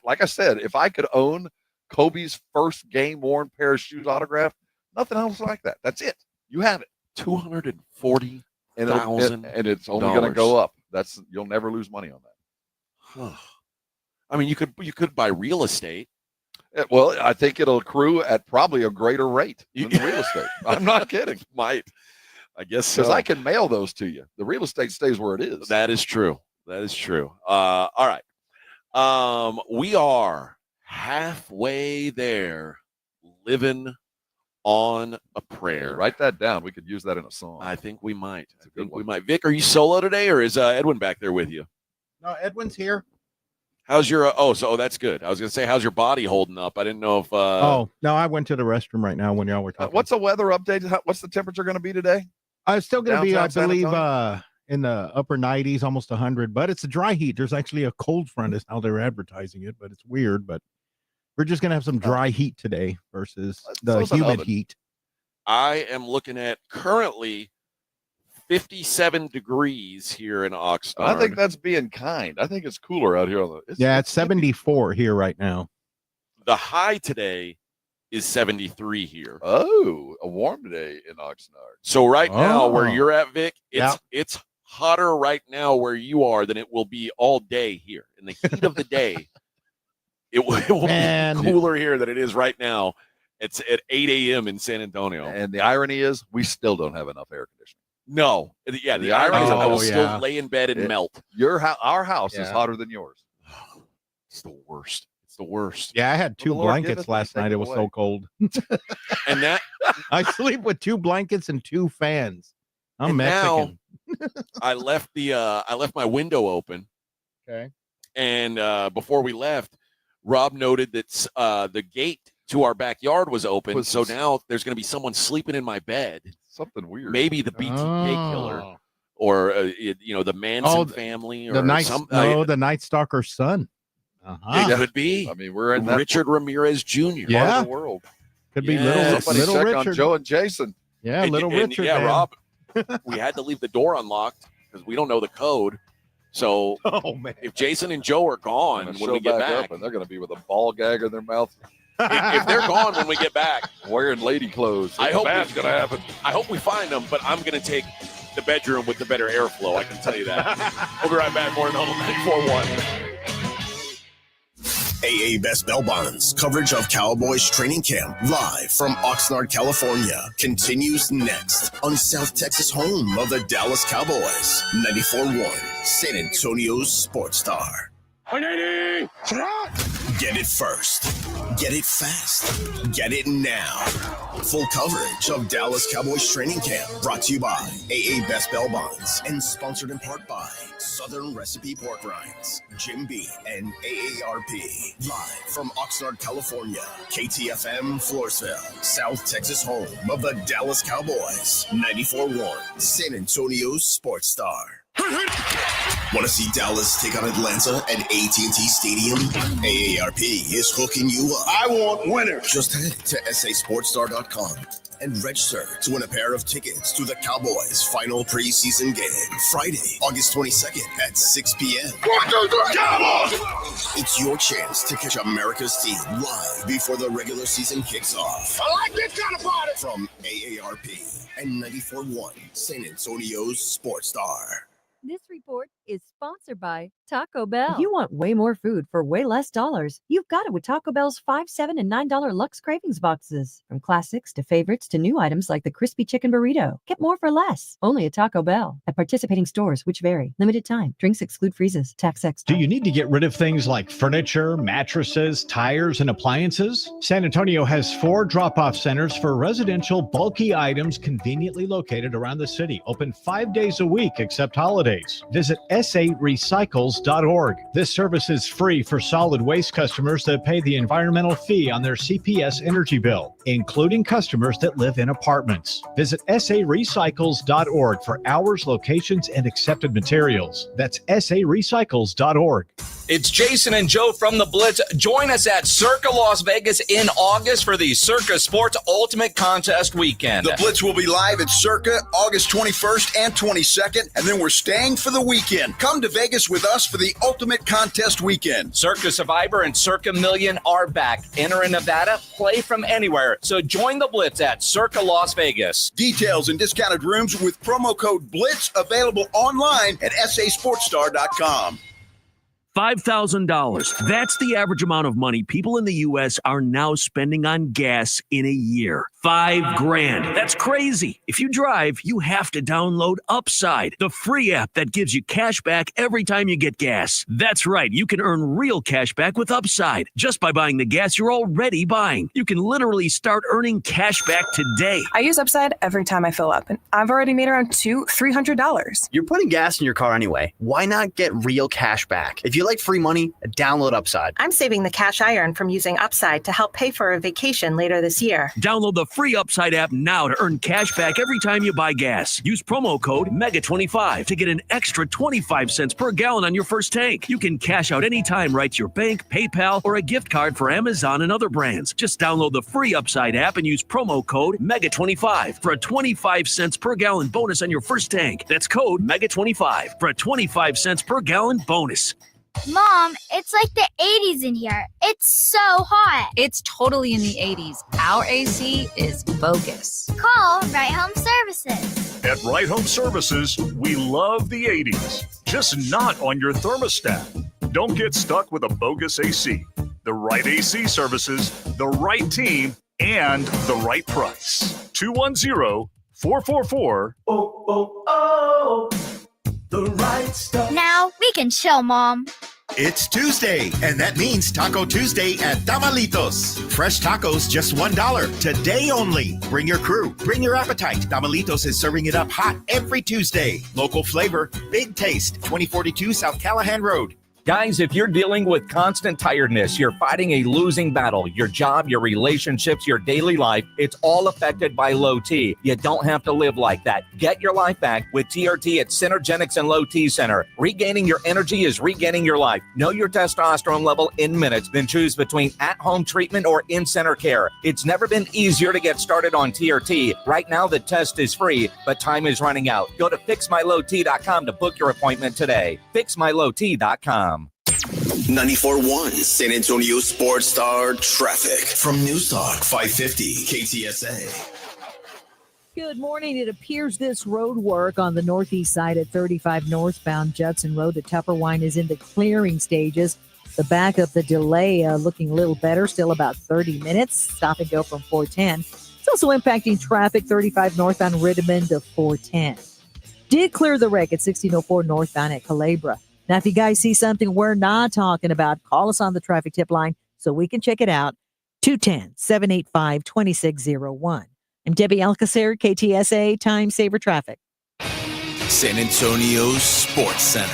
like I said, if I could own Kobe's first game-worn pair of shoes autographed, nothing else like that. That's it. You have it. $240,000. And it's only going to go up. You'll never lose money on that. I mean, you could buy real estate. Well, I think it'll accrue at probably a greater rate than the real estate. I'm not kidding. I guess so. Because I can mail those to you. The real estate stays where it is. That is true. All right. We are halfway there, living on a prayer. Write that down. We could use that in a song. I think we might. Vic, are you solo today, or is Edwin back there with you? No, Edwin's here. How's your so that's good. I was gonna say, how's your body holding up? I didn't know if no, I went to the restroom right now when y'all were talking. What's the weather update? What's the temperature going to be today? It's still going to be, I believe, in the upper 90s, almost 100, but it's a dry heat. There's actually a cold front is how they're advertising it, but it's weird. But we're just going to have some dry heat today versus the humid heat. I am looking at currently 57 degrees here in Oxnard. I think that's being kind. I think it's cooler out here. It's 74 here right now. The high today is 73 here. Oh, a warm day in Oxnard. So right now where you're at, Vic, it's hotter right now where you are than it will be all day here. In the heat of the day, it will be cooler here than it is right now. It's at 8 a.m. in San Antonio. And the irony is we still don't have enough air conditioning. No. Yeah, the irony is I will still lay in bed and melt. Our house is hotter than yours. It's the worst. the worst. Yeah, I had two Well, the Lord blankets giveth, last he night. It taketh was away. so cold. And that I sleep with two blankets and two fans. I'm and Mexican. now I left my window open. Okay. And before we left, Rob noted that the gate to our backyard was open. So now there's going to be someone sleeping in my bed. Something weird. Maybe the BTK killer, or the Manson family, or the Night Stalker's son. It could be. I mean, we're in that Richard Ramirez Jr. part of the world. Could be Somebody little check Richard. on Joe and Jason. Yeah, little Richard. Yeah, man. Rob. We had to leave the door unlocked because we don't know the code. So if Jason and Joe are gone when we get back, up and they're going to be with a ball gag in their mouth. if they're gone when we get back, wearing lady clothes, I hope that's going to happen. I hope we find them, but I'm going to take the bedroom with the better airflow. I can tell you that. We'll be right back. More than Huddle 941. AA Best Bell Bonds coverage of Cowboys training camp live from Oxnard, California continues next on South Texas home of the Dallas Cowboys. 94.1 San Antonio's Sports Star. 180! Get it first. Get it fast. Get it now. Full coverage of Dallas Cowboys training camp brought to you by AA Best Bell Bonds and sponsored in part by Southern Recipe Pork Rinds, Jim B, and AARP. Live from Oxnard, California, KTFM, Floresville, South Texas home of the Dallas Cowboys. 94.1 San Antonio's Sports Star. Want to see Dallas take on Atlanta at AT&T Stadium? AARP is hooking you up. I want winners. Just head to sasportstar.com and register to win a pair of tickets to the Cowboys' final preseason game, Friday, August 22nd at 6 p.m. 1, 2, 3, Cowboys! It's your chance to catch America's team live before the regular season kicks off. I like this kind of party! From AARP and 94.1 San Antonio's Sports Star. This report is sponsored by Taco Bell. If you want way more food for way less dollars, you've got it with Taco Bell's $5, $7, and $9 Lux Cravings boxes. From classics to favorites to new items like the crispy chicken burrito. Get more for less. Only at Taco Bell. At participating stores, which vary. Limited time. Drinks exclude freezes. Tax extra. Do you need to get rid of things like furniture, mattresses, tires, and appliances? San Antonio has 4 drop-off centers for residential bulky items conveniently located around the city. Open 5 days a week except holidays. Visit sarecycles.org. This service is free for solid waste customers that pay the environmental fee on their CPS energy bill, including customers that live in apartments. Visit sarecycles.org for hours, locations, and accepted materials. That's sarecycles.org. It's Jason and Joe from the Blitz. Join us at Circa Las Vegas in August for the Circa Sports Ultimate Contest Weekend. The Blitz will be live at Circa August 21st and 22nd, and then we're staying for the weekend. Come to Vegas with us for the Ultimate Contest Weekend. Circa Survivor and Circa Million are back. Enter in Nevada, play from anywhere. So join the Blitz at Circa Las Vegas. Details and discounted rooms with promo code BLITZ available online at sasportstar.com. $5,000. That's the average amount of money people in the U.S. are now spending on gas in a year. $5,000. That's crazy. If you drive, you have to download Upside, the free app that gives you cash back every time you get gas. That's right. You can earn real cash back with Upside just by buying the gas you're already buying. You can literally start earning cash back today. I use Upside every time I fill up, and I've already made around $200-$300. You're putting gas in your car anyway. Why not get real cash back? If you like free money, download Upside. I'm saving the cash I earn from using Upside to help pay for a vacation later this year. Download the free Upside app now to earn cash back every time you buy gas. Use promo code MEGA25 to get an extra 25 cents per gallon on your first tank. You can cash out anytime right to your bank, PayPal, or a gift card for Amazon and other brands. Just download the free Upside app and use promo code MEGA25 for a 25 cents per gallon bonus on your first tank. That's code MEGA25 for a 25 cents per gallon bonus. Mom, it's like the 80s in here. It's so hot. It's totally in the 80s. Our AC is bogus. Call Right Home Services. At Right Home Services, we love the 80s, just not on your thermostat. Don't get stuck with a bogus AC. The right AC services, the right team, and the right price. 210-444. The right stuff. Now we can chill, Mom. It's Tuesday, and that means Taco Tuesday at Tamalitos. Fresh tacos, just $1. Today only. Bring your crew. Bring your appetite. Tamalitos is serving it up hot every Tuesday. Local flavor, big taste. 2042 South Callahan Road. Guys, if you're dealing with constant tiredness, you're fighting a losing battle, your job, your relationships, your daily life, it's all affected by low T. You don't have to live like that. Get your life back with TRT at Synergenics and Low T Center. Regaining your energy is regaining your life. Know your testosterone level in minutes, then choose between at-home treatment or in-center care. It's never been easier to get started on TRT. Right now, the test is free, but time is running out. Go to fixmylowt.com to book your appointment today. Fixmylowt.com. 94.1 San Antonio Sports Star traffic from News Talk 550 KTSA. Good morning. It appears this road work on the northeast side at 35 northbound Judson Road to Tupperwine is in the clearing stages. The back of the delay looking a little better, still about 30 minutes. Stop and go from 410. It's also impacting traffic 35 northbound Riddiman to 410. Did clear the wreck at 1604 northbound at Culebra. Now, if you guys see something we're not talking about, call us on the traffic tip line so we can check it out. 210-785-2601. I'm Debbie Alcacer, KTSA Time Saver Traffic. San Antonio Sports Center.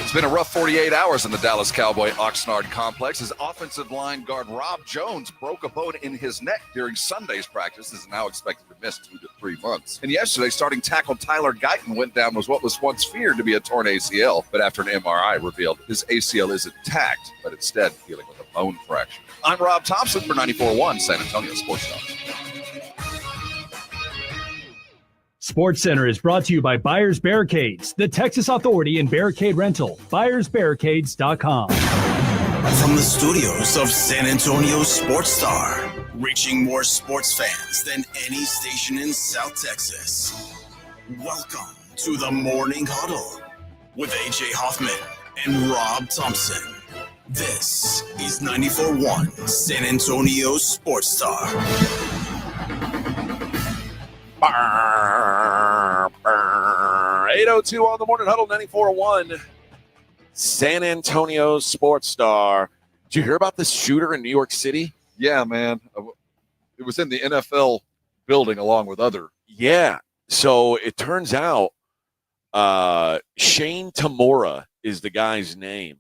It's been a rough 48 hours in the Dallas Cowboy Oxnard complex as offensive line guard Rob Jones broke a bone in his neck during Sunday's practice. Is now expected to miss 2 to 3 months. And yesterday, starting tackle Tyler Guyton went down with what was once feared to be a torn ACL, but after an MRI revealed his ACL is intact, but instead dealing with a bone fracture. I'm Rob Thompson for 94.1 San Antonio Sports Talk. Sports Center is brought to you by Buyers Barricades, the Texas authority in barricade rental. BuyersBarricades.com. From the studios of San Antonio Sports Star, reaching more sports fans than any station in South Texas. Welcome to the Morning Huddle with AJ Hoffman and Rob Thompson. This is 94.1 San Antonio Sports Star. 8:02 on the Morning Huddle, 94.1 San Antonio Sports Star. Did you hear about this shooter in New York City? Yeah, man. It was in the NFL building along with other. Yeah. So it turns out Shane Tamora is the guy's name.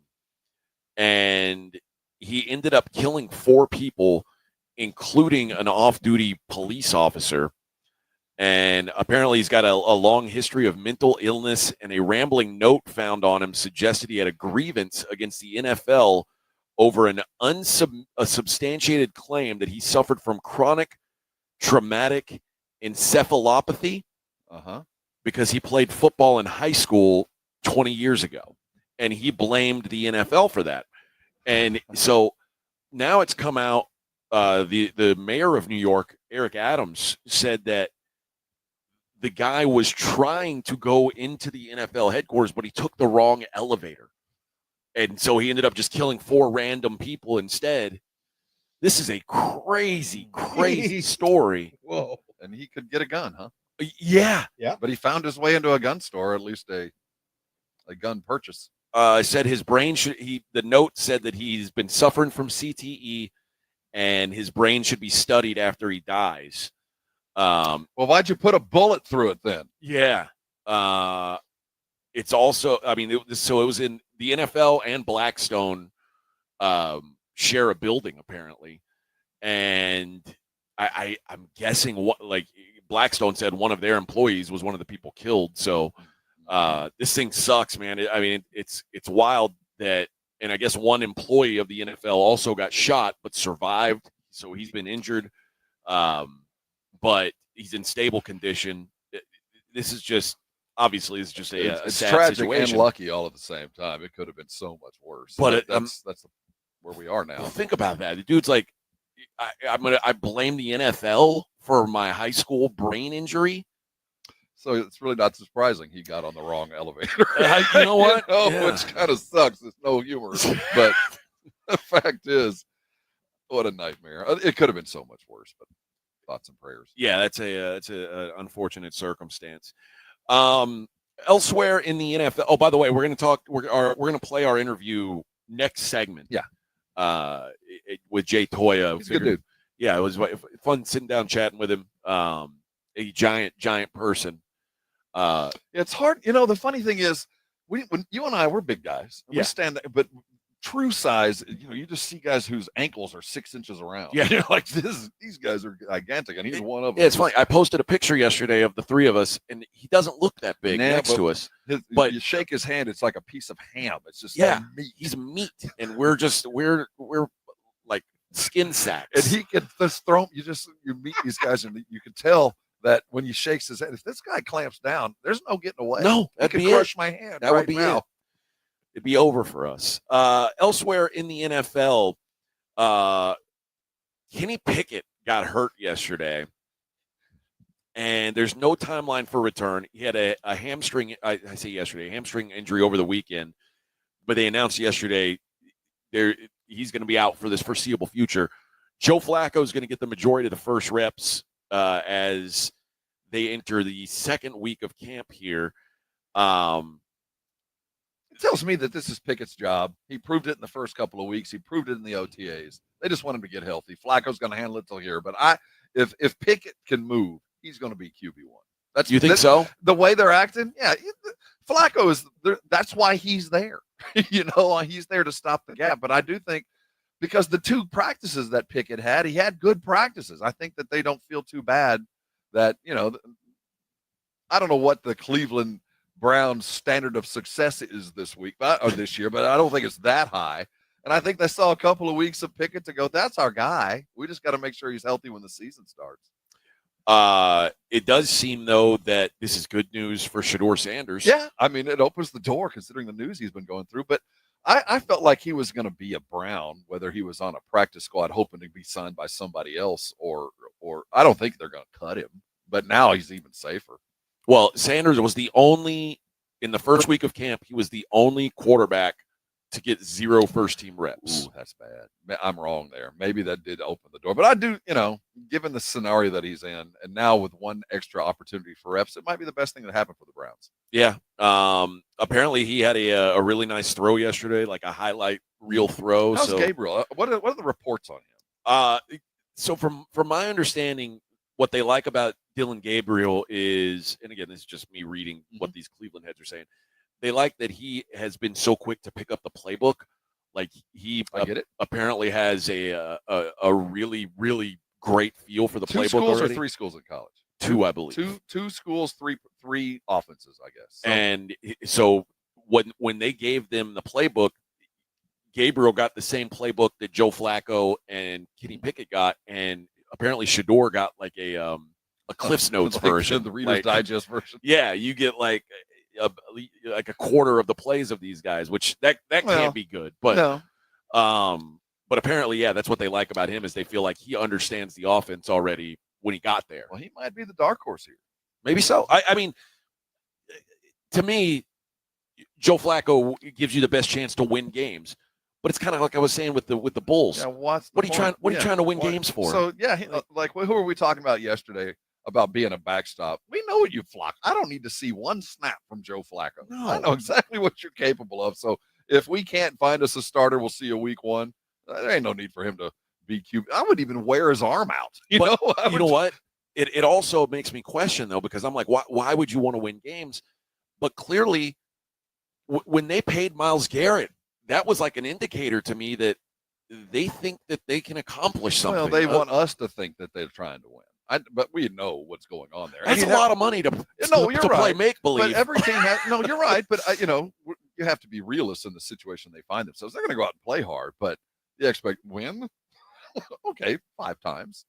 And he ended up killing 4 people, including an off-duty police officer. And apparently he's got a long history of mental illness, and a rambling note found on him suggested he had a grievance against the NFL over an unsubstantiated claim that he suffered from chronic traumatic encephalopathy because he played football in high school 20 years ago. And he blamed the NFL for that. And so now it's come out, the mayor of New York, Eric Adams, said that the guy was trying to go into the NFL headquarters, but he took the wrong elevator. And so he ended up just killing 4 random people instead. This is a crazy, crazy story. Whoa. And he could get a gun, huh? Yeah. But he found his way into a gun store, at least a gun purchase. Said his brain the note said that he's been suffering from CTE and his brain should be studied after he dies. Well, why'd you put a bullet through it then? Yeah. It's also, I mean, it was in the NFL and Blackstone share a building apparently. And I'm guessing Blackstone said one of their employees was one of the people killed. So this thing sucks, man. It's wild that, and I guess one employee of the NFL also got shot but survived. So he's been injured. But he's in stable condition. This is just obviously it's just a sad tragic situation. And lucky all at the same time. It could have been so much worse. But that's where we are now. Think about that. The dude's like, I blame the NFL for my high school brain injury. So it's really not surprising he got on the wrong elevator. You know what? Which kind of sucks. There's no humor. But the fact is, what a nightmare. It could have been so much worse, but thoughts and prayers. Yeah, that's a unfortunate circumstance. Elsewhere in the NFL. Oh, by the way, we're going to talk. We're going to play our interview next segment. Yeah. With Jay Toya. He's a good dude. Yeah, it was fun sitting down chatting with him. A giant person. It's hard. The funny thing is, when you and I, we're big guys. Yeah. We stand, but true size, you just see guys whose ankles are 6 inches around. Yeah. You're like, these guys are gigantic, and he's one of them. Yeah, it's funny. I posted a picture yesterday of the three of us, and he doesn't look that big next to us. But you shake his hand, it's like a piece of ham. It's just meat. He's meat, and we're like skin sacks. And he can just throw him. You meet these guys, and you can tell that when he shakes his head, if this guy clamps down, there's no getting away. No, he could crush my hand. That would be now. It'd be over for us. Elsewhere in the NFL, Kenny Pickett got hurt yesterday, and there's no timeline for return. He had a hamstring. I say yesterday, a hamstring injury over the weekend, but they announced yesterday he's going to be out for this foreseeable future. Joe Flacco is going to get the majority of the first reps as they enter the second week of camp here. It tells me that this is Pickett's job. He proved it in the first couple of weeks. He proved it in the OTAs. They just want him to get healthy. Flacco's going to handle it till here. But if Pickett can move, he's going to be QB1. You think so? The way they're acting, yeah. Flacco is there. That's why he's there. He's there to stop the gap. But I do think because the two practices that Pickett had, he had good practices. I think that they don't feel too bad that, I don't know what the Cleveland Browns standard of success is this year, but I don't think it's that high. And I think they saw a couple of weeks of Pickett to go, that's our guy. We just got to make sure he's healthy when the season starts. It does seem, though, that this is good news for Shedeur Sanders. Yeah, I mean, it opens the door considering the news he's been going through. But I felt like he was going to be a Brown, whether he was on a practice squad hoping to be signed by somebody else or I don't think they're going to cut him. But now he's even safer. Well, Sanders was in the first week of camp, he was the only quarterback to get 0 first-team reps. Ooh, that's bad. I'm wrong there. Maybe that did open the door. But I do, given the scenario that he's in, and now with one extra opportunity for reps, it might be the best thing that happened for the Browns. Yeah. Apparently, he had a really nice throw yesterday, like a highlight reel throw. How's Gabriel? What are the reports on him? So from my understanding, what they like about Dylan Gabriel is, and again, this is just me reading what these Cleveland heads are saying, they like that he has been so quick to pick up the playbook. Like he apparently has a really, really great feel for the playbook. 2 schools already. Or 3 schools in college? 2, I believe. Two schools, three offenses, I guess. And so when they gave them the playbook, Gabriel got the same playbook that Joe Flacco and Kenny Pickett got, and apparently Shedeur got like a Cliff's Notes version, the Reader's Digest version. Yeah, you get like a quarter of the plays of these guys, which that can't be good. But but apparently, yeah, that's what they like about him is they feel like he understands the offense already when he got there. Well, he might be the dark horse here. Maybe so. I mean, to me, Joe Flacco gives you the best chance to win games. But it's kind of like I was saying with the Bulls. Yeah, what are you trying to win games for? So who were we talking about yesterday about being a backstop? We know what you flock. I don't need to see one snap from Joe Flacco. No. I know exactly what you're capable of. So if we can't find us a starter, we'll see you week 1. There ain't no need for him to be QB. I would even wear his arm out. You know what? It also makes me question though, because I'm like, why would you want to win games? But clearly, when they paid Myles Garrett, that was like an indicator to me that they think that they can accomplish something. Well, they want us to think that they're trying to win. But we know what's going on there. That's a lot of money to play make-believe. But every team has – no, you're right. But, you have to be realists in the situation they find themselves. They're going to go out and play hard, but you expect win? Okay, 5 times.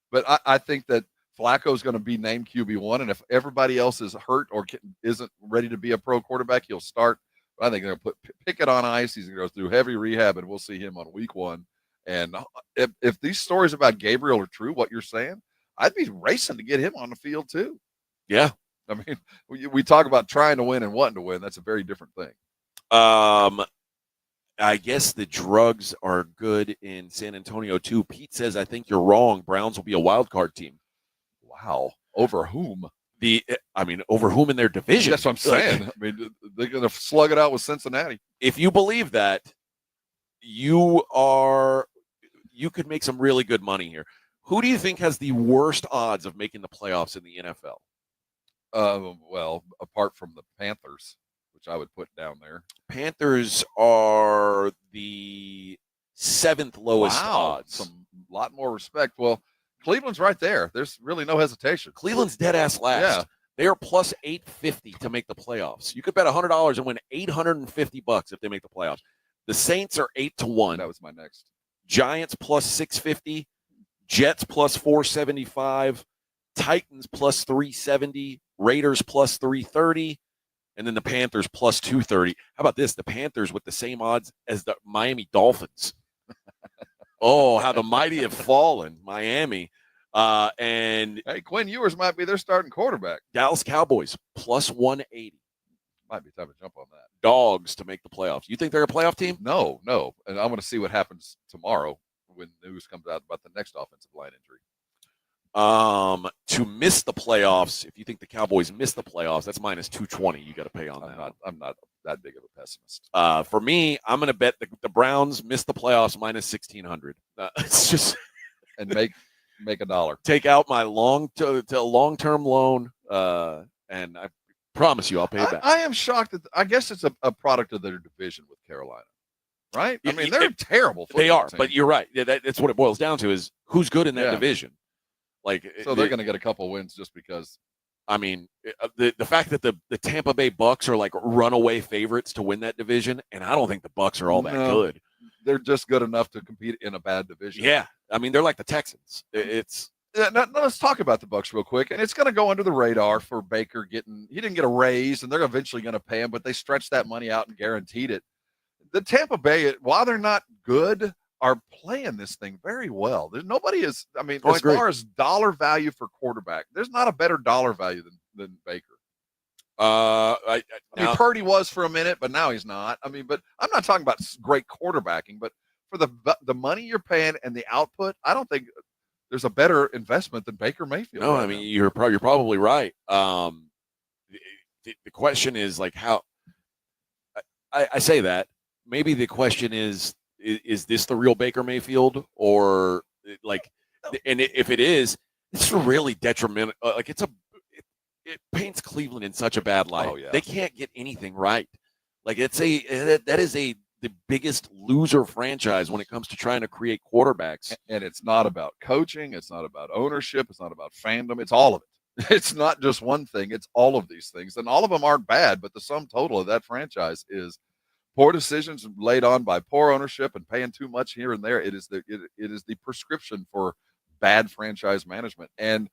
But I think that Flacco's going to be named QB1, and if everybody else is hurt or isn't ready to be a pro quarterback, he'll start – I think they're going to put Pickett on ice. He's going to go through heavy rehab, and we'll see him on week 1. And if these stories about Gabriel are true, what you're saying, I'd be racing to get him on the field too. Yeah. I mean, we talk about trying to win and wanting to win. That's a very different thing. I guess the drugs are good in San Antonio too. Pete says, I think you're wrong. Browns will be a wild card team. Wow. Over whom? over whom in their division? That's what I'm saying. I mean, they're going to slug it out with Cincinnati. If you believe that, you could make some really good money here. Who do you think has the worst odds of making the playoffs in the NFL? Well, apart from the Panthers, which I would put down there. Panthers are the 7th lowest odds. Some lot more respect. Well, Cleveland's right there. There's really no hesitation. Cleveland's dead ass last. Yeah. They are plus 850 to make the playoffs. You could bet $100 and win $850 if they make the playoffs. The Saints are 8-1. That was my next. Giants plus 650. Jets plus 475. Titans plus 370. Raiders plus 330. And then the Panthers plus 230. How about this? The Panthers with the same odds as the Miami Dolphins. Oh, how the mighty have fallen, Miami. And hey, Quinn Ewers might be their starting quarterback. Dallas Cowboys plus 180. Might be time to jump on that. Dogs to make the playoffs. You think they're a playoff team? No. And I'm going to see what happens tomorrow when news comes out about the next offensive line injury. To miss the playoffs, if you think the Cowboys miss the playoffs, that's minus 220. You got to pay on that. I'm not that big of a pessimist. For me, I'm going to bet the Browns miss the playoffs minus 1,600. It's just and make a dollar. Take out my long-term loan, and I promise you I'll pay it back. I am shocked that I guess it's a product of their division with Carolina, right? I mean, they're terrible. They are, team. but you're right. That's what it boils down to is who's good in that division. So they're going to get a couple wins just because. I mean, the fact that the Tampa Bay Bucks are like runaway favorites to win that division, and I don't think the Bucks are all that good. They're just good enough to compete in a bad division. Yeah, I mean, they're like the Texans. It's now, let's talk about the Bucks real quick, and it's going to go under the radar for Baker getting. He didn't get a raise, and they're eventually going to pay him, but they stretched that money out and guaranteed it. The Tampa Bay, while they're not good, are playing this thing very well. There's nobody is. I mean, as far as dollar value for quarterback, there's not a better dollar value than Baker. I mean, Purdy was for a minute, but now he's not. I mean, but I'm not talking about great quarterbacking, but for the money you're paying and the output, I don't think there's a better investment than Baker Mayfield. No, I mean you're probably right. The question is like how. I say that maybe the question is this the real Baker Mayfield or like, and if it is, it's really detrimental. Like it paints Cleveland in such a bad light. Oh, yeah. They can't get anything right. Like that is the biggest loser franchise when it comes to trying to create quarterbacks. And it's not about coaching. It's not about ownership. It's not about fandom. It's all of it. It's not just one thing. It's all of these things. And all of them aren't bad, but the sum total of that franchise is poor decisions laid on by poor ownership and paying too much here and there. It is the prescription for bad franchise management. And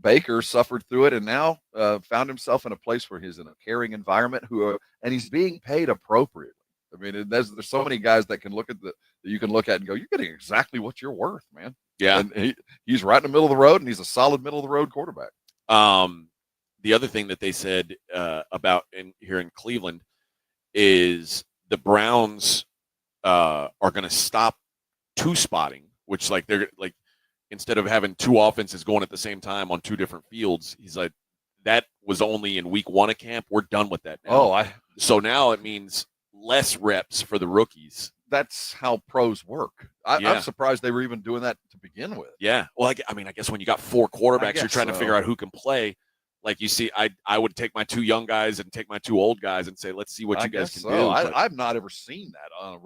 Baker suffered through it and now found himself in a place where he's in a caring environment and he's being paid appropriately. I mean, there's so many guys that you can look at and go, you're getting exactly what you're worth, man. Yeah. And he's right in the middle of the road and he's a solid middle of the road quarterback. The other thing that they said about here in Cleveland is the Browns are going to stop two spotting, which like they're like, instead of having two offenses going at the same time on two different fields, he's like, that was only in week 1 of camp. We're done with that now. So now it means less reps for the rookies. That's how pros work. I'm surprised they were even doing that to begin with. Yeah. Well, I mean, I guess when you got 4 quarterbacks, you're trying to figure out who can play. Like you see, I would take my 2 young guys and take my 2 old guys and say, let's see what you guys can do. I've not ever seen that on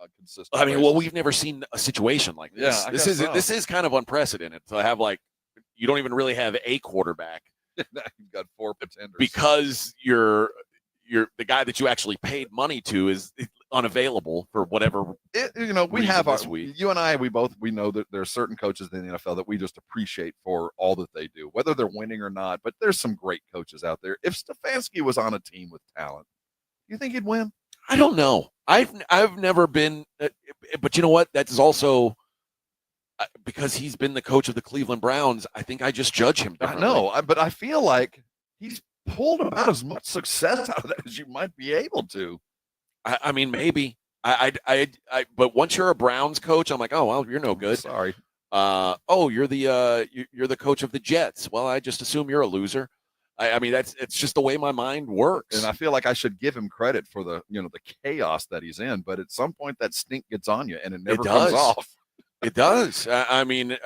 a consistent. I mean, well, we've never seen a situation like this. Yeah, this is kind of unprecedented to have like you don't even really have a quarterback. You've got 4 pretenders because you're the guy that you actually paid money to is unavailable for whatever. We have you and I. We know that there are certain coaches in the NFL that we just appreciate for all that they do, whether they're winning or not. But there's some great coaches out there. If Stefanski was on a team with talent, you think he'd win? I don't know. I've never been, but you know what? That is also because he's been the coach of the Cleveland Browns. I think I just judge him differently. I know, but I feel like he's pulled about as much success out of that as you might be able to. I mean, maybe. But once you're a Browns coach, I'm like, oh well, you're no good. Sorry. You're the coach of the Jets. Well, I just assume you're a loser. I mean, it's just the way my mind works. And I feel like I should give him credit for the chaos that he's in, but at some point that stink gets on you and it never comes off. It does. I mean,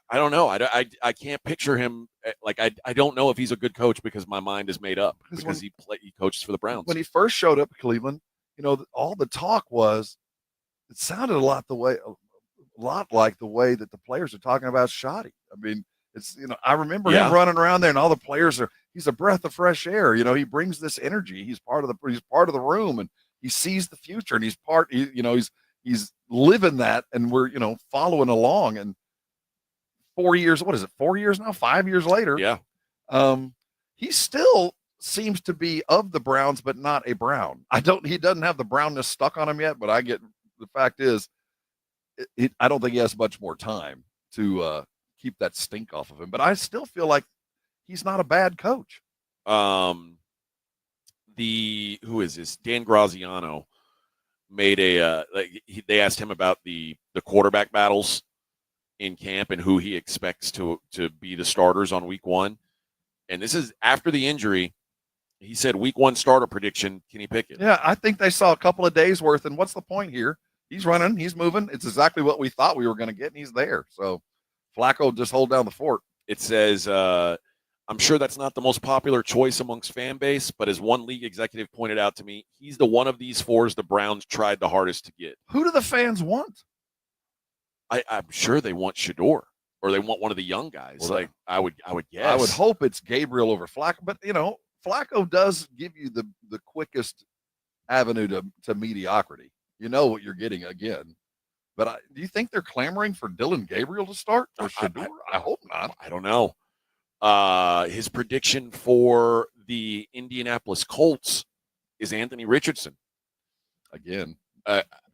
I don't know. I can't picture him. Like, I don't know if he's a good coach because my mind is made up because he coaches for the Browns. When he first showed up at Cleveland, all the talk was, it sounded a lot like the way that the players are talking about Shoddy. I mean, it's, I remember him running around there and all the players he's a breath of fresh air. He brings this energy. He's part of the room and he sees the future and he's living that. And we're, following along. And 4 years, what is it? 4 years now, 5 years later. Yeah. He still seems to be of the Browns, but not a Brown. He doesn't have the brownness stuck on him yet, but the fact is, I don't think he has much more time to keep that stink off of him. But I still feel like he's not a bad coach. Who is this? Dan Graziano made they asked him about the quarterback battles in camp and who he expects to be the starters on week 1. And this is after the injury. He said week 1 starter prediction, Kenny Pickett. Yeah, I think they saw a couple of days worth. And what's the point here? He's running, he's moving. It's exactly what we thought we were going to get, and he's there. So Flacco just hold down the fort. It says, I'm sure that's not the most popular choice amongst fan base, but as one league executive pointed out to me, he's the one of these 4s the Browns tried the hardest to get. Who do the fans want? I'm sure they want Shador, or they want one of the young guys. Well, I would guess. I would hope it's Gabriel over Flacco, but Flacco does give you the quickest avenue to mediocrity. You know what you're getting again. But do you think they're clamoring for Dylan Gabriel to start or Shador? I hope not. I don't know. His prediction for the Indianapolis Colts is Anthony Richardson. Again,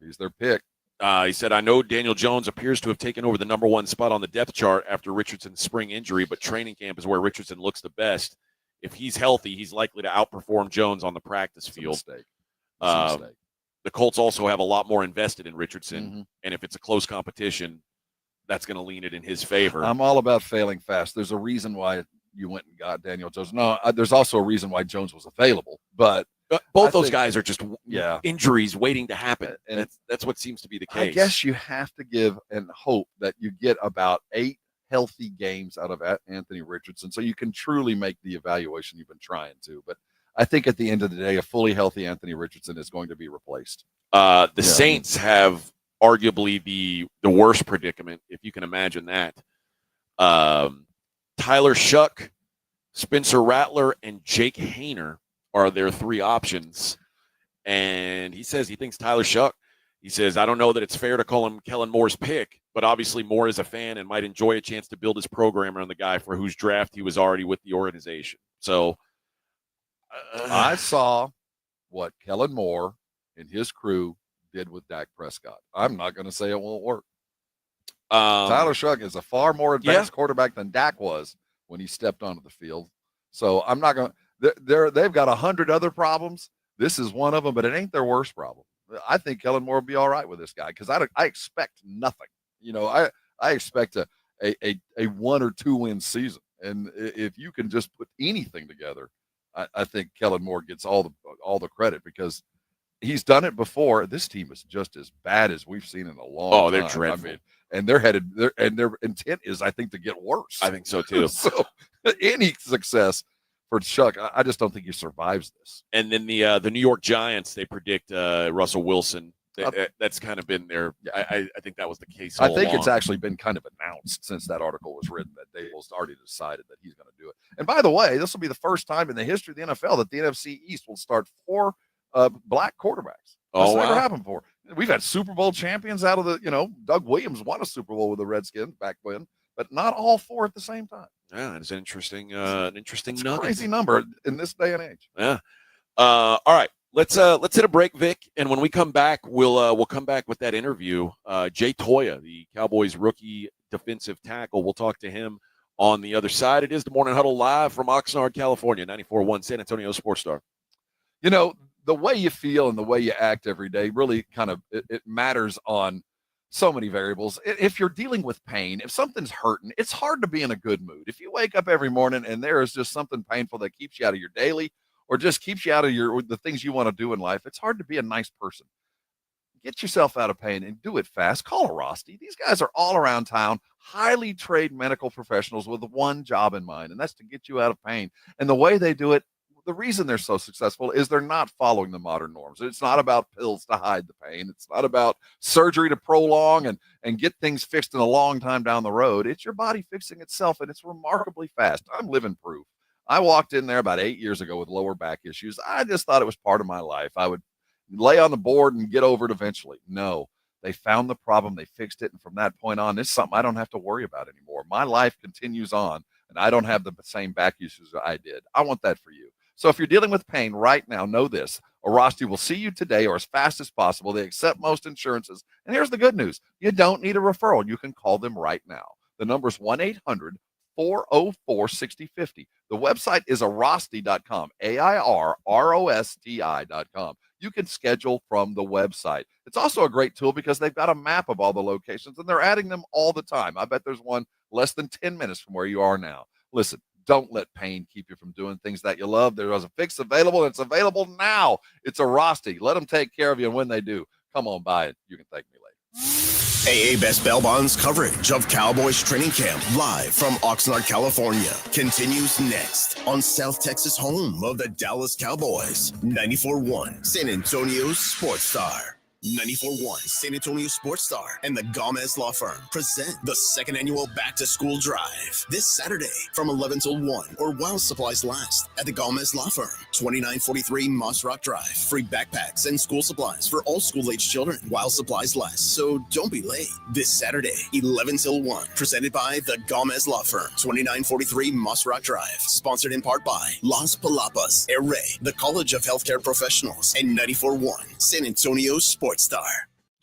he's their pick. He said, I know Daniel Jones appears to have taken over the number 1 spot on the depth chart after Richardson's spring injury, but training camp is where Richardson looks the best. If he's healthy, he's likely to outperform Jones on the practice field. It's a mistake. The Colts also have a lot more invested in Richardson, and if it's a close competition, that's going to lean it in his favor. I'm all about failing fast. There's a reason why you went and got Daniel Jones. No, there's also a reason why Jones was available, but both those guys are just injuries waiting to happen, and that's what seems to be the case. I guess you have to give and hope that you get about 8 healthy games out of Anthony Richardson so you can truly make the evaluation you've been trying to. But I think at the end of the day, a fully healthy Anthony Richardson is going to be replaced. The Saints have arguably the worst predicament, if you can imagine that. Tyler Shuck, Spencer Rattler, and Jake Hayner are their 3 options. And he says he thinks Tyler Shuck. He says, I don't know that it's fair to call him Kellen Moore's pick, but obviously Moore is a fan and might enjoy a chance to build his program around the guy for whose draft he was already with the organization. So I saw what Kellen Moore and his crew did with Dak Prescott. I'm not going to say it won't work. Tyler Shuck is a far more advanced quarterback than Dak was when he stepped onto the field. So I'm not going to – they've got 100 other problems. This is one of them, but it ain't their worst problem. I think Kellen Moore will be all right with this guy because I expect nothing. I expect a 1 or 2 win season. And if you can just put anything together, I think Kellen Moore gets all the credit because he's done it before. This team is just as bad as we've seen in a long time. Oh, they're dreadful. I mean, and they're headed there, and their intent is, I think, to get worse. I think so too. So any success for Chuck, I just don't think he survives this. And then the New York Giants, they predict Russell Wilson. That's kind of been their. I think that was the case. I think it's actually been kind of announced since that article was written that they already decided that he's going to do it. And by the way, this will be the first time in the history of the NFL that the NFC East will start 4 black quarterbacks. That's never happened before. We've had Super Bowl champions out of the, Doug Williams won a Super Bowl with the Redskins back when, but not all 4 at the same time. Yeah, it's an interesting nugget. Crazy number in this day and age. Yeah. All right. Let's hit a break, Vic, and when we come back, we'll come back with that interview. Jay Toya, the Cowboys rookie defensive tackle. We'll talk to him on the other side. It is the Morning Huddle live from Oxnard, California, 94.1 San Antonio Sports Star. The way you feel and the way you act every day really kind of it matters on So many variables. If you're dealing with pain, if something's hurting, it's hard to be in a good mood. If you wake up every morning and there is just something painful that keeps you out of your daily or just keeps you out of the things you want to do in life, it's hard to be a nice person. Get yourself out of pain and do it fast. Call a Rosti. These guys are all around town, highly trained medical professionals with one job in mind, and that's to get you out of pain. And the way they do it, the reason they're so successful is they're not following the modern norms. It's not about pills to hide the pain. It's not about surgery to prolong and get things fixed in a long time down the road. It's your body fixing itself, and it's remarkably fast. I'm living proof. I walked in there about 8 years ago with lower back issues. I just thought it was part of my life. I would lay on the board and get over it eventually. No, they found the problem. They fixed it. And from that point on, it's something I don't have to worry about anymore. My life continues on, and I don't have the same back issues I did. I want that for you. So if you're dealing with pain right now, know this. A Rosti will see you today or as fast as possible. They accept most insurances. And here's the good news. You don't need a referral. You can call them right now. The number is 1-800-404-6050. The website is airosti.com, AIRROSTI.com. You can schedule from the website. It's also a great tool because they've got a map of all the locations, and they're adding them all the time. I bet there's one less than 10 minutes from where you are now. Listen, don't let pain keep you from doing things that you love. There is a fix available, and it's available now. It's a Rosti. Let them take care of you, and when they do, come on by it. You can thank me later. AA Best Bail Bonds coverage of Cowboys training camp live from Oxnard, California continues next on South Texas home of the Dallas Cowboys. 94.1 San Antonio Sports Star. 94.1 San Antonio Sports Star and the Gomez Law Firm present the second annual Back to School Drive this Saturday from 11 till 1 or while supplies last at the Gomez Law Firm, 2943 Moss Rock Drive. Free backpacks and school supplies for all school-age children while supplies last, so don't be late. This Saturday, 11 till 1, presented by the Gomez Law Firm, 2943 Moss Rock Drive. Sponsored in part by Las Palapas, Array, the College of Healthcare Professionals, and 94.1 San Antonio Sports Star.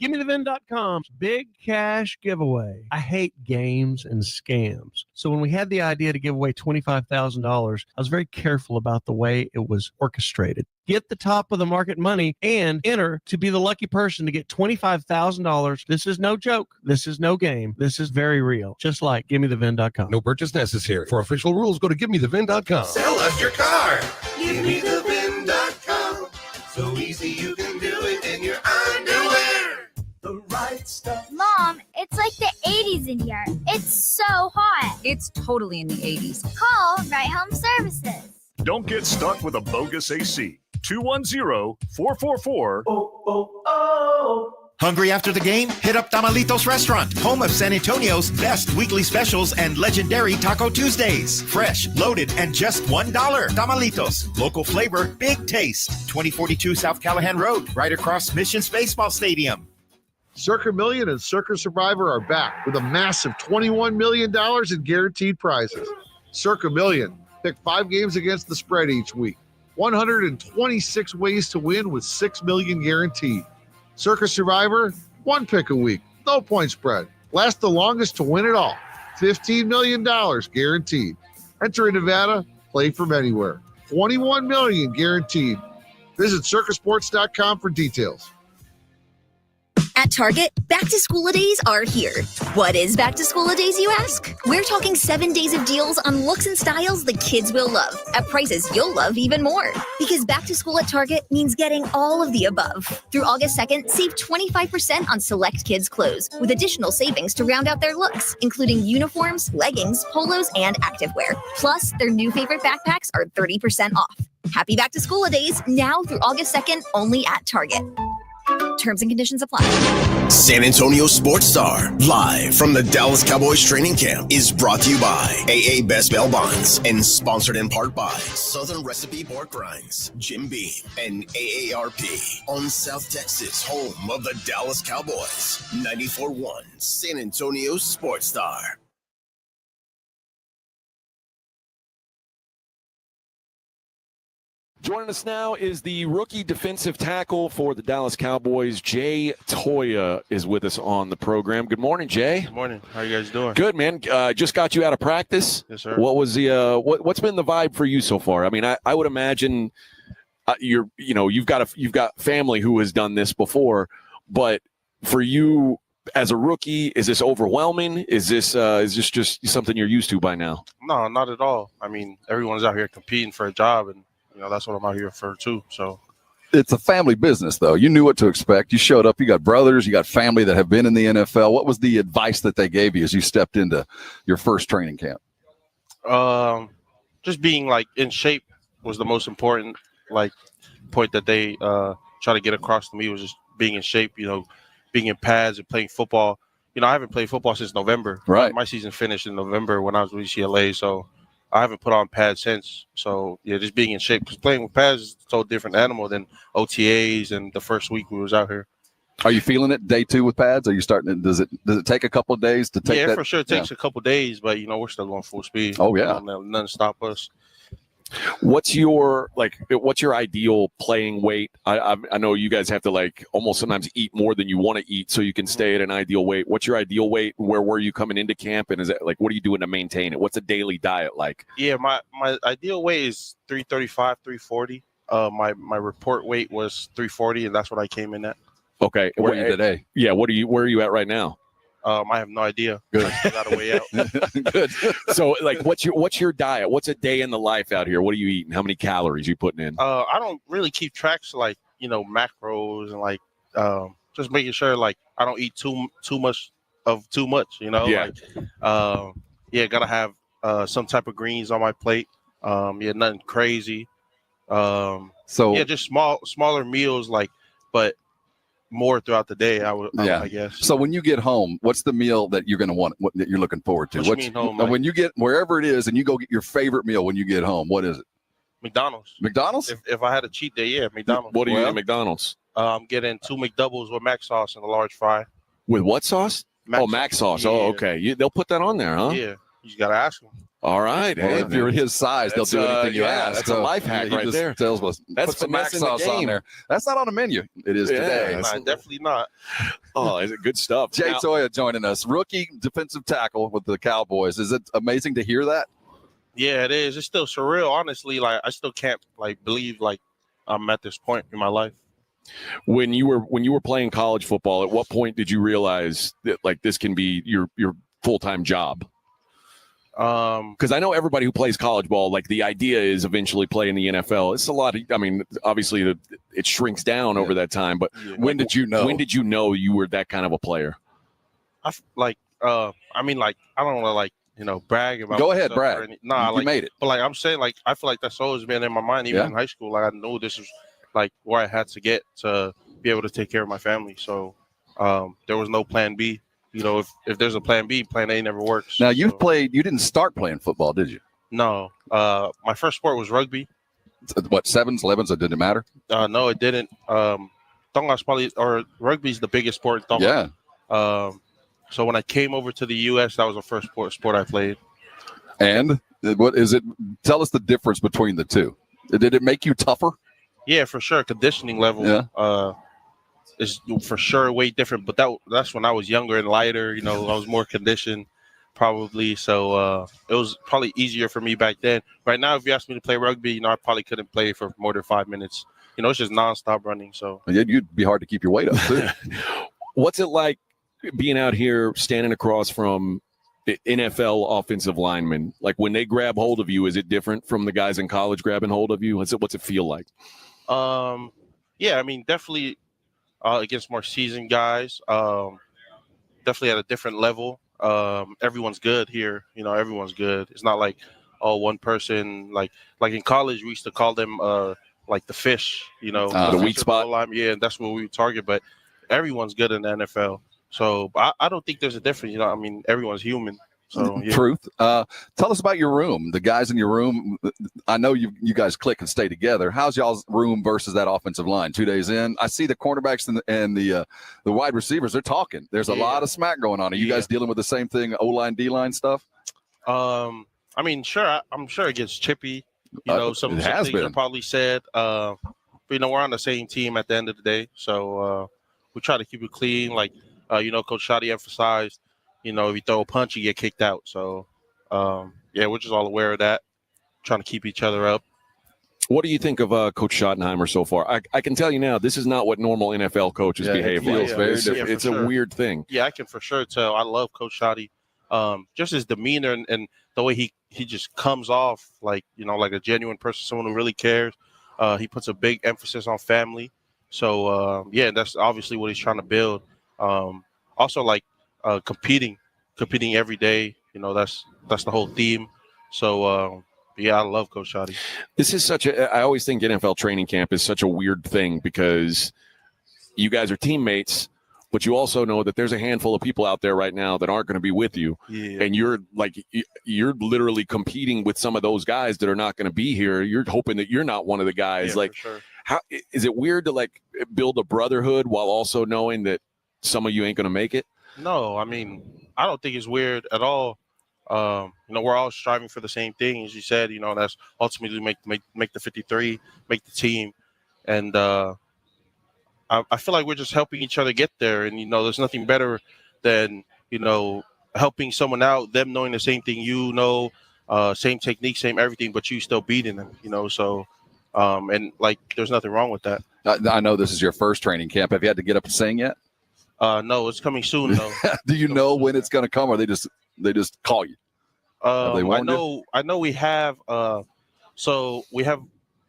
GimmeTheVin.com's big cash giveaway. I hate games and scams. So when we had the idea to give away $25,000, I was very careful about the way it was orchestrated. Get the top of the market money and enter to be the lucky person to get $25,000. This is no joke. This is no game. This is very real. Just like GimmeTheVin.com. No purchase necessary. For official rules, go to GimmeTheVin.com. Sell us your car. GimmeTheVin.com. So easy you can do it in your underwear. The right stuff. Mom, it's like the 80s in here. It's so hot. It's totally in the 80s. Call Right Home Services. Don't get stuck with a bogus AC. 210-444. Hungry after the game? Hit up Tamalitos Restaurant, home of San Antonio's best weekly specials and legendary Taco Tuesdays. Fresh, loaded, and just $1. Tamalitos, local flavor, big taste. 2042 South Callahan Road, right across Missions Baseball Stadium. Circa Million and Circa Survivor are back with a massive $21 million in guaranteed prizes. Circa Million, pick 5 games against the spread each week. 126 ways to win with $6 million guaranteed. Circa Survivor, 1 pick a week, no point spread. Last the longest to win it all. $15 million guaranteed. Enter in Nevada, play from anywhere. $21 million guaranteed. Visit circasports.com for details. At Target, back-to-school-a-days are here. What is back-to-school-a-days, you ask? We're talking 7 days of deals on looks and styles the kids will love, at prices you'll love even more. Because back-to-school at Target means getting all of the above. Through August 2nd, save 25% on select kids' clothes, with additional savings to round out their looks, including uniforms, leggings, polos, and activewear. Plus, their new favorite backpacks are 30% off. Happy back-to-school-a-days now through August 2nd, only at Target. Terms and conditions apply. San Antonio Sports Star, live from the Dallas Cowboys training camp, is brought to you by AA Best Bail Bonds and sponsored in part by Southern Recipe Pork Rinds, Jim Beam, and AARP on South Texas, home of the Dallas Cowboys. 94.1 San Antonio Sports Star. Joining us now is the rookie defensive tackle for the Dallas Cowboys. Jay Toya is with us on the program. Good morning, Jay. Good morning. How are you guys doing? Good, man. Just got you out of practice. Yes, sir. What was the what's been the vibe for you so far? I mean, I would imagine you've got family who has done this before, but for you as a rookie? Is this overwhelming? Is this just something you're used to by now? No, not at all. I mean, everyone's out here competing for a job, and that's what I'm out here for too. So It's a family business, though. You knew what to expect. You showed up. You got brothers. You got family that have been in the NFL. What was the advice that they gave you as you stepped into your first training camp? Just being in shape was the most important point that they try to get across to me, was just being in shape. Being in pads and playing football. I haven't played football since November. Right. My season finished in November when I was with UCLA, so I haven't put on pads since. So yeah, just being in shape, because playing with pads is a totally different animal than OTAs and the first week we was out here. Are you feeling it day 2 with pads? Are you starting? Does it take a couple of days to take? Yeah, that? for sure. It takes a couple of days, but we're still going full speed. Oh yeah, nothing stop us. What's your ideal playing weight? I know you guys have to almost sometimes eat more than you want to eat so you can stay at an ideal weight. What's your ideal weight? Where were you coming into camp? And is it what are you doing to maintain it? What's a daily diet like? Yeah, my ideal weight is 335, 340. My report weight was 340, and that's what I came in at. Okay. Where are you today? Yeah. Where are you at right now? I have no idea. Good. I still got a way out. Good. So, what's your diet? What's a day in the life out here? What are you eating? How many calories you putting in? I don't really keep tracks macros and just making sure I don't eat too much of too much. Yeah. Gotta have some type of greens on my plate. Nothing crazy. Just smaller meals but more throughout the day. I guess. So when you get home, what's the meal that you're going to want? That you're looking forward to? What you mean home? When you get wherever it is, and you go get your favorite meal when you get home, what is it? McDonald's. McDonald's? If I had a cheat day, yeah, McDonald's. What are you eating at McDonald's? I'm getting 2 McDoubles with mac sauce and a large fry. With what sauce? Mac sauce. Yeah. Oh, okay. They'll put that on there, huh? Yeah, you just gotta ask them. All right. Well, if you're his size, they'll do anything you ask. That's a life hack right there. Tells us, That's put some mac finessing the sauce on game. there. That's not on the menu. It is today. Nah, definitely not. Oh, is it good stuff? Jay Toya joining us, rookie defensive tackle with the Cowboys. Is it amazing to hear that? Yeah, it is. It's still surreal, honestly. I still can't believe I'm at this point in my life. When you were playing college football, at what point did you realize that this can be your full-time job? Because I know everybody who plays college ball, the idea is eventually play in the NFL. It's a lot of, obviously it shrinks down over that time. But when did you know? When did you know you were that kind of a player? I don't want to brag about. Go ahead, brag. You made it. But I'm saying I feel like that's always been in my mind, even in high school. I knew this was where I had to get to be able to take care of my family. So there was no plan B. If there's a plan B, plan A never works. Now you didn't start playing football, did you? No. My first sport was rugby. What, 7s, 11s, or did it matter? No, it didn't. Rugby's the biggest sport in Tonga. Yeah. So when I came over to the U.S., that was the first sport I played. And what is it? Tell us the difference between the two. Did it make you tougher? Yeah, for sure. Conditioning level is for sure way different. But that's when I was younger and lighter. I was more conditioned, probably. So it was probably easier for me back then. Right now, if you ask me to play rugby, I probably couldn't play for more than 5 minutes. It's just nonstop running. So you'd be hard to keep your weight up too. What's it like being out here, standing across from NFL offensive linemen? When they grab hold of you, is it different from the guys in college grabbing hold of you? What's it feel like? Yeah, definitely against more seasoned guys. Definitely at a different level. Everyone's good here. Everyone's good. It's not one person. Like in college, we used to call them the fish. The weak spot. Yeah, that's what we would target. But everyone's good in the NFL. So I don't think there's a difference. Everyone's human. So yeah. Truth. Tell us about your room. The guys in your room. I know you guys click and stay together. How's y'all's room versus that offensive line? 2 days in, I see the cornerbacks and the wide receivers. They're talking. There's a lot of smack going on. Are you guys dealing with the same thing? O-line, D-line stuff. Sure. I'm sure it gets chippy. Some things are probably said. But we're on the same team at the end of the day. So we try to keep it clean. Coach Shotty emphasized. If you throw a punch, you get kicked out. So, we're just all aware of that, trying to keep each other up. What do you think of Coach Schottenheimer so far? I can tell you now, this is not what normal NFL coaches behave like. It's a weird thing. Yeah, I can for sure tell. I love Coach Schotty. Just his demeanor and the way he just comes off like, like a genuine person, someone who really cares. He puts a big emphasis on family. So, that's obviously what he's trying to build. Also, like competing every day. That's the whole theme. So, I love Coach Schotty. This is I always think NFL training camp is such a weird thing because you guys are teammates, but you also know that there's a handful of people out there right now that aren't going to be with you. Yeah. And you're literally competing with some of those guys that are not going to be here. You're hoping that you're not one of the guys. Yeah, for sure. How is it weird to like build a brotherhood while also knowing that some of you ain't going to make it? No, I mean, I don't think it's weird at all. We're all striving for the same thing, as you said. That's ultimately make the 53, make the team, and I feel like we're just helping each other get there. And there's nothing better than helping someone out, them knowing the same thing, same technique, same everything, but you still beating them. So and like there's nothing wrong with that. I know this is your first training camp. Have you had to get up and sing yet? No, it's coming soon though. Do you know when it's going to come, or they just call you? I know we have so we have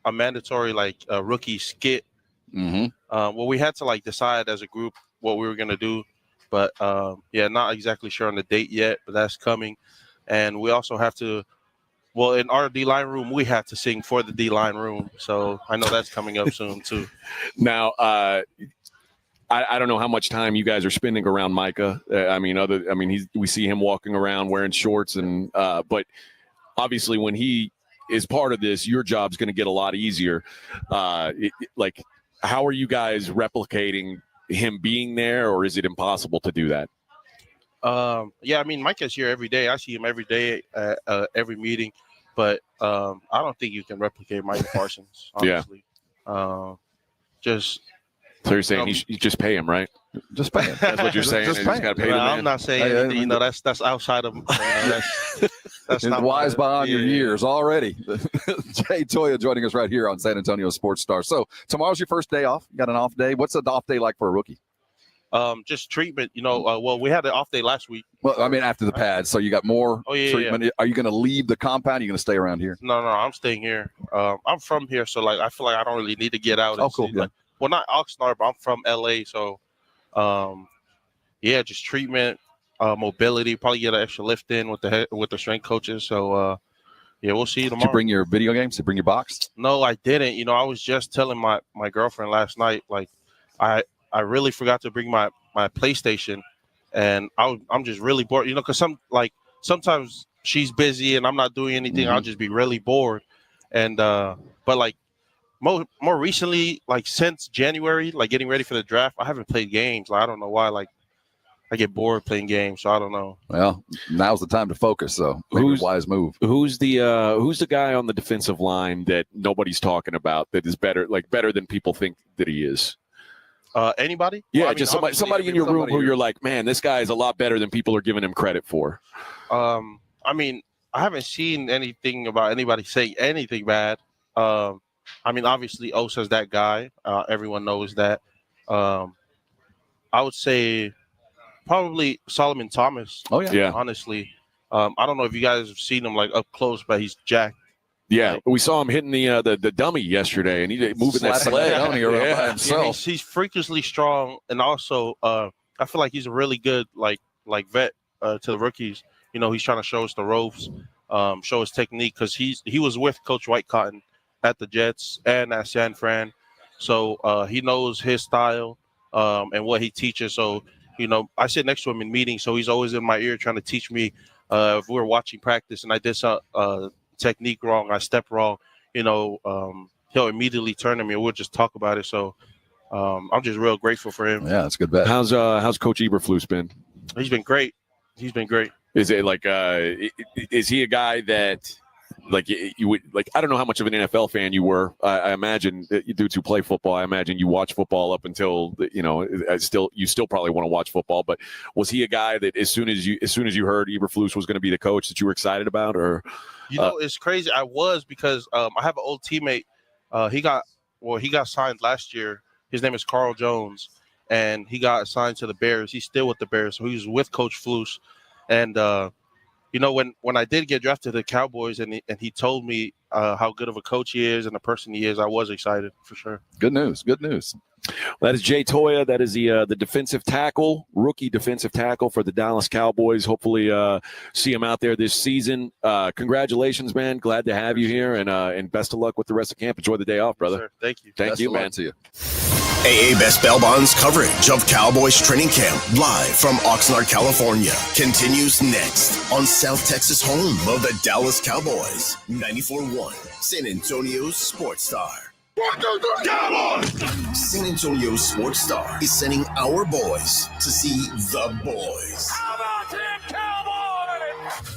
a mandatory rookie skit. Mm-hmm. We had to decide as a group what we were gonna do, but not exactly sure on the date yet, but that's coming. And we also have to, in our D-line room, we have to sing for the D-line room. So I know that's coming up soon too. Now, I don't know how much time you guys are spending around Micah. We see him walking around wearing shorts, and but obviously when he is part of this, your job's going to get a lot easier. How are you guys replicating him being there, or is it impossible to do that? Micah's here every day. I see him every day at every meeting, but I don't think you can replicate Micah Parsons, honestly. So you're saying you just pay him, right? Just pay him. That's what you're saying. Just Just gotta pay the man. I'm not saying anything. That's outside of. That's not wise beyond your years already. Jay Toya joining us right here on San Antonio Sports Star. So tomorrow's your first day off. You got an off day. What's an off day like for a rookie? Just treatment. We had an off day last week. Well, I mean, after the pad, so you got more treatment. Yeah. Are you going to leave the compound? Are you going to stay around here? No, I'm staying here. I'm from here, so I feel like I don't really need to get out. Oh, cool. See, not Oxnard, but I'm from LA, so just treatment, mobility. Probably get an extra lift in with the strength coaches. So we'll see you tomorrow. Did you bring your video games? Did you bring your box? No, I didn't. I was just telling my girlfriend last night, I really forgot to bring my PlayStation, and I'm just really bored. Because sometimes she's busy and I'm not doing anything. Mm-hmm. I'll just be really bored, and but more recently, since January, getting ready for the draft, I haven't played games. I don't know why. I get bored playing games, so I don't know. Well, now's the time to focus. So maybe a wise move. Who's the guy on the defensive line that nobody's talking about that is better than people think that he is? Anybody? Yeah, just somebody in your room who you're like, man, this guy is a lot better than people are giving him credit for. I haven't seen anything about anybody say anything bad. Obviously, Osa's that guy. Everyone knows that. I would say probably Solomon Thomas. Oh, yeah. Honestly. I don't know if you guys have seen him up close, but he's jacked. Yeah, we saw him hitting the dummy yesterday, and he moving that sled around by himself. He's freakishly strong, and also I feel like he's a really good vet to the rookies. He's trying to show us the ropes, show his technique, because he was with Coach White Cotton at the Jets and at San Fran, so he knows his style and what he teaches. So I sit next to him in meetings, so he's always in my ear trying to teach me. If we're watching practice and I did some technique wrong, I stepped wrong, he'll immediately turn to me and we'll just talk about it. So I'm just real grateful for him. Yeah, that's a good bet. How's Coach Eberflus been? He's been great. Is it is he a guy that you would I don't know how much of an NFL fan you were. I imagine you dudes who play football, I imagine you watch football up until you still probably want to watch football. But was he a guy that as soon as you heard Eberflus was going to be the coach that you were excited about? Or it's crazy. I was, because I have an old teammate He got signed last year. His name is Carl Jones, and he got signed to the Bears. He's still with the Bears, so he was with Coach Flus. And when I did get drafted to the Cowboys, and he told me how good of a coach he is and the person he is, I was excited for sure. Good news. That is Jay Toya. That is the defensive tackle, rookie defensive tackle for the Dallas Cowboys. Hopefully see him out there this season. Congratulations, man. Glad to have you here, and best of luck with the rest of camp. Enjoy the day off, brother. Yes, sir. Thank you. Thank you, man. To you. AA Best Bail Bonds coverage of Cowboys training camp live from Oxnard, California continues next on South Texas home of the Dallas Cowboys. 94.1 San Antonio Sports Star. Cowboys! San Antonio Sports Star is sending our boys to see the boys. How about them Cowboys?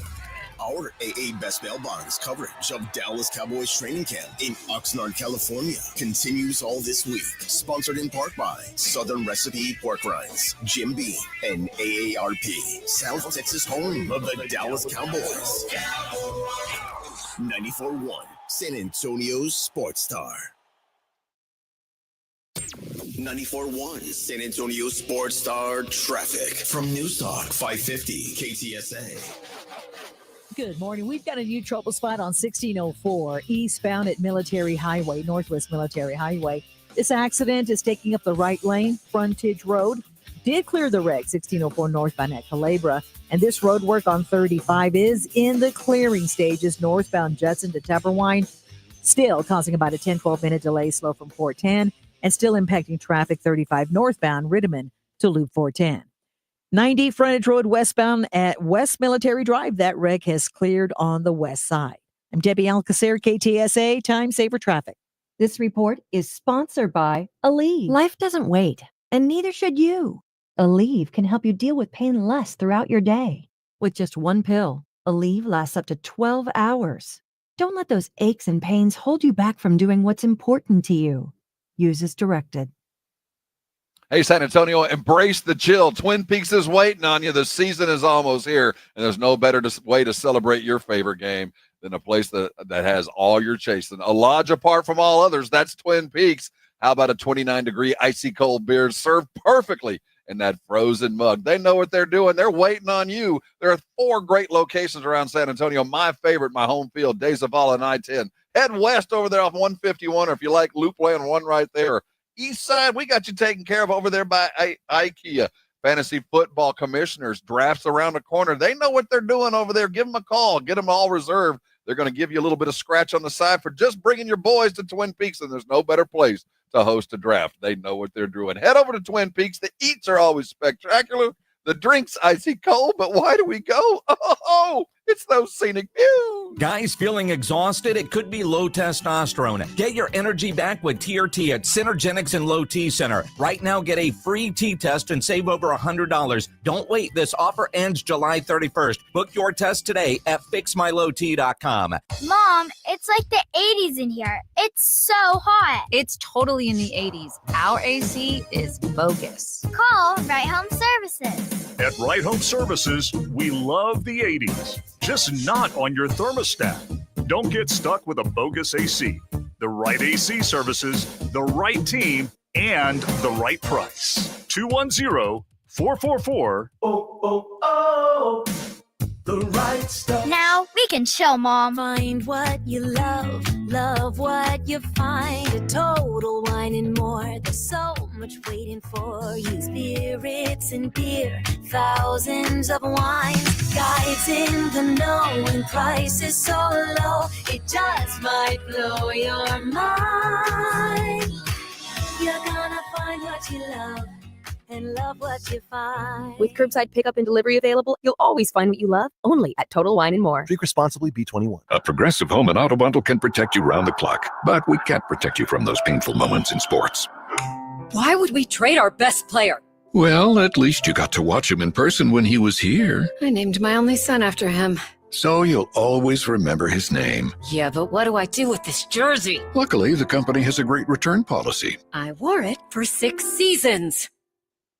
Our AA Best Bail Bonds coverage of Dallas Cowboys training camp in Oxnard, California continues all this week. Sponsored in part by Southern Recipe Pork Rinds, Jim Beam, and AARP. South Texas home of the Dallas Cowboys. 94.1 San Antonio Sports Star. 94.1 San Antonio Sports Star traffic from Newstalk 550 KTSA. Good morning. We've got a new trouble spot on 1604 eastbound at Military Highway, Northwest Military Highway. This accident is taking up the right lane, Frontage Road. Did clear the wreck, 1604 northbound at Culebra. And this road work on 35 is in the clearing stages, northbound Judson to Tupperwine. Still causing about a 10-12 minute delay, slow from 410. And still impacting traffic 35 northbound Rittiman to Loop 410. 90 Frontage Road westbound at West Military Drive. That wreck has cleared on the west side. I'm Debbie Alcacer, KTSA, Time Saver Traffic. This report is sponsored by Aleve. Life doesn't wait, and neither should you. Aleve can help you deal with pain less throughout your day. With just one pill, Aleve lasts up to 12 hours. Don't let those aches and pains hold you back from doing what's important to you. Use as directed. Hey, San Antonio, embrace the chill. Twin Peaks is waiting on you. The season is almost here, and there's no better way to celebrate your favorite game than a place that has all you're chasing. A lodge apart from all others, that's Twin Peaks. How about a 29-degree icy cold beer served perfectly in that frozen mug? They know what they're doing. They're waiting on you. There are 4 great locations around San Antonio. My favorite, my home field, De Zavala and I-10. Head west over there off 151, or if you like Loop Lane 1 right there. East side, we got you taken care of over there by IKEA. Fantasy football commissioners, drafts around the corner. They know what they're doing over there. Give them a call. Get them all reserved. They're going to give you a little bit of scratch on the side for just bringing your boys to Twin Peaks, and there's no better place to host a draft. They know what they're doing. Head over to Twin Peaks. The eats are always spectacular. The drinks icy cold, but why do we go? Oh, it's those scenic views. Guys feeling exhausted? It could be low testosterone. Get your energy back with TRT at Synergenics and Low T Center. Right now, get a free T test and save over $100. Don't wait. This offer ends July 31st. Book your test today at fixmylowt.com. Mom, it's like the 80s in here. It's so hot. It's totally in the 80s. Our AC is bogus. Call Right Home Services. At Right Home Services, we love the 80s, just not on your thermostat. Don't get stuck with a bogus AC. The right AC services, the right team, and the right price. 210-444. The right stuff. Now we can chill, Mom. Find what you love, love what you find. A Total Wine and More. There's so much waiting for you. Spirits and beer, thousands of wines. Guides in the know and prices so low. It just might blow your mind. You're gonna find what you love and love what you find. With curbside pickup and delivery available, you'll always find what you love, only at Total Wine & More. Drink responsibly, B21. A Progressive Home and Auto Bundle can protect you round the clock, but we can't protect you from those painful moments in sports. Why would we trade our best player? Well, at least you got to watch him in person when he was here. I named my only son after him. So you'll always remember his name. Yeah, but what do I do with this jersey? Luckily, the company has a great return policy. I wore it for 6 seasons.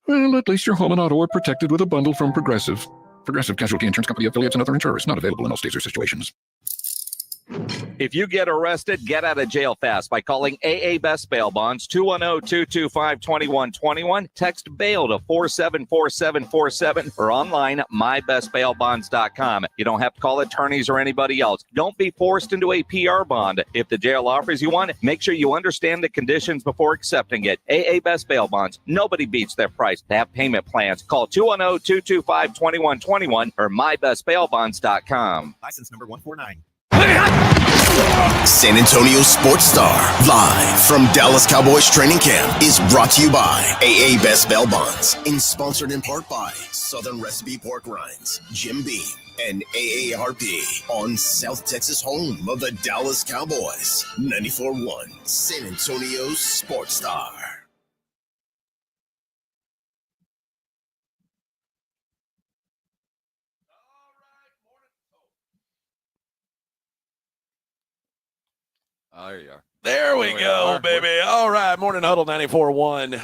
Well, at least your home and auto are protected with a bundle from Progressive. Progressive Casualty Insurance Company affiliates and other insurers. Not available in all states or situations. If you get arrested, get out of jail fast by calling AA Best Bail Bonds, 210-225-2121. Text bail to 474747 or online mybestbailbonds.com. You don't have to call attorneys or anybody else. Don't be forced into a PR bond. If the jail offers you one, make sure you understand the conditions before accepting it. AA Best Bail Bonds. Nobody beats their price. They have payment plans. Call 210-225-2121 or mybestbailbonds.com. License number 149. San Antonio Sports Star, live from Dallas Cowboys training camp, is brought to you by AA Best Bail Bonds, and sponsored in part by Southern Recipe Pork Rinds, Jim Beam, and AARP on South Texas home of the Dallas Cowboys. 94.1 San Antonio Sports Star. Oh, there you are. There we go, baby. All right, Morning Huddle 94.1.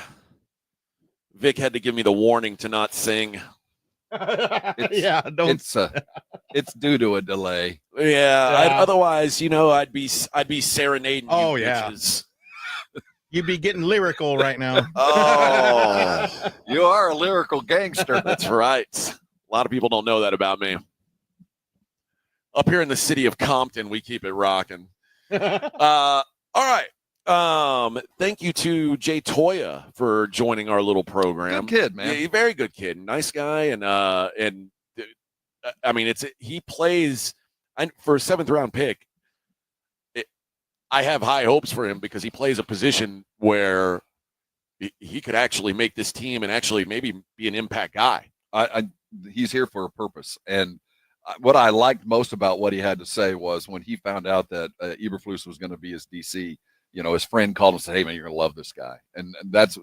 Vic had to give me the warning to not sing. It's due to a delay. Yeah. Otherwise, I'd be serenading. Oh, you yeah. bitches. You'd be getting lyrical right now. Oh, you are a lyrical gangster. That's right. A lot of people don't know that about me. Up here in the city of Compton, we keep it rocking. All right. Thank you to Jay Toya for joining our little program. Good kid, man. Yeah, very good kid. Nice guy. And I mean, he plays for a 7th round pick. I have high hopes for him because he plays a position where he could actually make this team and actually maybe be an impact guy. He's here for a purpose. And what I liked most about what he had to say was when he found out that Eberflus was going to be his DC, his friend called him and said, "Hey, man, you're going to love this guy." And that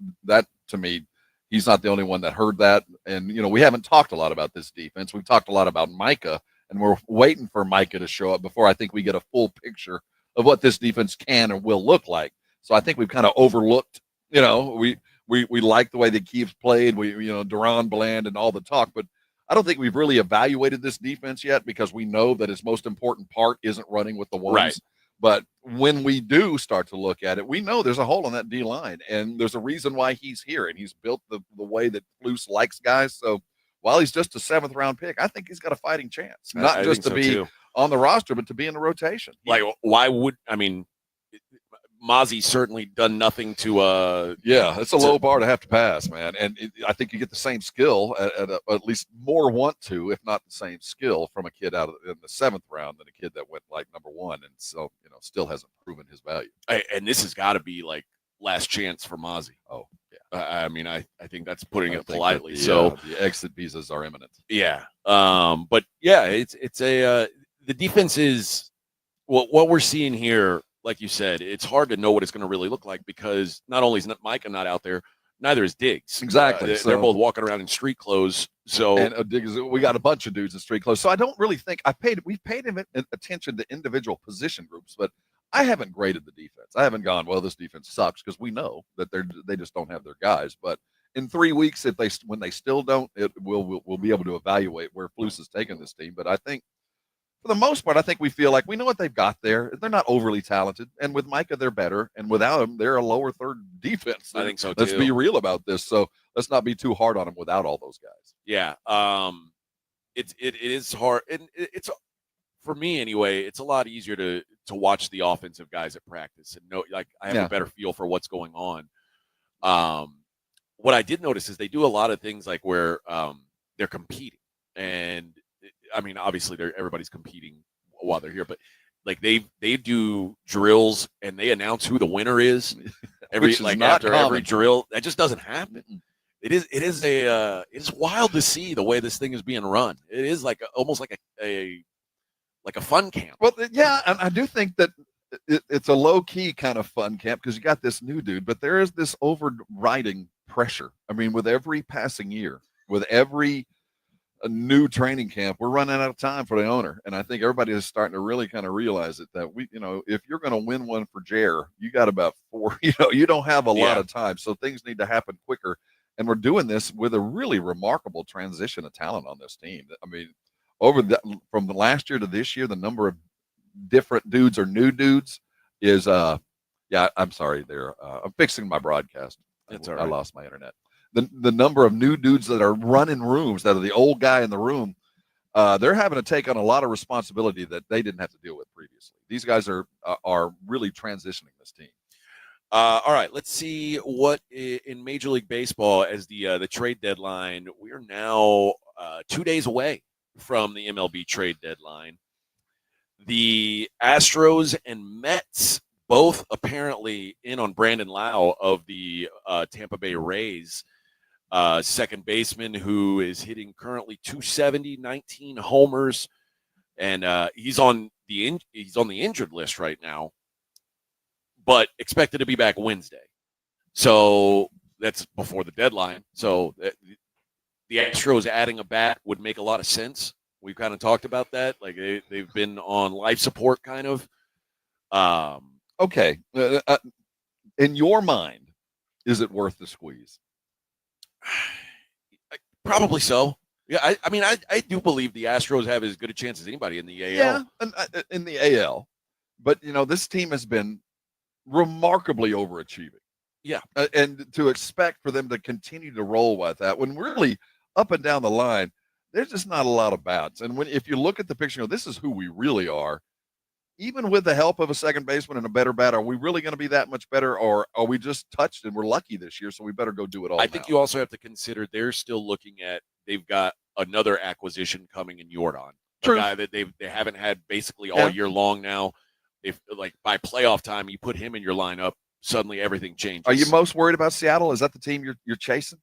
to me, he's not the only one that heard that. And, we haven't talked a lot about this defense. We've talked a lot about Micah, and we're waiting for Micah to show up before I think we get a full picture of what this defense can and will look like. So I think we've kind of overlooked, we like the way the Keeves played, Duran Bland and all the talk, but I don't think we've really evaluated this defense yet because we know that its most important part isn't running with the ones. Right. But when we do start to look at it, we know there's a hole in that D line, and there's a reason why he's here, and he's built the way that Flus likes guys. So while he's just a 7th round pick, I think he's got a fighting chance, not just to be on the roster, but to be in the rotation. Like, why would Mozzie's certainly done nothing to it's a low bar to have to pass, man. And I think you get the same skill at least more want to, if not the same skill from a kid in the 7th round than a kid that went like number 1. And so, still hasn't proven his value. And this has got to be like last chance for Mozzie. Oh, yeah. I think that's putting it politely. The exit visas are imminent. Yeah. But yeah, it's the defense is what we're seeing here. Like you said, it's hard to know what it's going to really look like because not only is Micah not out there, neither is Diggs. Exactly. They're both walking around in street clothes. So Diggs, we got a bunch of dudes in street clothes. So I don't really think we've paid him attention to individual position groups, but I haven't graded the defense. I haven't gone, well, this defense sucks because we know that they just don't have their guys. But in 3 weeks, when they still don't, we'll be able to evaluate where Flus has taken this team. But I think, for the most part, I think we feel like we know what they've got there. They're not overly talented. And with Micah, they're better. And without him, they're a lower third defense. I think so, too. Let's be real about this. So let's not be too hard on them without all those guys. Yeah. It is hard. And it's, for me anyway, it's a lot easier to watch the offensive guys at practice and know, like, I have a better feel for what's going on. What I did notice is they do a lot of things like where they're competing. And I mean, obviously everybody's competing while they're here, but like they do drills and they announce who the winner is after every drill. That just doesn't happen. It is wild to see the way this thing is being run. It is almost like a fun camp. Well, yeah, and I do think that it's a low key kind of fun camp because you got this new dude, but there is this overriding pressure. I mean, with every passing year, with every a new training camp, we're running out of time for the owner. And I think everybody is starting to really kind of realize it, that if you're going to win one for Jer, you got about 4, you don't have a lot of time. So things need to happen quicker. And we're doing this with a really remarkable transition of talent on this team. I mean, from the last year to this year, the number of different dudes or new dudes is I'm sorry there. I'm fixing my broadcast. That's all right. I lost my internet. The number of new dudes that are running rooms that are the old guy in the room, they're having to take on a lot of responsibility that they didn't have to deal with previously. These guys are really transitioning this team. All right, let's see what in Major League Baseball as the trade deadline. We are now 2 days away from the MLB trade deadline. The Astros and Mets both apparently in on Brandon Lau of the Tampa Bay Rays, second baseman who is hitting currently 270, 19 homers, and he's on the injured list right now, but expected to be back Wednesday. So that's before the deadline. So the Astros adding a bat would make a lot of sense. We've kind of talked about that. Like they've been on life support kind of. Okay. In your mind, is it worth the squeeze? Probably so. Yeah, I mean, I do believe the Astros have as good a chance as anybody in the AL. Yeah, in the AL. But, this team has been remarkably overachieving. Yeah. And to expect for them to continue to roll with that, when really up and down the line, there's just not a lot of bats. And if you look at the picture, this is who we really are. Even with the help of a second baseman and a better bat, are we really going to be that much better, or are we just touched and we're lucky this year, so we better go do it all I think you also have to consider they're still looking at they've got another acquisition coming in Jordan, a guy that they haven't had basically all year long now. If like by playoff time you put him in your lineup, suddenly everything changes. Are you most worried about Seattle? Is that the team you're chasing?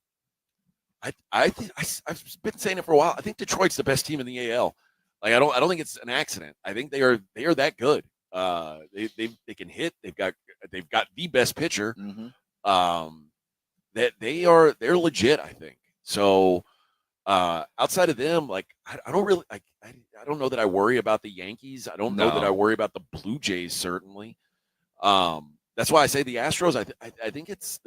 I think I've been saying it for a while. I think Detroit's the best team in the AL. Like I don't think it's an accident. I think they are that good. They can hit. They've got the best pitcher. That they're legit. I think so. Outside of them, like I don't really I don't know that I worry about the Yankees. I don't know that I worry about the Blue Jays. Certainly. That's why I say the Astros. I think it's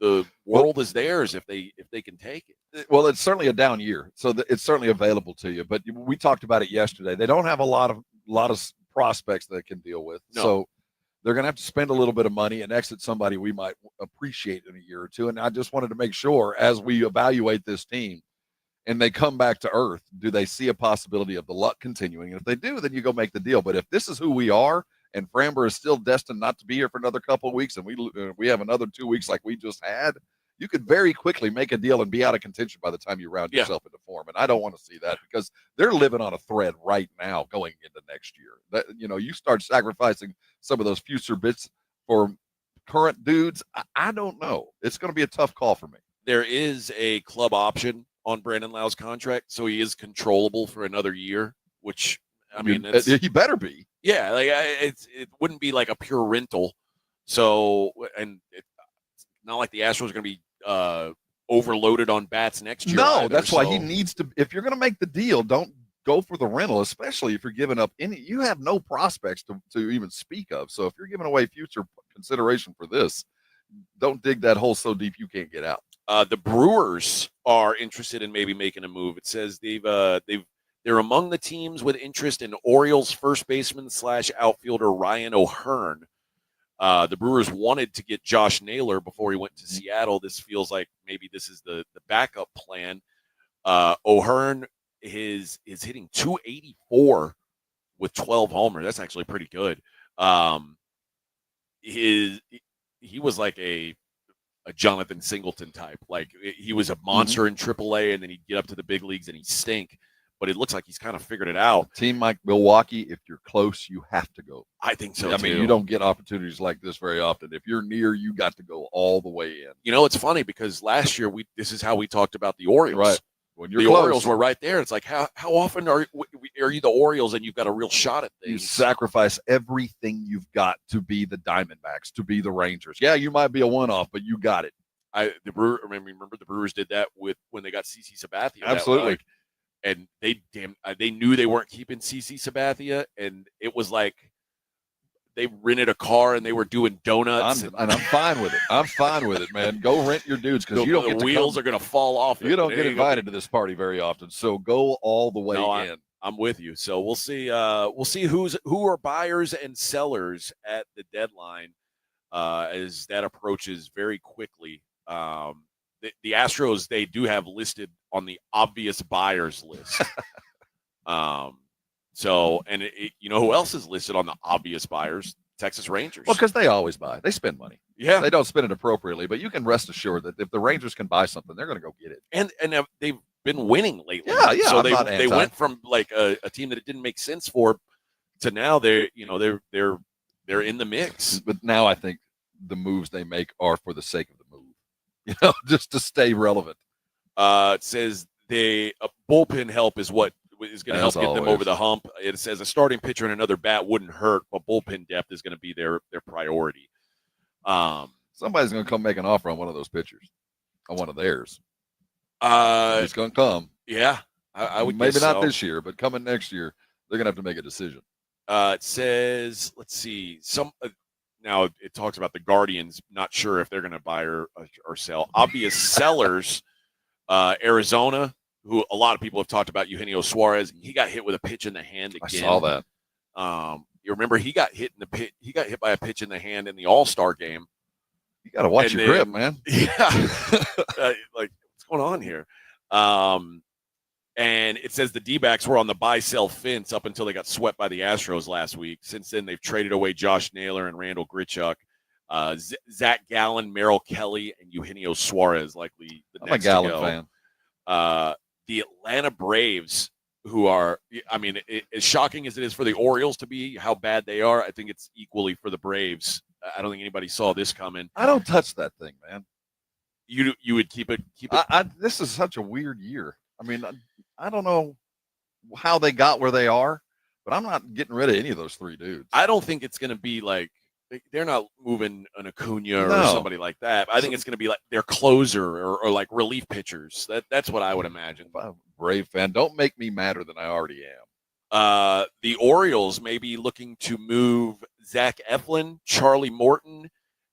the world is theirs if they can take it. Well, it's certainly a down year, so it's certainly available to you. But we talked about it yesterday. They don't have a lot of prospects they can deal with, so they're going to have to spend a little bit of money and exit somebody we might appreciate in a year or two. And I just wanted to make sure as we evaluate this team and they come back to earth, do they see a possibility of the luck continuing? And if they do, then you go make the deal. But if this is who we are, and Framber is still destined not to be here for another couple of weeks, and we have another 2 weeks like we just had, you could very quickly make a deal and be out of contention by the time you round yourself into form. And I don't want to see that because they're living on a thread right now going into next year. That, you start sacrificing some of those future bits for current dudes. I don't know. It's going to be a tough call for me. There is a club option on Brandon Lau's contract, so he is controllable for another year, which I mean, he better be. Yeah, like it wouldn't be like a pure rental. So, and it's not like the Astros are going to be overloaded on bats next year. No, that's why he needs to. If you're going to make the deal, don't go for the rental, especially if you're giving up any. You have no prospects to even speak of. So if you're giving away future consideration for this, don't dig that hole so deep you can't get out. The Brewers are interested in maybe making a move. It says they're among the teams with interest in Orioles first baseman / outfielder Ryan O'Hearn. The Brewers wanted to get Josh Naylor before he went to Seattle. This feels like maybe this is the backup plan. O'Hearn is hitting 284 with 12 homers. That's actually pretty good. He was like a Jonathan Singleton type. Like he was a monster in AAA, and then he'd get up to the big leagues and he'd stink. But it looks like he's kind of figured it out. A team like Milwaukee, if you're close, you have to go. I think so, I mean, you don't get opportunities like this very often. If you're near, you got to go all the way in. It's funny because last year this is how we talked about the Orioles. Right. When you're the close, Orioles were right there. It's like, how often are you the Orioles and you've got a real shot at things? You sacrifice everything you've got to be the Diamondbacks, to be the Rangers. Yeah, you might be a one-off, but you got it. Remember the Brewers did that when they got CC Sabathia. Absolutely. And they knew they weren't keeping CC Sabathia, and it was like they rented a car and they were doing donuts. And I'm fine with it. I'm fine with it, man. Go rent your dudes because you don't get the wheels are going to fall off. You don't get invited to this party very often, so go all the way in. I'm with you. So we'll see. We'll see who are buyers and sellers at the deadline as that approaches very quickly. The Astros, they do have listed on the obvious buyers list. So, and you know who else is listed on the obvious buyers? Texas Rangers. Well, because they always buy. They spend money. Yeah. They don't spend it appropriately, but you can rest assured that if the Rangers can buy something, they're going to go get it. And they've been winning lately. Yeah. So I'm they went from like a team that it didn't make sense for to now they're in the mix. But now I think the moves they make are for the sake of the move, just to stay relevant. It says bullpen help is what is going to help get them over the hump. It says a starting pitcher and another bat wouldn't hurt, but bullpen depth is going to be their priority. Somebody's going to come make an offer on one of those pitchers, on one of theirs. It's going to come. Yeah, I would maybe guess not so. this year, but coming next year, they're going to have to make a decision. It says, let's see, now it talks about the Guardians. Not sure if they're going to buy or sell. Obvious sellers, Arizona, who a lot of people have talked about, Eugenio Suarez. He got hit with a pitch in the hand again. I saw that. You remember he got hit He got hit by a pitch in the hand in the All-Star game. You got to watch your grip, man. Yeah, like what's going on here? And it says the D-backs were on the buy-sell fence up until they got swept by the Astros last week. Since then, they've traded away Josh Naylor and Randall Grichuk, Zach Gallen, Merrill Kelly, and Eugenio Suarez likely the next I'm a Gallen to go. fan. The Atlanta Braves, who are, as shocking as it is for the Orioles to be how bad they are, I think it's equally for the Braves. I don't think anybody saw this coming. I don't touch that thing, man. You would keep it. This is such a weird year. I mean, I don't know how they got where they are, but I'm not getting rid of any of those three dudes. I don't think it's going to be like they're not moving an Acuna or somebody like that. I think it's going to be like their closer or like relief pitchers. That's what I would imagine. I'm a Brave fan. Don't make me madder than I already am. The Orioles may be looking to move Zach Eflin, Charlie Morton,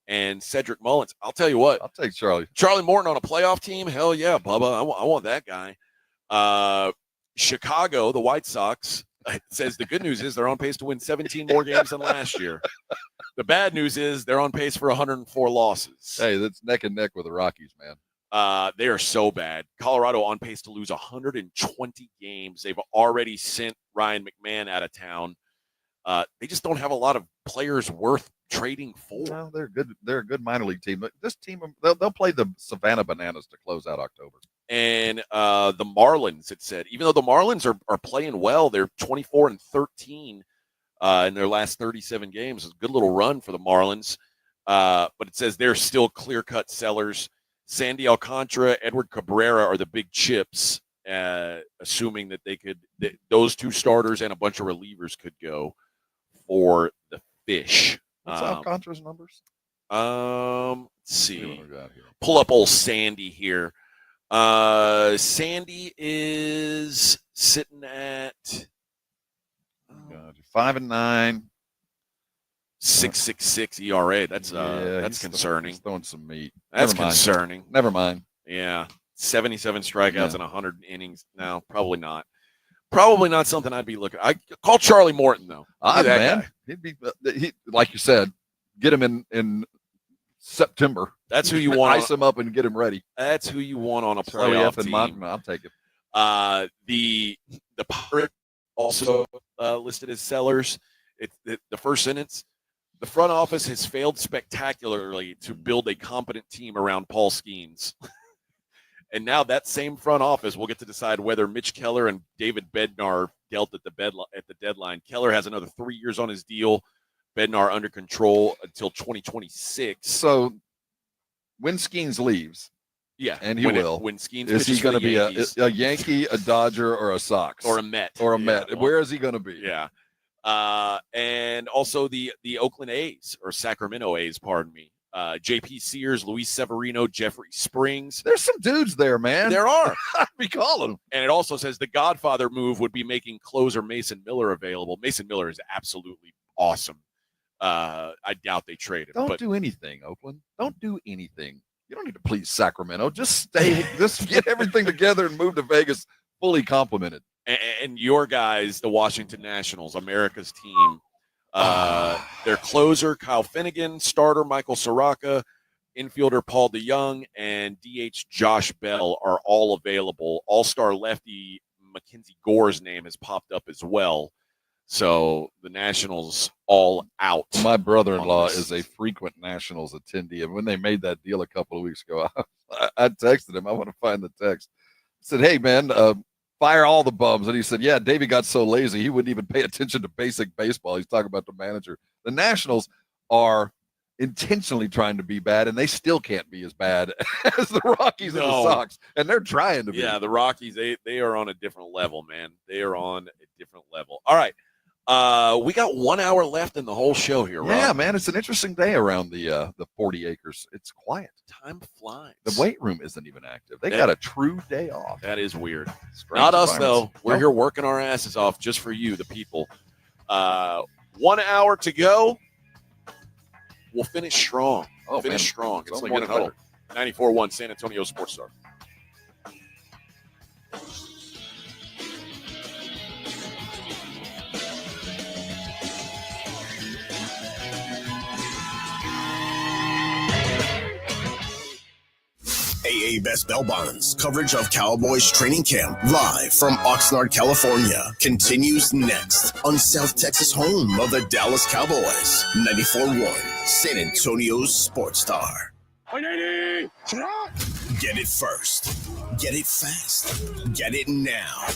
and Cedric Mullins. I'll tell you what. I'll take Charlie. Charlie Morton on a playoff team? Hell yeah, Bubba. I want that guy. Chicago, the White Sox, it says the good news is they're on pace to win 17 more games than last year. The bad news is they're on pace for 104 losses. Hey, that's neck and neck with the Rockies, man. They are so bad. Colorado on pace to lose 120 games. They've already sent Ryan McMahon out of town. They just don't have a lot of players worth trading for. No, they're good. They're a good minor league team. But this team, they'll play the Savannah Bananas to close out October. And the Marlins, it said, even though the Marlins are playing well, they're 24-13 in their last 37 games. It's a good little run for the Marlins. But it says they're still clear-cut sellers. Sandy Alcantara, Edward Cabrera are the big chips, assuming that those two starters and a bunch of relievers could go for the Fish. What's Alcantara's numbers? Let's see. Pull up old Sandy here. Sandy is sitting at 5-9, 6.66 ERA. That's concerning. He's throwing some meat. That's concerning. Never mind. Yeah, 77 strikeouts in 100 innings. No, probably not. Probably not something I'd be looking. I call Charlie Morton though. Man, he'd be like you said. Get him in September. That's who you want. Ice him up and get him ready. That's who you want on a Charlie playoff F. and team. Martin, I'll take it. The Pirates also listed as sellers. The first sentence: the front office has failed spectacularly to build a competent team around Paul Skeens. And now that same front office will get to decide whether Mitch Keller and David Bednar dealt at the deadline. Keller has another 3 years on his deal. Bednar under control until 2026. So when Skeens leaves, yeah, and he will. When Skeens is he going to be Yankees, a Yankee, a Dodger, or a Sox, or a Met, or a Met? Where is he going to be? Yeah, and also the Oakland A's or Sacramento A's, pardon me. J.P. Sears, Luis Severino, Jeffrey Springs. There's some dudes there, man. There are. I'd be calling them. And it also says the Godfather move would be making closer Mason Miller available. Mason Miller is absolutely awesome. I doubt they trade him. Don't do anything, Oakland. Don't do anything. You don't need to please Sacramento. Just stay. Just get everything together and move to Vegas fully complimented. And your guys, the Washington Nationals, America's team, their closer, Kyle Finnegan, starter, Michael Soraka, infielder, Paul DeYoung, and DH Josh Bell are all available. All-star lefty Mackenzie Gore's name has popped up as well. So the Nationals all out. My brother-in-law is a frequent Nationals attendee, and when they made that deal a couple of weeks ago, I texted him. I want to find the text. I said, hey, man, fire all the bums. And he said, yeah, Davey got so lazy, he wouldn't even pay attention to basic baseball. He's talking about the manager. The Nationals are intentionally trying to be bad, and they still can't be as bad as the Rockies and the Sox, and they're trying to be. Yeah, the Rockies, they are on a different level, man. They are on a different level. All right. We got 1 hour left in the whole show here, Rob. Yeah, man, it's an interesting day around the 40 acres. It's quiet. Time flies. The weight room isn't even active. They got a true day off. That is weird. Strange Not us, though. environments. We're here working our asses off just for you, the people. 1 hour to go. We'll finish strong. Finish strong. It's like in a Huddle. 94.1 San Antonio Sports Star. AA Best Bell Bonds coverage of Cowboys training camp live from Oxnard, California continues next on South Texas home of the Dallas Cowboys. 94.1 San Antonio's Sports Star. 180. Get it first. Get it fast. Get it now.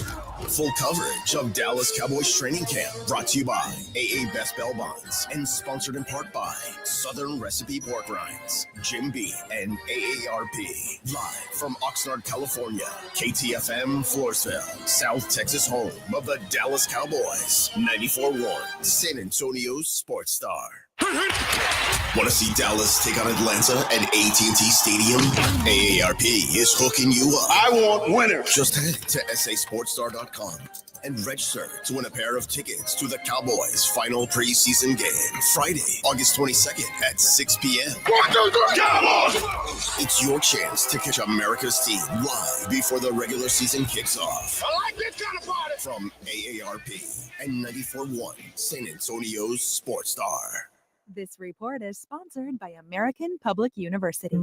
Full coverage of Dallas Cowboys training camp brought to you by AA Best Bell Bonds and sponsored in part by Southern Recipe Pork Rinds, Jim B, and AARP. Live from Oxnard, California, KTFM Floresville, South Texas home of the Dallas Cowboys. 94.1 San Antonio's Sports Star. Want to see Dallas take on Atlanta at AT&T Stadium? AARP is hooking you up. I want winners. Just head to sasportstar.com and register to win a pair of tickets to the Cowboys' final preseason game, Friday, August 22nd at 6 p.m. 1, 2, 3, Cowboys! It's your chance to catch America's team live before the regular season kicks off. I like this kind of party. From AARP and 94.1 San Antonio's Sports Star. This report is sponsored by American Public University.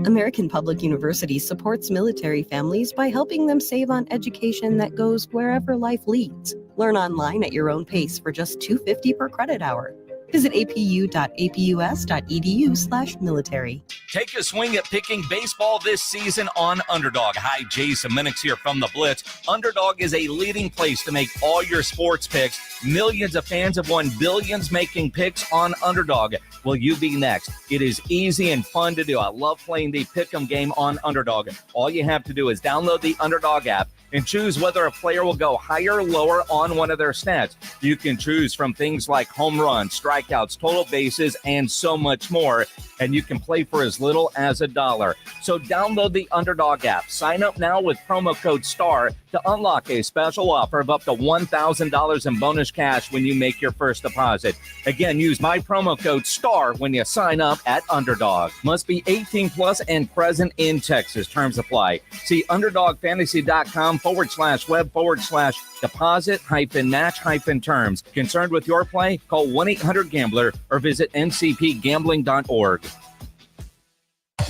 American Public University supports military families by helping them save on education that goes wherever life leads. Learn online at your own pace for just $2.50 per credit hour. Visit apu.apus.edu/military. Take a swing at picking baseball this season on Underdog. Hi, Jason Minix here from The Blitz. Underdog is a leading place to make all your sports picks. Millions of fans have won billions making picks on Underdog. Will you be next? It is easy and fun to do. I love playing the Pick'em game on Underdog. All you have to do is download the Underdog app and choose whether a player will go higher or lower on one of their stats. You can choose from things like home runs, strikeouts, total bases, and so much more. And you can play for as little as $1. So download the Underdog app. Sign up now with promo code STAR to unlock a special offer of up to $1,000 in bonus cash when you make your first deposit. Again, use my promo code STAR when you sign up at Underdog. Must be 18 plus and present in Texas. Terms apply. See underdogfantasy.com/web/deposit-match-terms. Concerned with your play? Call 1-800-GAMBLER or visit ncpgambling.org.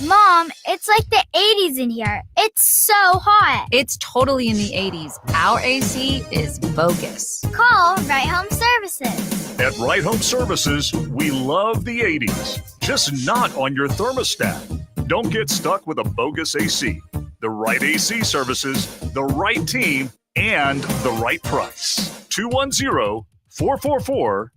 Mom, it's like the 80s in here. It's so hot. It's totally in the 80s. Our AC is bogus. Call Right Home Services. At Right Home Services, we love the 80s, just not on your thermostat. Don't get stuck with a bogus AC. The right AC services, the right team, and the right price. 210-444.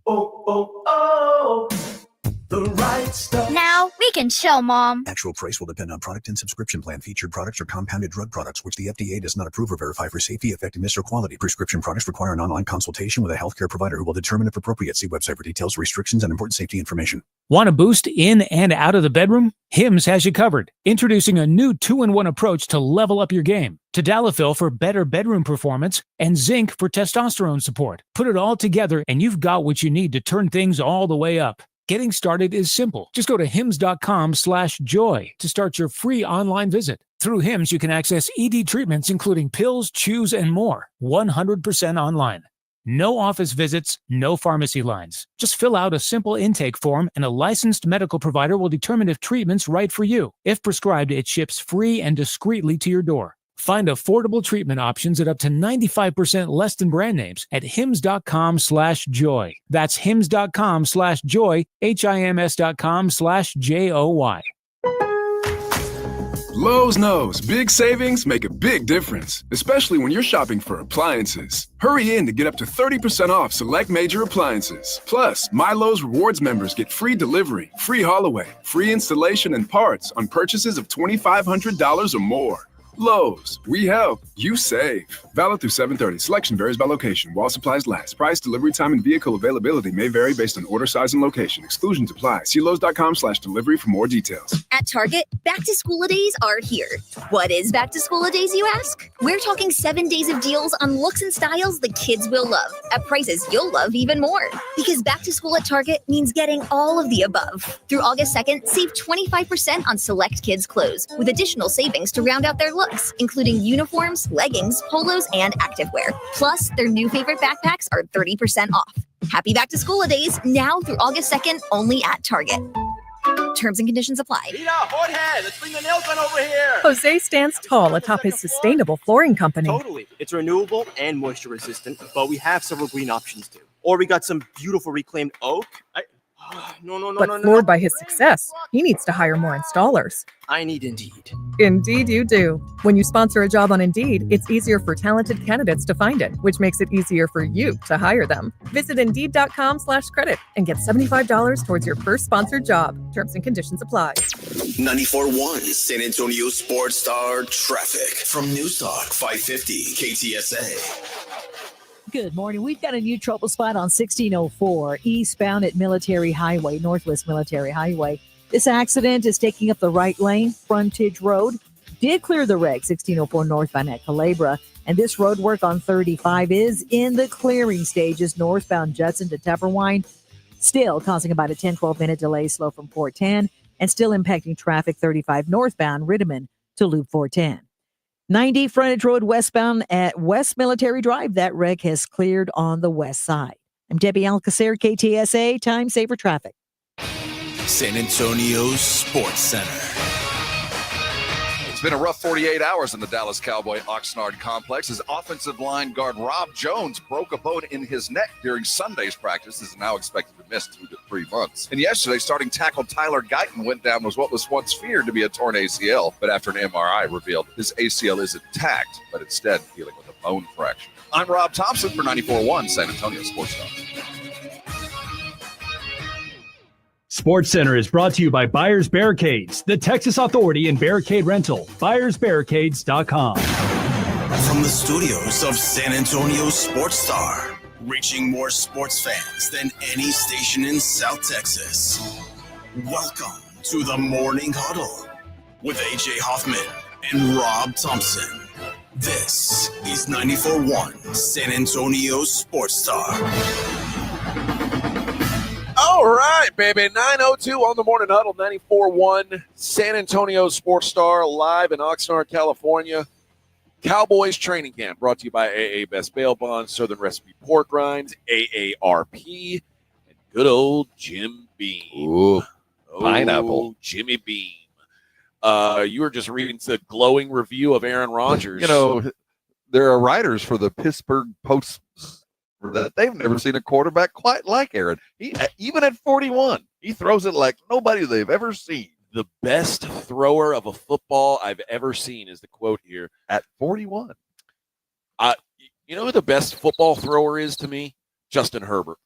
The right stuff. Now we can chill, Mom. Actual price will depend on product and subscription plan. Featured products are compounded drug products, which the FDA does not approve or verify for safety, effectiveness, or quality. Prescription products require an online consultation with a healthcare provider who will determine if appropriate. See website for details, restrictions, and important safety information. Want a boost in and out of the bedroom? Hims has you covered. Introducing a new 2-in-1 approach to level up your game. Tadalafil for better bedroom performance and zinc for testosterone support. Put it all together and you've got what you need to turn things all the way up. Getting started is simple. Just go to hims.com/joy to start your free online visit. Through Hims, you can access ED treatments including pills, chews, and more, 100% online. No office visits, no pharmacy lines. Just fill out a simple intake form and a licensed medical provider will determine if treatment's right for you. If prescribed, it ships free and discreetly to your door. Find affordable treatment options at up to 95% less than brand names at hims.com/joy. That's hims.com/joy, hims.com/joy. Lowe's knows big savings make a big difference, especially when you're shopping for appliances. Hurry in to get up to 30% off select major appliances. Plus, My Lowe's Rewards members get free delivery, free haul away, free installation and parts on purchases of $2,500 or more. Lowe's, we help, you save. Valid through 7/30. Selection varies by location. While supplies last. Price, delivery time, and vehicle availability may vary based on order size and location. Exclusions apply. See Lowe's.com/delivery for more details. At Target, back to school days are here. What is back to school days, you ask? We're talking 7 days of deals on looks and styles the kids will love at prices you'll love even more. Because back to school at Target means getting all of the above. Through August 2nd, save 25% on select kids' clothes with additional savings to round out their look. Including uniforms, leggings, polos, and activewear. Plus, their new favorite backpacks are 30% off. Happy back to school days now through August 2nd only at Target. Terms and conditions apply. Mira, Jorge, let's bring the nail gun over here. Jose stands tall atop his sustainable flooring company. Totally. It's renewable and moisture resistant, but we have several green options too. Or we got some beautiful reclaimed oak. But floored by his success, he needs to hire more installers. I need Indeed. Indeed you do. When you sponsor a job on Indeed, it's easier for talented candidates to find it, which makes it easier for you to hire them. Visit Indeed.com/credit and get $75 towards your first sponsored job. Terms and conditions apply. 94.1 San Antonio Sports Star traffic from Newstalk 550 KTSA. Good morning. We've got a new trouble spot on 1604 eastbound at Military Highway, Northwest Military Highway. This accident is taking up the right lane, Frontage Road. Did clear the wreck, 1604 northbound at Culebra. And this road work on 35 is in the clearing stages, northbound Judson to Tupperwine. Still causing about a 10-12 minute delay slow from 410 and still impacting traffic 35 northbound Riddiman to Loop 410. 90 Frontage Road westbound at West Military Drive. That wreck has cleared on the west side. I'm Debbie Alcacer, KTSA, Time Saver Traffic. San Antonio Sports Center. It's been a rough 48 hours in the Dallas Cowboy Oxnard complex as offensive line guard Rob Jones broke a bone in his neck during Sunday's practice. Is now expected to miss 2 to 3 months. And yesterday, starting tackle Tyler Guyton went down with what was once feared to be a torn ACL, but after an MRI revealed his ACL is intact, but instead dealing with a bone fracture. I'm Rob Thompson for 94.1 San Antonio Sports Star. Sports Center is brought to you by Buyers Barricades, the Texas Authority in Barricade Rental. BuyersBarricades.com. From the studios of San Antonio Sports Star, reaching more sports fans than any station in South Texas. Welcome to the Morning Huddle with AJ Hoffman and Rob Thompson. This is 94.1 San Antonio Sports Star. All right, baby. 9:02 on the Morning Huddle, 94.1 San Antonio Sports Star, live in Oxnard, California. Cowboys training camp brought to you by AA Best Bail Bonds, Southern Recipe Pork Rinds, AARP, and good old Jim Beam. Ooh, pineapple. Jimmy Beam. You were just reading the glowing review of Aaron Rodgers. You know, there are writers for the Pittsburgh Post that they've never seen a quarterback quite like Aaron. He, even at 41, he throws it like nobody they've ever seen. The best thrower of a football I've ever seen is the quote here. At 41. You know who the best football thrower is to me? Justin Herbert.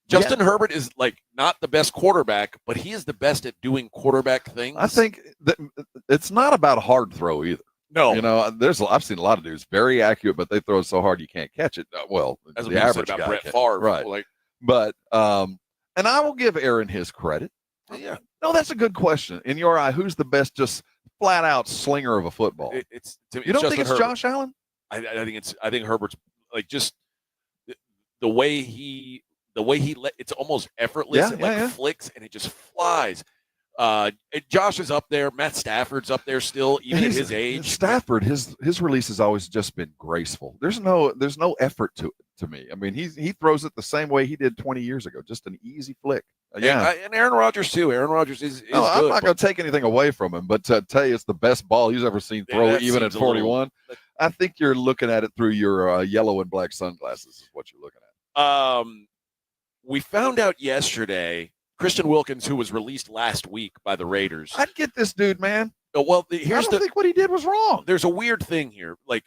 Justin Herbert is like not the best quarterback, but he is the best at doing quarterback things. I think that it's not about a hard throw either. No, you know, I've seen a lot of dudes very accurate, but they throw so hard you can't catch it. Well, as the average about guy Brett can. Favre, right? Like, but and I will give Aaron his credit. Yeah, no, that's a good question. In your eye, who's the best, just flat out slinger of a football? You don't think it's Josh Allen? I think Herbert's like just the way he the way it's almost effortless. It flicks and it just flies. Josh is up there. Matt Stafford's up there still, even at his age. Stafford, his release has always just been graceful. There's no effort to me. I mean, he throws it the same way he did 20 years ago, just an easy flick. Yeah, and Aaron Rodgers too. Aaron Rodgers is no, I'm good, not going to take anything away from him, but to tell you it's the best ball he's ever seen throw, even at 41. I think you're looking at it through your yellow and black sunglasses. Is what you're looking at. We found out yesterday. Christian Wilkins, who was released last week by the Raiders. I'd get this dude, man. Well, I don't think what he did was wrong. There's a weird thing here. Like,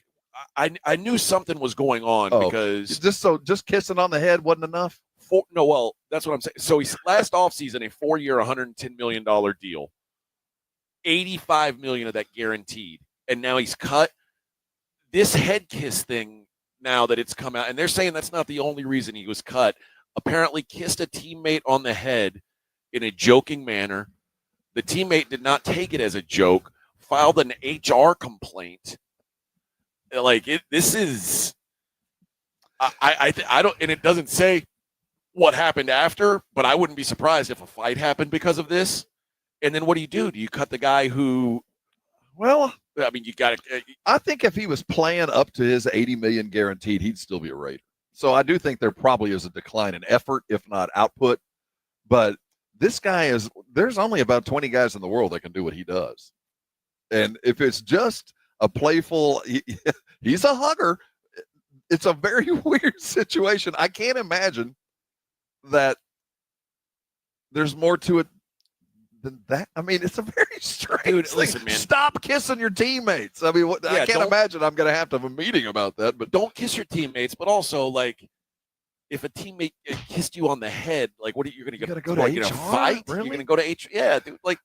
I knew something was going on because just kissing on the head wasn't enough. That's what I'm saying. So he's last offseason a 4-year, $110 million deal, $85 million of that guaranteed, and now he's cut. This head kiss thing now that it's come out, and they're saying that's not the only reason he was cut. Apparently kissed a teammate on the head in a joking manner. The teammate did not take it as a joke, filed an HR complaint. This is I don't, and it doesn't say what happened after, but I wouldn't be surprised if a fight happened because of this. And then what do? Do you cut the guy who, well, I mean, you got to, I think if he was playing up to his $80 million guaranteed, he'd still be a Raider. So I do think there probably is a decline in effort, if not output. But this guy there's only about 20 guys in the world that can do what he does. And if it's just a playful, he's a hugger. It's a very weird situation. I can't imagine that there's more to it than that. I mean, it's a very strange thing. Listen, man. Stop kissing your teammates. I mean, I can't imagine I'm going to have a meeting about that. But don't kiss your teammates. But also, like, if a teammate kissed you on the head, like, what are you going to go to HR? Fight? Really? You're going to go to HR? Yeah, dude. Like,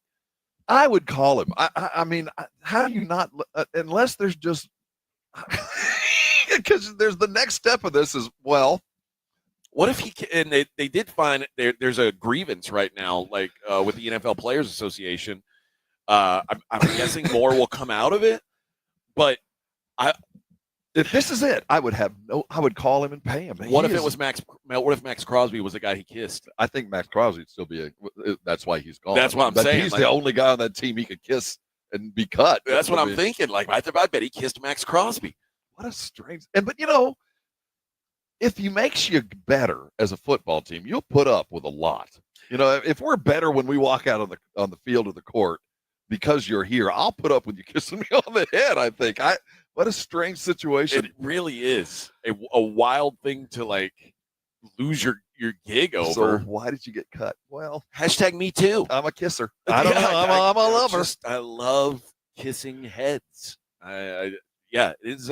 I would call him. I mean, how do you not? Unless there's just because there's the next step of this is, well, what if he and they did find there's a grievance right now, like with the NFL Players Association. I'm guessing more will come out of it, but if this is it, I would call him and pay him. What if Max Crosby was the guy he kissed? I think Max Crosby would still be that's why he's gone. That's what I'm saying. He's the only guy on that team he could kiss and be cut. That's what I'm thinking. Like, I bet he kissed Max Crosby. What a strange. But if he makes you better as a football team, you'll put up with a lot. If we're better when we walk out on the field of the court because you're here, I'll put up with you kissing me on the head. I think what a strange situation. It really is a wild thing to like lose your gig over. So why did you get cut? Well, #me too. I'm a kisser. I don't know. I'm a lover. I love kissing heads. It's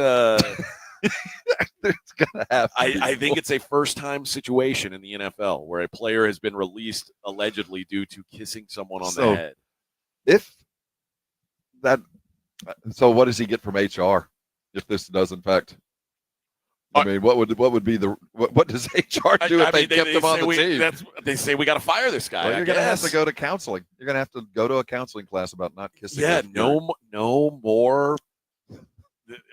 it's gonna happen. I think it's a first-time situation in the NFL where a player has been released allegedly due to kissing someone on the head. So what does he get from HR if this does in fact? I mean, what would be what does HR do if they kept him on the team? They say we got to fire this guy. Well, you're going to have to go to counseling. You're going to have to go to a counseling class about not kissing. Yeah, no more.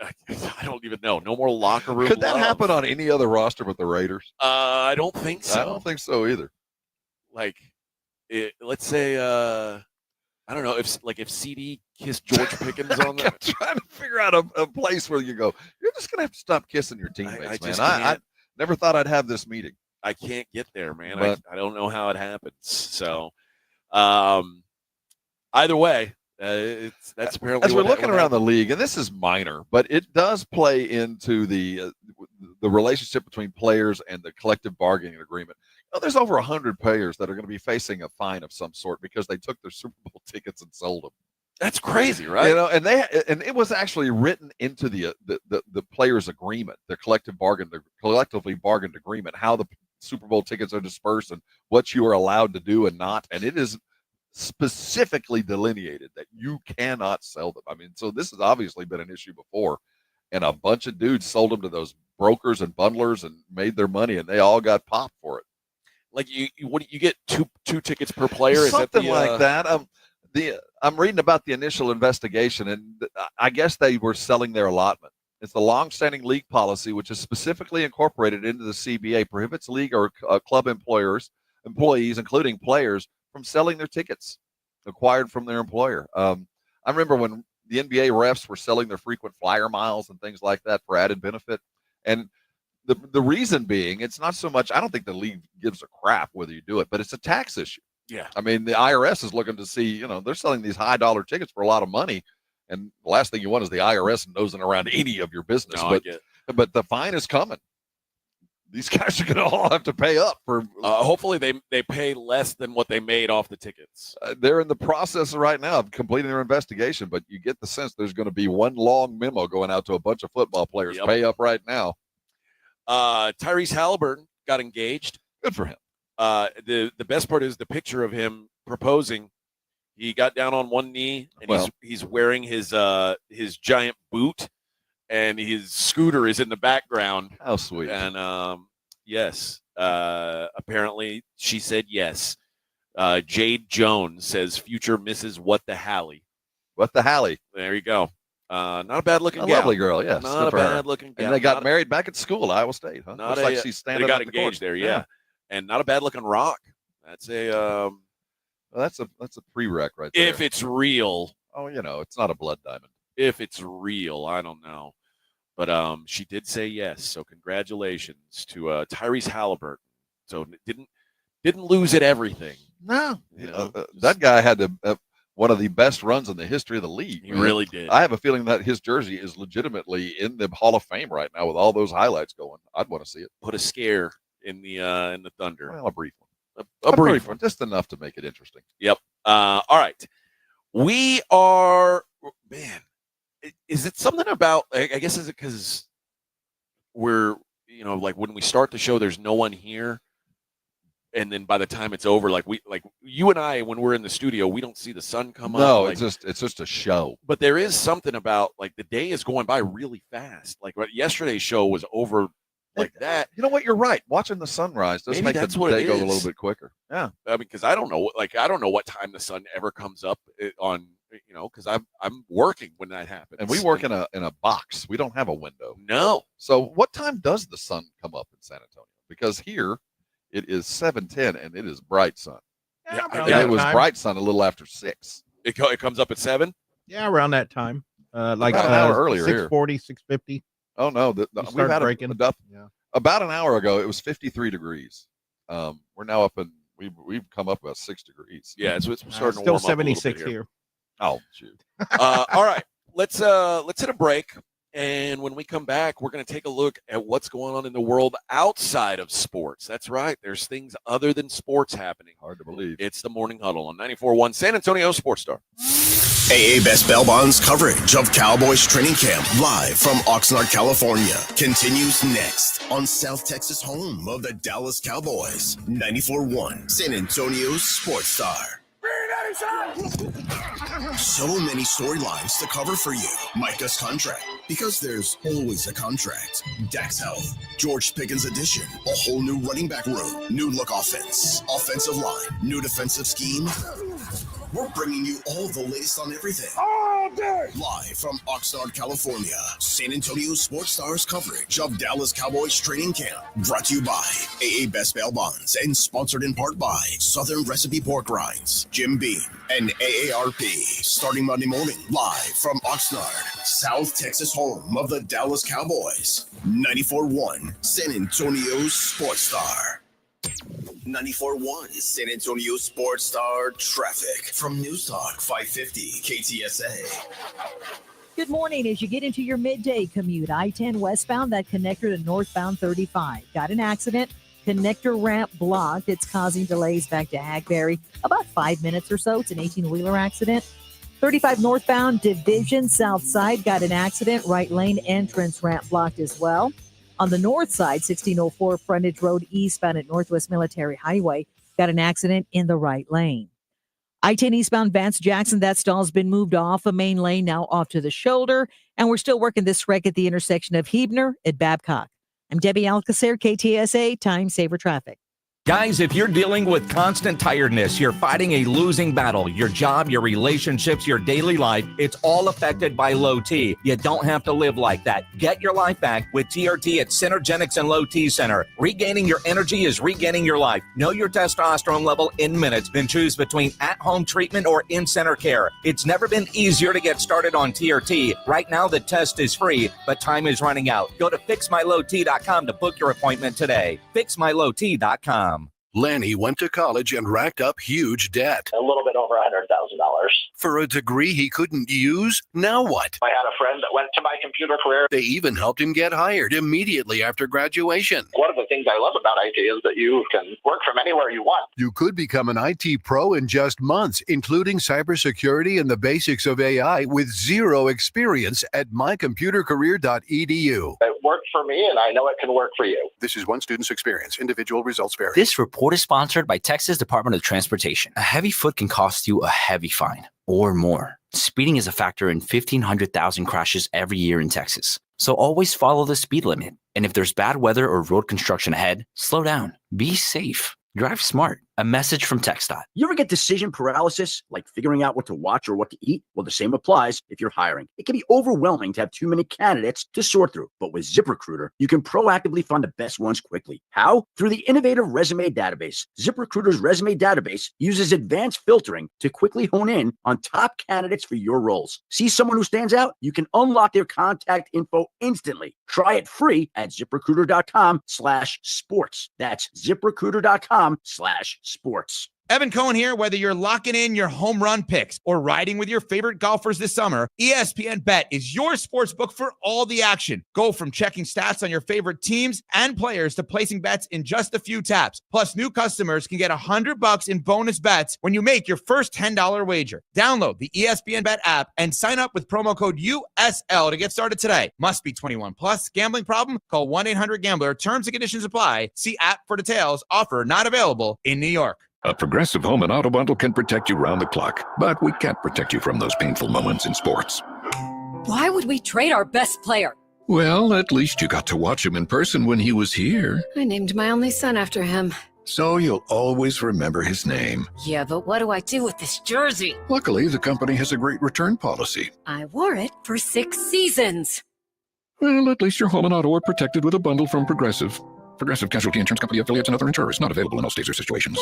I don't even know. No more locker room. Could that happen on any other roster but the Raiders? I don't think so. I don't think so either. Like, let's say, I don't know if CD kissed George Pickens on that. I'm trying to figure out a place where you go, you're just going to have to stop kissing your teammates, man. I never thought I'd have this meeting. I can't get there, man. I don't know how it happens. So, either way, that's apparently as we're looking around the league, and this is minor, but it does play into the relationship between players and the collective bargaining agreement. There's over 100 players that are going to be facing a fine of some sort because they took their Super Bowl tickets and sold them. That's crazy, right? And it was actually written into the players' agreement, the collectively bargained agreement, how the Super Bowl tickets are dispersed and what you are allowed to do and not, and it is specifically delineated that you cannot sell them. I mean, so this has obviously been an issue before, and a bunch of dudes sold them to those brokers and bundlers and made their money, and they all got popped for it. Like you get two tickets per player? Something like that. I'm reading about the initial investigation, and I guess they were selling their allotment. It's the long-standing league policy, which is specifically incorporated into the CBA, prohibits league or club employees, including players, from selling their tickets acquired from their employer. I remember when the NBA refs were selling their frequent flyer miles and things like that for added benefit. And the reason being, it's not so much, I don't think the league gives a crap whether you do it, but it's a tax issue. Yeah. I mean, the IRS is looking to see, they're selling these high dollar tickets for a lot of money. And the last thing you want is the IRS nosing around any of your business. No, but the fine is coming. These guys are going to all have to pay up for. Hopefully, they pay less than what they made off the tickets. They're in the process right now of completing their investigation, but you get the sense there's going to be one long memo going out to a bunch of football players. Pay up right now. Tyrese Halliburton got engaged. Good for him. The best part is the picture of him proposing. He got down on one knee, and he's wearing his giant boot, and his scooter is in the background. How sweet! And yes, apparently she said yes. Jade Jones says, "Future Mrs. What the Hallie." What the Hallie? There you go. Not a bad looking, lovely girl. Yes, not a bad looking. And they got married back at school, Iowa State. Huh? Looks like she's standing. They got up engaged the there, yeah. And not a bad looking rock. That's a. That's a prereq right there. If it's real. Oh, it's not a blood diamond. If it's real, I don't know. But she did say yes. So congratulations to Tyrese Halliburton. So didn't lose at everything. No. That guy had one of the best runs in the history of the league. He really did. I have a feeling that his jersey is legitimately in the Hall of Fame right now with all those highlights going. I'd want to see it. Put a scare in the Thunder. Well, a brief one. A brief one. Just enough to make it interesting. Yep. All right. We are, man, is it something about, I guess, is it because we're, like when we start the show, there's no one here. And then by the time it's over, like you and I, when we're in the studio, we don't see the sun come up. No, it's just a show. But there is something about, like, the day is going by really fast. Like yesterday's show was over like that. You know what? You're right. Watching the sunrise does make the day go a little bit quicker. Yeah. I mean, because I don't know what time the sun ever comes up on, because I'm working when that happens. And we work in a box. We don't have a window. No. So what time does the sun come up in San Antonio? Because here it is 7:10 and it is bright sun. Yeah, it was bright sun a little after 6. It comes up at 7? Yeah, around that time. Like about an hour earlier. 6:40, 6:50. Oh no, we've had about an hour ago. It was 53 degrees. We're now up in we've come up about 6 degrees. Yeah, so it's starting to still warm 76 up here. Oh shoot! All right, let's hit a break, and when we come back, we're going to take a look at what's going on in the world outside of sports. That's right, there's things other than sports happening. Hard to believe. It's the Morning Huddle on 94.1 San Antonio Sports Star. AA Best Bail Bonds coverage of Cowboys training camp live from Oxnard, California continues next on South Texas home of the Dallas Cowboys. 94.1 San Antonio Sports Star. So many storylines to cover for you. Micah's contract, because there's always a contract. Dak's health, George Pickens addition, a whole new running back room, new look offense, offensive line, new defensive scheme. We're bringing you all the latest on everything. All day. Live from Oxnard, California, San Antonio Sports Stars coverage of Dallas Cowboys training camp. Brought to you by AA Best Bail Bonds and sponsored in part by Southern Recipe Pork Rinds, Jim Beam, and AARP. Starting Monday morning, live from Oxnard, South Texas home of the Dallas Cowboys. 94.1 San Antonio Sports Star. 94.1 San Antonio Sports Star traffic from News Talk 550 KTSA. Good morning. As you get into your midday commute, I-10 westbound, that connector to northbound 35. Got an accident. Connector ramp blocked. It's causing delays back to Hackberry. About 5 minutes or so. It's an 18-wheeler accident. 35 northbound Division south side. Got an accident. Right lane entrance ramp blocked as well. On the north side, 1604 Frontage Road eastbound at Northwest Military Highway. Got an accident in the right lane. I-10 eastbound Vance Jackson, that stall's been moved off a main lane, now off to the shoulder. And we're still working this wreck at the intersection of Huebner at Babcock. I'm Debbie Alcacer, KTSA, Time Saver Traffic. Guys, if you're dealing with constant tiredness, you're fighting a losing battle, your job, your relationships, your daily life, it's all affected by low T. You don't have to live like that. Get your life back with TRT at Synergenics and Low T Center. Regaining your energy is regaining your life. Know your testosterone level in minutes, then choose between at-home treatment or in-center care. It's never been easier to get started on TRT. Right now, the test is free, but time is running out. Go to fixmylowt.com to book your appointment today. Fixmylowt.com. Lanny went to college and racked up huge debt. A little bit over $100,000. For a degree he couldn't use? Now what? I had a friend that went to my computer career. They even helped him get hired immediately after graduation. One of the things I love about IT is that you can work from anywhere you want. You could become an IT pro in just months, including cybersecurity and the basics of AI with zero experience at mycomputercareer.edu. It worked for me, and I know it can work for you. This is one student's experience. Individual results vary. This report is sponsored by Texas Department of Transportation. A heavy foot can cost you a heavy fine or more. Speeding is a factor in 1,500,000 crashes every year in Texas. So always follow the speed limit. And if there's bad weather or road construction ahead, slow down. Be safe. Drive smart. A message from TxDOT. You ever get decision paralysis, like figuring out what to watch or what to eat? Well, the same applies if you're hiring. It can be overwhelming to have too many candidates to sort through. But with ZipRecruiter, you can proactively find the best ones quickly. How? Through the innovative resume database. ZipRecruiter's resume database uses advanced filtering to quickly hone in on top candidates for your roles. See someone who stands out? You can unlock their contact info instantly. Try it free at ZipRecruiter.com/sports. That's ZipRecruiter.com/sports. Evan Cohen here. Whether you're locking in your home run picks or riding with your favorite golfers this summer, ESPN Bet is your sports book for all the action. Go from checking stats on your favorite teams and players to placing bets in just a few taps. Plus, new customers can get $100 in bonus bets when you make your first $10 wager. Download the ESPN Bet app and sign up with promo code USL to get started today. Must be 21 plus. Gambling problem? Call 1-800-GAMBLER. Terms and conditions apply. See app for details. Offer not available in New York. A Progressive Home and Auto Bundle can protect you round the clock, but we can't protect you from those painful moments in sports. Why would we trade our best player? Well, at least you got to watch him in person when he was here. I named my only son after him. So you'll always remember his name. Yeah, but what do I do with this jersey? Luckily, the company has a great return policy. I wore it for 6 seasons. Well, at least your home and auto are protected with a bundle from Progressive. Progressive Casualty Insurance Company affiliates and other insurers. Not available in all states or situations.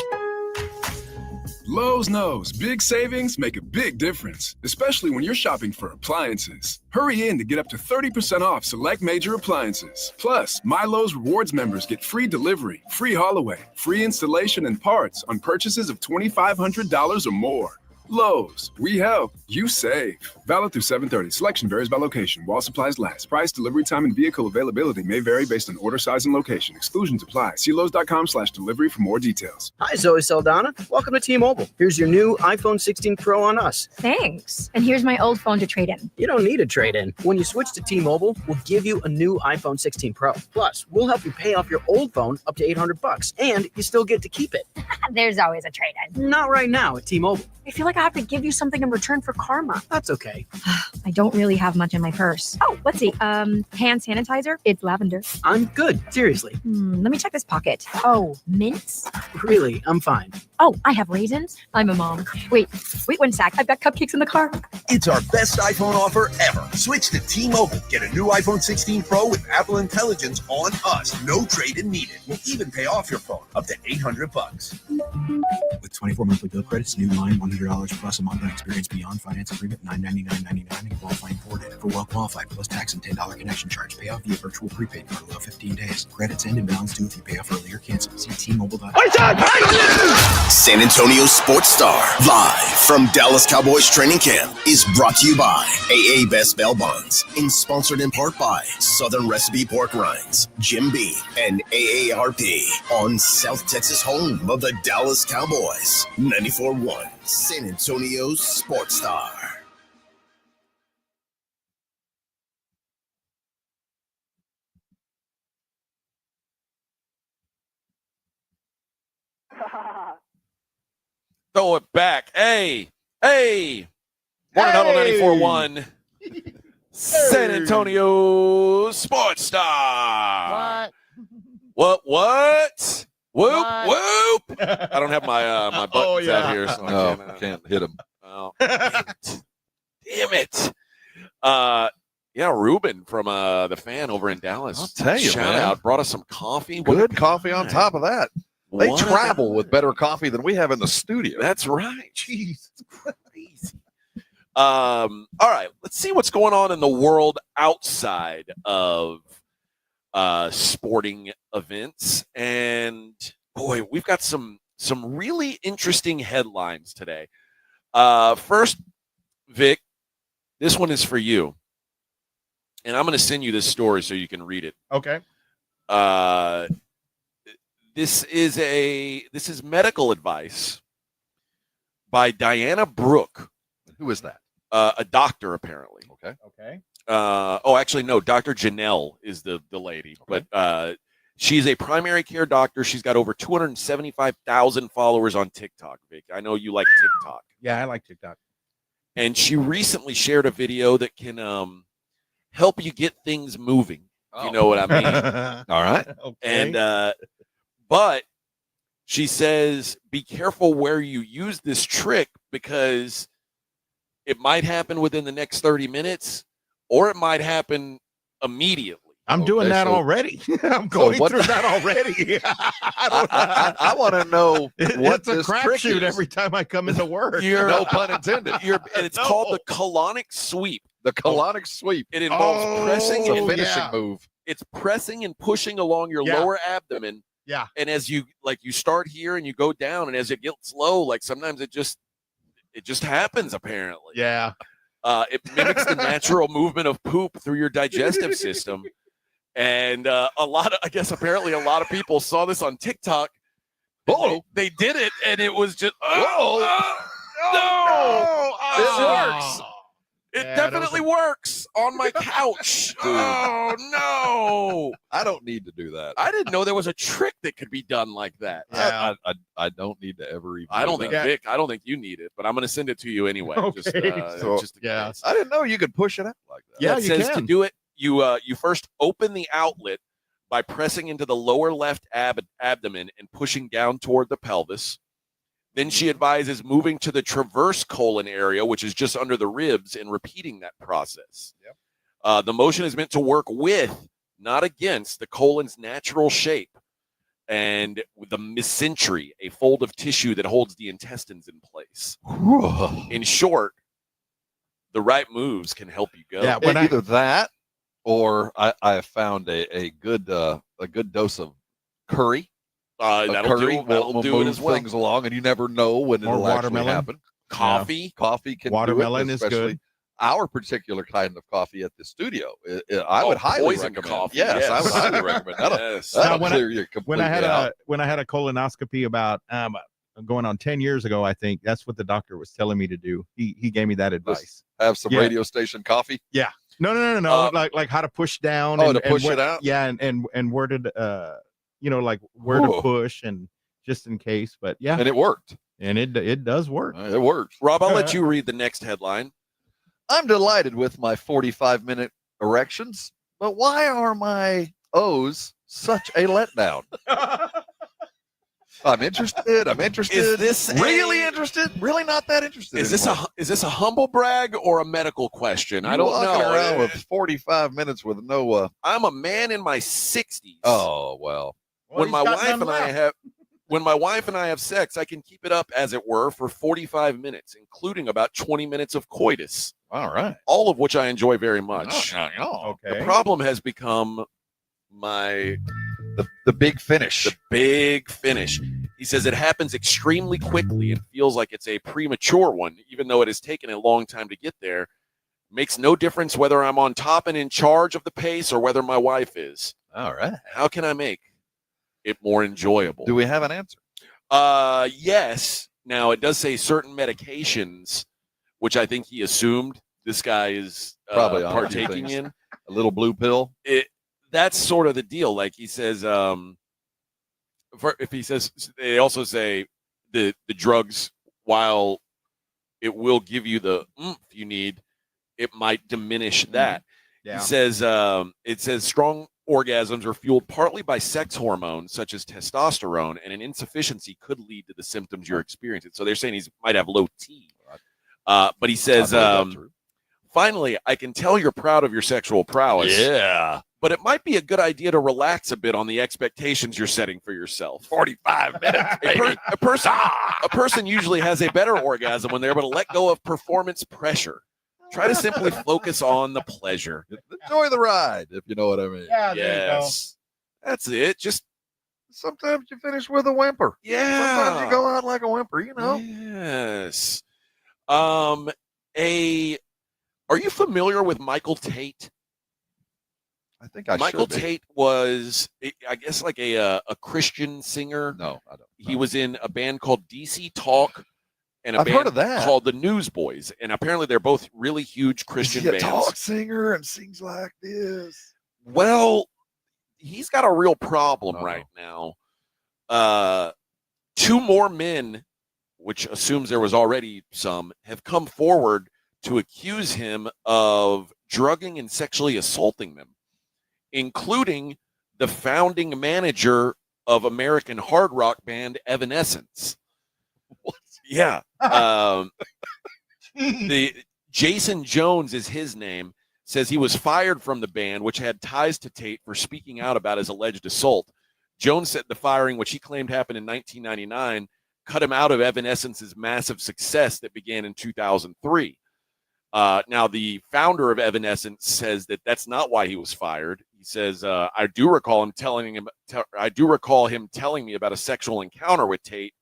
Lowe's knows big savings make a big difference, especially when you're shopping for appliances. Hurry in to get up to 30% off select major appliances. Plus, Lowe's Rewards members get free delivery, free haul away, free installation and parts on purchases of $2,500 or more. Lowe's, we help, you save. Valid through 7/30. Selection varies by location. While supplies last. Price, delivery time, and vehicle availability may vary based on order size and location. Exclusions apply. See Lowe's.com/delivery for more details. Hi, Zoe Saldana. Welcome to T-Mobile. Here's your new iPhone 16 Pro on us. Thanks. And here's my old phone to trade in. You don't need a trade-in. When you switch to T-Mobile, we'll give you a new iPhone 16 Pro. Plus, we'll help you pay off your old phone up to $800, and you still get to keep it. There's always a trade-in. Not right now at T-Mobile. I feel like I have to give you something in return for karma. That's okay. I don't really have much in my purse. Oh, let's see. Hand sanitizer. It's lavender. I'm good. Seriously. Let me check this pocket. Oh, mints? Really, I'm fine. Oh, I have raisins. I'm a mom. Wait one sec. I've got cupcakes in the car. It's our best iPhone offer ever. Switch to T-Mobile. Get a new iPhone 16 Pro with Apple Intelligence on us. No trade-in needed. We'll even pay off your phone up to $800. With 24 monthly bill credits, new line, $100 plus a month on experience beyond finance agreement, $999.99 and qualifying forwarded. For well qualified, plus tax and $10 connection charge. Pay off via virtual prepaid card below 15 days. Credits end and balance due if you pay off early or cancel. See T-Mobile.com. San Antonio Sports Star, live from Dallas Cowboys training camp, is brought to you by AA Best Bail Bonds, and sponsored in part by Southern Recipe Pork Rinds, Jim B, and AARP on South Texas home of the Dallas Cowboys. 94.1 San Antonio Sports Star. Throw it back. Hey. Morning Huddle 94.1. San Antonio Sports Star. What? Whoop, whoop. I don't have my my buttons out here, so I can't hit him. Oh, damn it. Yeah, Ruben from the fan over in Dallas. I'll tell you, Shout man. out. Brought us some coffee. Good coffee on top of that. They What a travel with better coffee than we have in the studio. That's right. Jeez, it's crazy. All right, let's see what's going on in the world outside of sporting events. And boy, we've got some really interesting headlines today. First, Vic, this one is for you. And I'm going to send you this story so you can read it. Okay. This is medical advice by Diana Brooke. Who is that? A doctor, apparently. Okay. Okay. Actually, no. Dr. Janelle is the lady, but she's a primary care doctor. She's got over 275,000 followers on TikTok. Vic, I know you like TikTok. Yeah, I like TikTok. And she recently shared a video that can help you get things moving. If you know what I mean. All right. Okay. And but she says, be careful where you use this trick because it might happen within the next 30 minutes or it might happen immediately. I'm doing that already. I'm going through that already. I want to know what it's a this trick crapshoot is. every time I come into work. No pun intended. And it's called the colonic sweep. The colonic sweep. It involves pressing. It's a finishing move. It's pressing and pushing along your lower abdomen. Yeah. And as you start here and you go down, and as it gets low, like sometimes it just happens. Apparently. Yeah. It mimics the natural movement of poop through your digestive system. And apparently a lot of people saw this on TikTok. Oh, they did it, and it was just this works. It definitely works on my couch. Oh no! I don't need to do that. I didn't know there was a trick that could be done like that. Yeah. I don't need to ever even. I don't do think that. Vic. I don't think you need it, but I'm going to send it to you anyway. Okay. Just in case. I didn't know you could push it out like that. Yeah, you it says can. to do it. You first open the outlet by pressing into the lower left abdomen and pushing down toward the pelvis. Then she advises moving to the transverse colon area, which is just under the ribs, and repeating that process. Yep. The motion is meant to work with, not against, the colon's natural shape and the mesentery, a fold of tissue that holds the intestines in place. In short, the right moves can help you go. Yeah, Either that, or I have found a good dose of curry. That'll curry will do it as well. Things along, and you never know when it'll actually watermelon. happen. Coffee, coffee can Watermelon do it, is especially good. Our particular kind of coffee at the studio. I would highly poison recommend. coffee. Yes, I would highly recommend. That'll Now, clear you completely when I had out. a colonoscopy about going on 10 years ago, I think that's what the doctor was telling me to do. He gave me that advice. Have some radio station coffee. Yeah. No. Like how to push down. Oh, and, to push and it out? Yeah, and where to like where to push and just in case. But yeah. And it worked. And it does work. It works. Rob, I'll let you read the next headline. I'm delighted with my 45-minute erections, but why are my O's such a letdown? I'm interested. Is this really interested? Really not that interested. Is this a humble brag or a medical question? I don't walking know. around with 45 minutes with no. I'm a man in my 60s. Oh well. When my wife and I have sex, I can keep it up, as it were, for 45 minutes, including about 20 minutes of coitus. All right. All of which I enjoy very much. Okay. The problem has become the big finish. The big finish. He says it happens extremely quickly and feels like it's a premature one, even though it has taken a long time to get there. Makes no difference whether I'm on top and in charge of the pace or whether my wife is. All right. How can I make it more enjoyable? Do we have an answer? Yes. Now, it does say certain medications, which I think he assumed this guy is Probably on a few partaking things. in. A little blue pill. That's sort of the deal. Like he says, they also say the drugs, while it will give you the oomph you need, it might diminish that. Yeah. He says it says strong orgasms are fueled partly by sex hormones such as testosterone, and an insufficiency could lead to the symptoms you're experiencing. So they're saying he might have low T. But he says, finally, I can tell you're proud of your sexual prowess. Yeah. But it might be a good idea to relax a bit on the expectations you're setting for yourself. 45 minutes, baby. A person usually has a better orgasm when they're able to let go of performance pressure. Try to simply focus on the pleasure. Enjoy the ride, if you know what I mean. Yeah, yes. That's it. Just sometimes you finish with a whimper. Yeah. Sometimes you go out like a whimper, you know. Yes. Are you familiar with Michael Tate? I think I Michael should be. Tate was, I guess, like a Christian singer. No, I don't. He was in a band called DC Talk and a I've band heard of that. called the Newsboys. And apparently they're both really huge Christian Is he a bands. talk singer and sings like this? Well, he's got a real problem right now. 2 more men, which assumes there was already some, have come forward to accuse him of drugging and sexually assaulting them, including the founding manager of American hard rock band Evanescence. What? Yeah. The Jason Jones is his name, says he was fired from the band, which had ties to Tate, for speaking out about his alleged assault. Jones said the firing, which he claimed happened in 1999, cut him out of Evanescence's massive success that began in 2003. Now, the founder of Evanescence says that that's not why he was fired. He says, I do recall him telling me about a sexual encounter with Tate,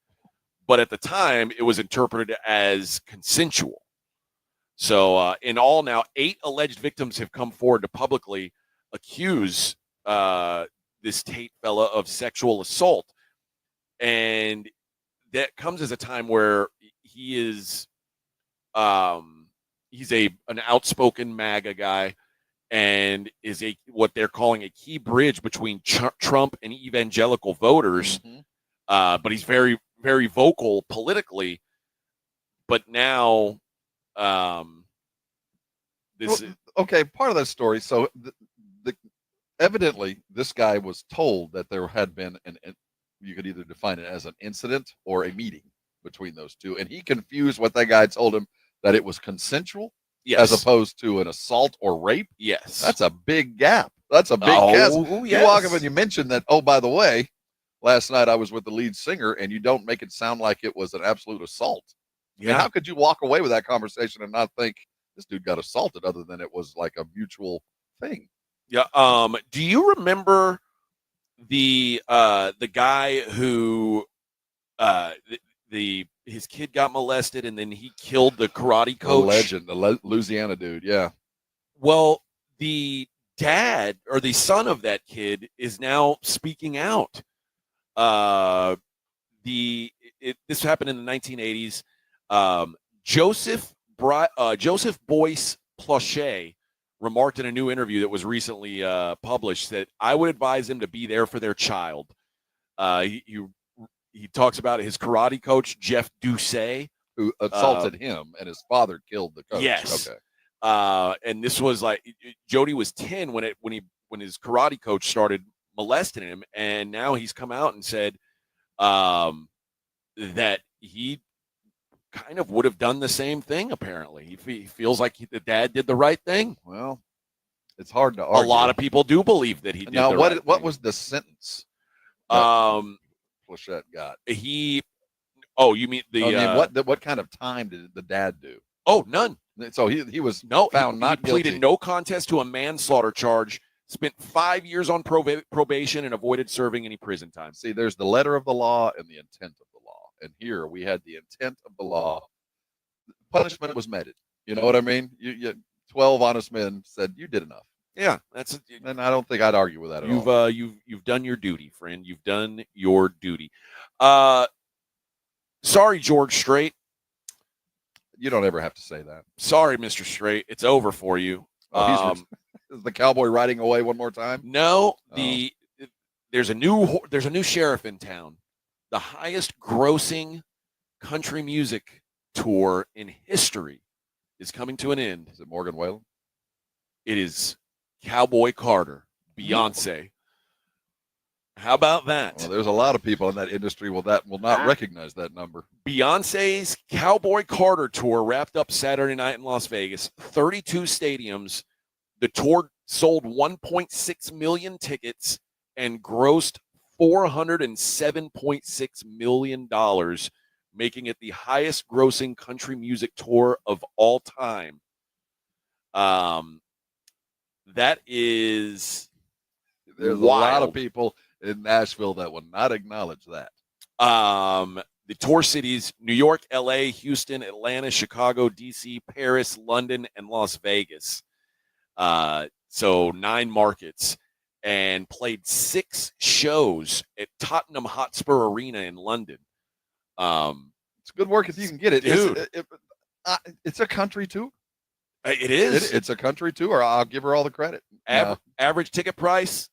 but at the time it was interpreted as consensual. So in all now, 8 alleged victims have come forward to publicly accuse this Tate fella of sexual assault. And that comes as a time where he is he's an outspoken MAGA guy and is what they're calling a key bridge between Trump and evangelical voters. Mm-hmm. But he's very, very vocal politically. But now, okay, part of that story. So evidently this guy was told that there had been you could either define it as an incident or a meeting between those two. And he confused what that guy told him, that it was consensual, yes, as opposed to an assault or rape. Yes. That's a big gap. That's a big guess. Yes. You walk up and you mention that, oh, by the way, last night I was with the lead singer, and you don't make it sound like it was an absolute assault. Yeah. I mean, how could you walk away with that conversation and not think this dude got assaulted, other than it was like a mutual thing? Yeah. Do you remember the guy who his kid got molested and then he killed the karate coach? The legend, the Louisiana dude. Yeah. Well, the dad or the son of that kid is now speaking out. This happened in the 1980s. Joseph Boyce Plauché remarked in a new interview that was recently published that I would advise them to be there for their child. He talks about his karate coach, Jeff Doucet, who assaulted him, and his father killed the coach. Yes. Okay. And this was like Jody was 10 when his karate coach started molesting him, and now he's come out and said that he kind of would have done the same thing. Apparently, he feels like the dad did the right thing. Well, it's hard to argue. A lot of people do believe that he did. Now, what what was the sentence? Plauché got. Oh, you mean what kind of time did the dad do? Oh, none. So he was found not he pleaded guilty. no contest to a manslaughter charge, spent 5 years on probation, and avoided serving any prison time. See, there's the letter of the law and the intent of the law. And here we had the intent of the law. Punishment was meted. You know what I mean? You 12 honest men said you did enough. Yeah, and I don't think I'd argue with that at all. You've done your duty, friend. You've done your duty. Sorry, George Strait. You don't ever have to say that. Sorry, Mr. Strait. It's over for you. Is the cowboy riding away one more time? No. There's a new sheriff in town. The highest grossing country music tour in history is coming to an end. Is it Morgan Wallen? It is Cowboy Carter. Beyonce. How about that? Well, there's a lot of people in that industry will not recognize that number. Beyonce's Cowboy Carter tour wrapped up Saturday night in Las Vegas. 32 stadiums. The tour sold 1.6 million tickets and grossed $407.6 million, making it the highest grossing country music tour of all time. That is There's wild. a lot of people in Nashville that will not acknowledge that. The tour cities, New York, LA, Houston, Atlanta, Chicago, DC, Paris, London, and Las Vegas. So 9 markets, and played 6 shows at Tottenham Hotspur Arena in London. It's good work if you can get it. Dude. It's a country tour. It is. It's a country tour. I'll give her all the credit. Average ticket price,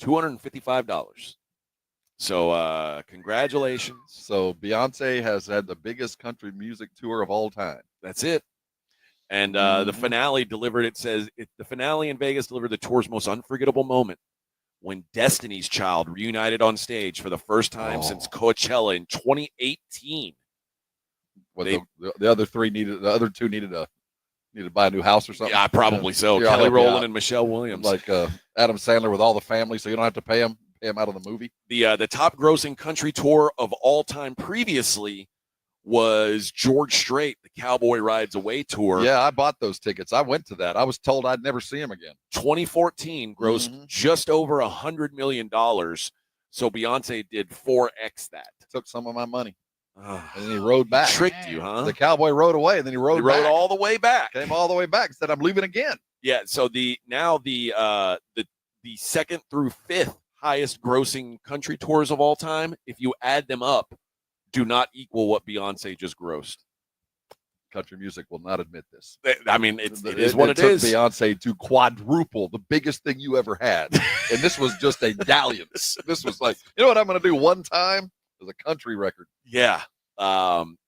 $255. So congratulations. So Beyonce has had the biggest country music tour of all time. That's it. And the finale delivered, the finale in Vegas delivered the tour's most unforgettable moment when Destiny's Child reunited on stage for the first time since Coachella in 2018. The other two needed to buy a new house or something. Yeah, probably so. Here, Kelly Rowland and Michelle Williams. Like Adam Sandler with all the family, so you don't have to pay him out of the movie. The top grossing country tour of all time previously was George Strait, the Cowboy Rides Away tour. Yeah, I bought those tickets. I went to that. I was told I'd never see him again. 2014 grossed just over $100 million. So Beyonce did 4X that. Took some of my money. And then he rode back. Tricked you, huh? The Cowboy rode away, and then he rode back. All the way back. Came all the way back. Said, I'm leaving again. Yeah, so the second through fifth highest grossing country tours of all time, if you add them up, do not equal what Beyonce just grossed. Country music will not admit this. I mean, it is what it is. It took Beyonce to quadruple the biggest thing you ever had. And this was just a dalliance. This was like, you know what I'm going to do one time? As a country record. Yeah.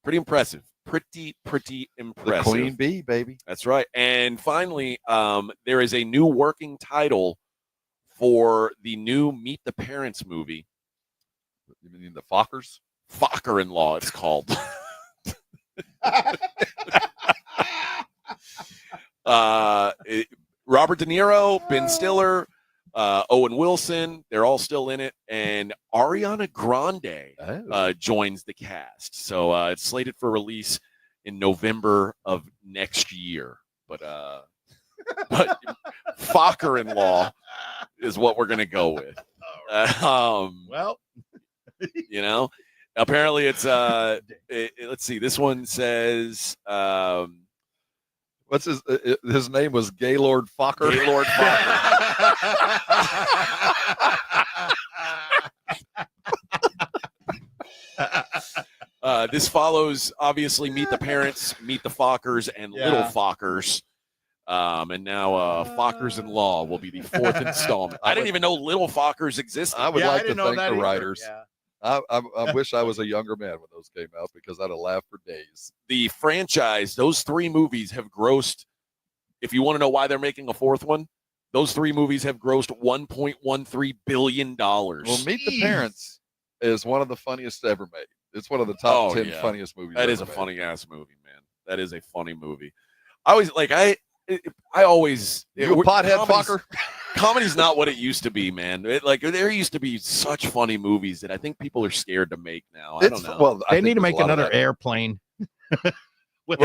Pretty impressive. Pretty impressive. The Queen Bee, baby. That's right. And finally, there is a new working title for the new Meet the Parents movie. You mean the Fockers? Focker-in-Law, it's called. Robert De Niro, Ben Stiller, Owen Wilson, they're all still in it, and Ariana Grande joins the cast. So it's slated for release in November of next year. But Focker-in-Law is what we're going to go with. Well, you know, apparently it's let's see. This one says what's his name was Gaylord Focker. Gaylord Focker. This follows obviously Meet the Parents, Meet the Fockers, and Little Fockers. And now Fockers-in-Law will be the 4th installment. I didn't even know Little Fockers existed. I would like to thank the writers. Yeah. I wish I was a younger man when those came out because I'd have laughed for days. The franchise, those 3 movies have grossed, if you want to know why they're making a 4th one, those 3 movies have grossed $1.13 billion. Well, Meet the Parents is one of the funniest ever made. It's one of the top 10 funniest movies. That is a funny ass movie, man. That is a funny movie. I always you a pothead fucker. Comedy's not what it used to be, man. There used to be such funny movies that I think people are scared to make now. I don't know. Well, they need to make another Airplane. What?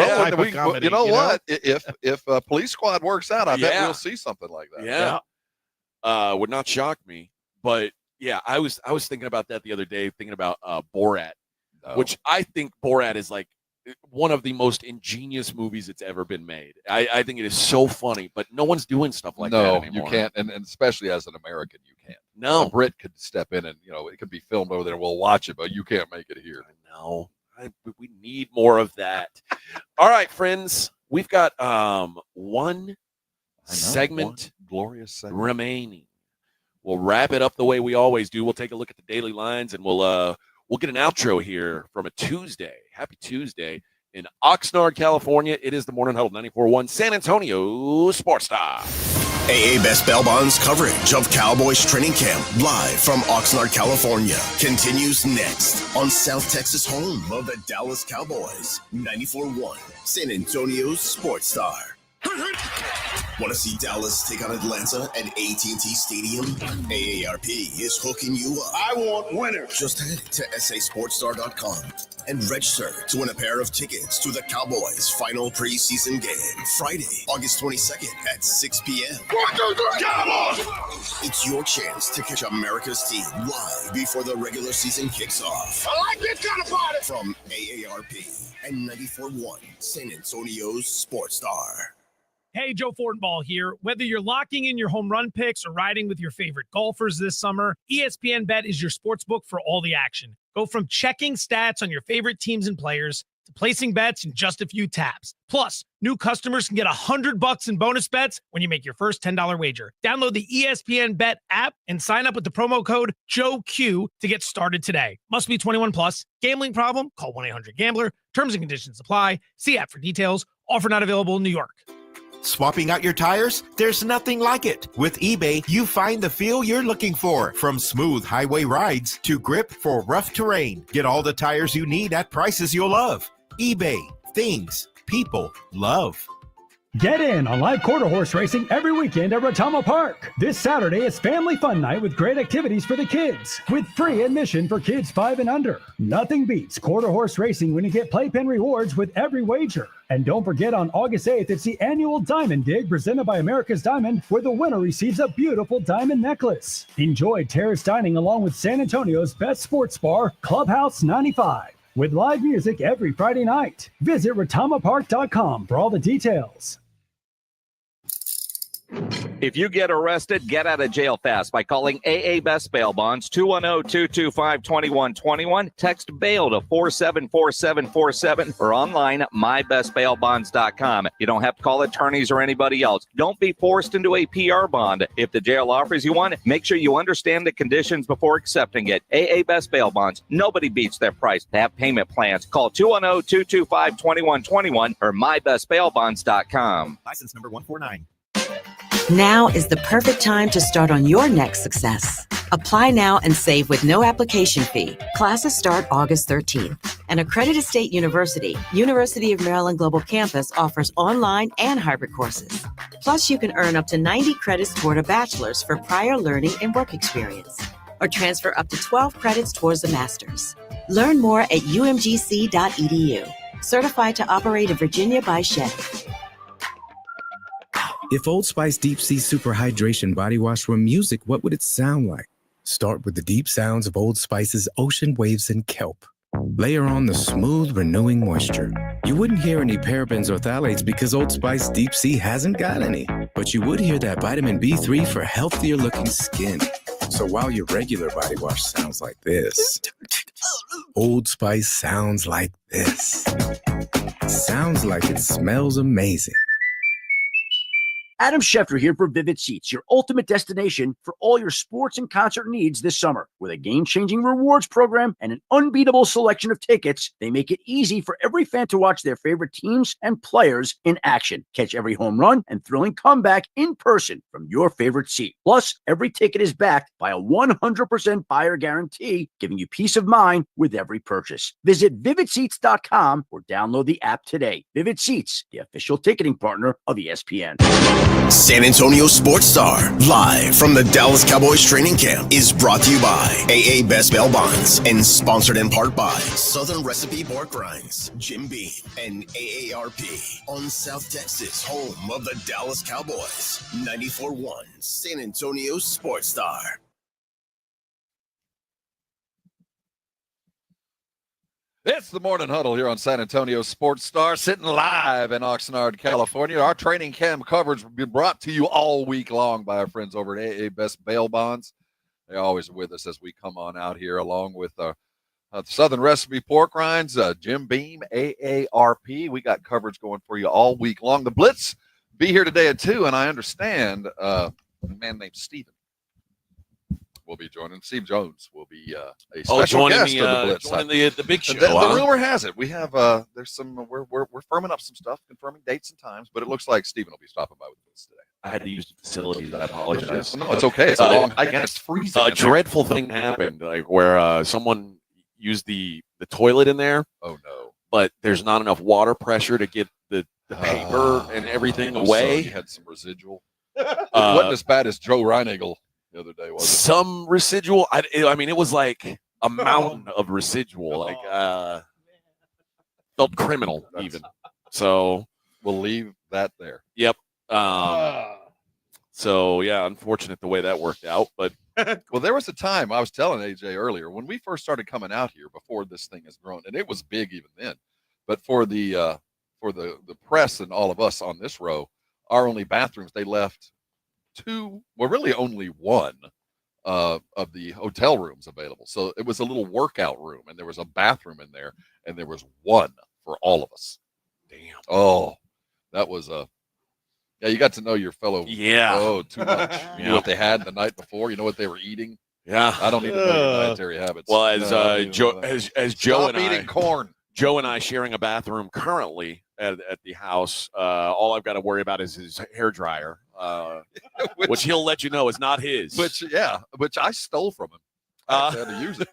If Police Squad works out, I bet we'll see something like that. Yeah. Would not shock me. But yeah, I was thinking about that the other day, thinking about Borat, which I think Borat is like one of the most ingenious movies that's ever been made. I think it is so funny, but no one's doing stuff like that anymore. No, you can't, and especially as an American, you can't. No. A Brit could step in and, it could be filmed over there, we'll watch it, but you can't make it here. No. We need more of that. All right, friends, we've got one glorious segment remaining. We'll wrap it up the way we always do. We'll take a look at the daily lines, and we'll get an outro here from a Tuesday. Happy Tuesday in Oxnard, California. It is the Morning Huddle 94.1 San Antonio Sports Star. AA Best Bail Bonds coverage of Cowboys training camp live from Oxnard, California continues next on South Texas home of the Dallas Cowboys, 94.1 San Antonio's Sports Star. Want to see Dallas take on Atlanta at AT&T Stadium? AARP is hooking you up. I want winners. Just head to sasportstar.com and register to win a pair of tickets to the Cowboys' final preseason game, Friday, August 22nd at 6 p.m. Cowboys! It's your chance to catch America's team live before the regular season kicks off. I like this kind of party! From AARP and 94.1 San Antonio's Sports Star. Hey, Joe Fortenbaugh here. Whether you're locking in your home run picks or riding with your favorite golfers this summer, ESPN Bet is your sports book for all the action. Go from checking stats on your favorite teams and players to placing bets in just a few taps. Plus, new customers can get $100 in bonus bets when you make your first $10 wager. Download the ESPN Bet app and sign up with the promo code JOEQ to get started today. Must be 21 plus. Gambling problem? Call 1-800-GAMBLER. Terms and conditions apply. See app for details. Offer not available in New York. Swapping out your tires? There's nothing like it. With eBay, you find the feel you're looking for. From smooth highway rides to grip for rough terrain. Get all the tires you need at prices you'll love. eBay. Things people love. Get in on live quarter horse racing every weekend at Retama Park. This Saturday is family fun night with great activities for the kids, with free admission for kids 5 and under. Nothing beats quarter horse racing when you get playpen rewards with every wager. And don't forget, on August 8th, it's the annual Diamond Dig presented by America's Diamond, where the winner receives a beautiful diamond necklace. Enjoy terrace dining along with San Antonio's best sports bar, Clubhouse 95. With live music every Friday night. Visit retamapark.com for all the details. If you get arrested, get out of jail fast by calling AA Best Bail Bonds, 210-225-2121. Text bail to 474747 or online at mybestbailbonds.com. You don't have to call attorneys or anybody else. Don't be forced into a PR bond. If the jail offers you one, make sure you understand the conditions before accepting it. AA Best Bail Bonds. Nobody beats their price. They have payment plans. Call 210-225-2121 or mybestbailbonds.com. License number 149. Now is the perfect time to start on your next success. Apply now and save with no application fee. Classes start August 13th. An accredited state university, University of Maryland Global Campus, offers online and hybrid courses. Plus, you can earn up to 90 credits toward a bachelor's for prior learning and work experience, or transfer up to 12 credits towards a master's. Learn more at umgc.edu. Certified to operate in Virginia by Chef. If Old Spice Deep Sea Super Hydration Body Wash were music, what would it sound like? Start with the deep sounds of Old Spice's ocean waves and kelp. Layer on the smooth, renewing moisture. You wouldn't hear any parabens or phthalates because Old Spice Deep Sea hasn't got any. But you would hear that vitamin B3 for healthier looking skin. So while your regular body wash sounds like this, Old Spice sounds like this. Sounds like it smells amazing. Adam Schefter here for Vivid Seats, your ultimate destination for all your sports and concert needs this summer. With a game-changing rewards program and an unbeatable selection of tickets, they make it easy for every fan to watch their favorite teams and players in action. Catch every home run and thrilling comeback in person from your favorite seat. Plus, every ticket is backed by a 100% buyer guarantee, giving you peace of mind with every purchase. Visit VividSeats.com or download the app today. Vivid Seats, the official ticketing partner of ESPN. San Antonio Sports Star, live from the Dallas Cowboys training camp, is brought to you by AA Best Bail Bonds and sponsored in part by Southern Recipe Pork Rinds, Jim Beam, and AARP on South Texas, home of the Dallas Cowboys. 94.1 San Antonio Sports Star. It's the Morning Huddle here on San Antonio Sports Star, sitting live in Oxnard, California. Our training camp coverage will be brought to you all week long by our friends over at AA Best Bail Bonds. They're always with us as we come on out here, along with Southern Recipe Pork Rinds, Jim Beam, AARP. We got coverage going for you all week long. The Blitz be here today at 2, and I understand a man named Steven will be joining. Steve Jones will be a special guest of the Blitz. Joining the big show. The rumor has it we have there's some we're firming up some stuff, confirming dates and times, but it looks like Steven will be stopping by with the Blitz today. I had to use the facilities. I apologize. No, it's okay. It's a long. I guess it's freezing. A dreadful thing happened, like where someone used the toilet in there. Oh no! But there's not enough water pressure to get the paper and everything away. So you had some residual. It wasn't as bad as Joe Reinagle the other day, was it? Some residual. I mean, it was like a mountain of residual. Like felt criminal even. So we'll leave that there. Yep. So yeah, unfortunate the way that worked out, but well, there was a time I was telling AJ earlier when we first started coming out here before this thing has grown, and it was big even then. But for the press and all of us on this row, our only bathrooms, they left two, well, really only one of the hotel rooms available. So it was a little workout room, and there was a bathroom in there, and there was one for all of us. Damn. Oh, that was yeah, you got to know your fellow. Yeah. Oh, too much. You know what they had the night before? You know what they were eating? Yeah. I don't need to know your dietary habits. Well, as Joe Stop and eating corn. Joe and I sharing a bathroom currently at the house. All I've got to worry about is his hair dryer, which he'll let you know is not his. Which I stole from him. I had to use it.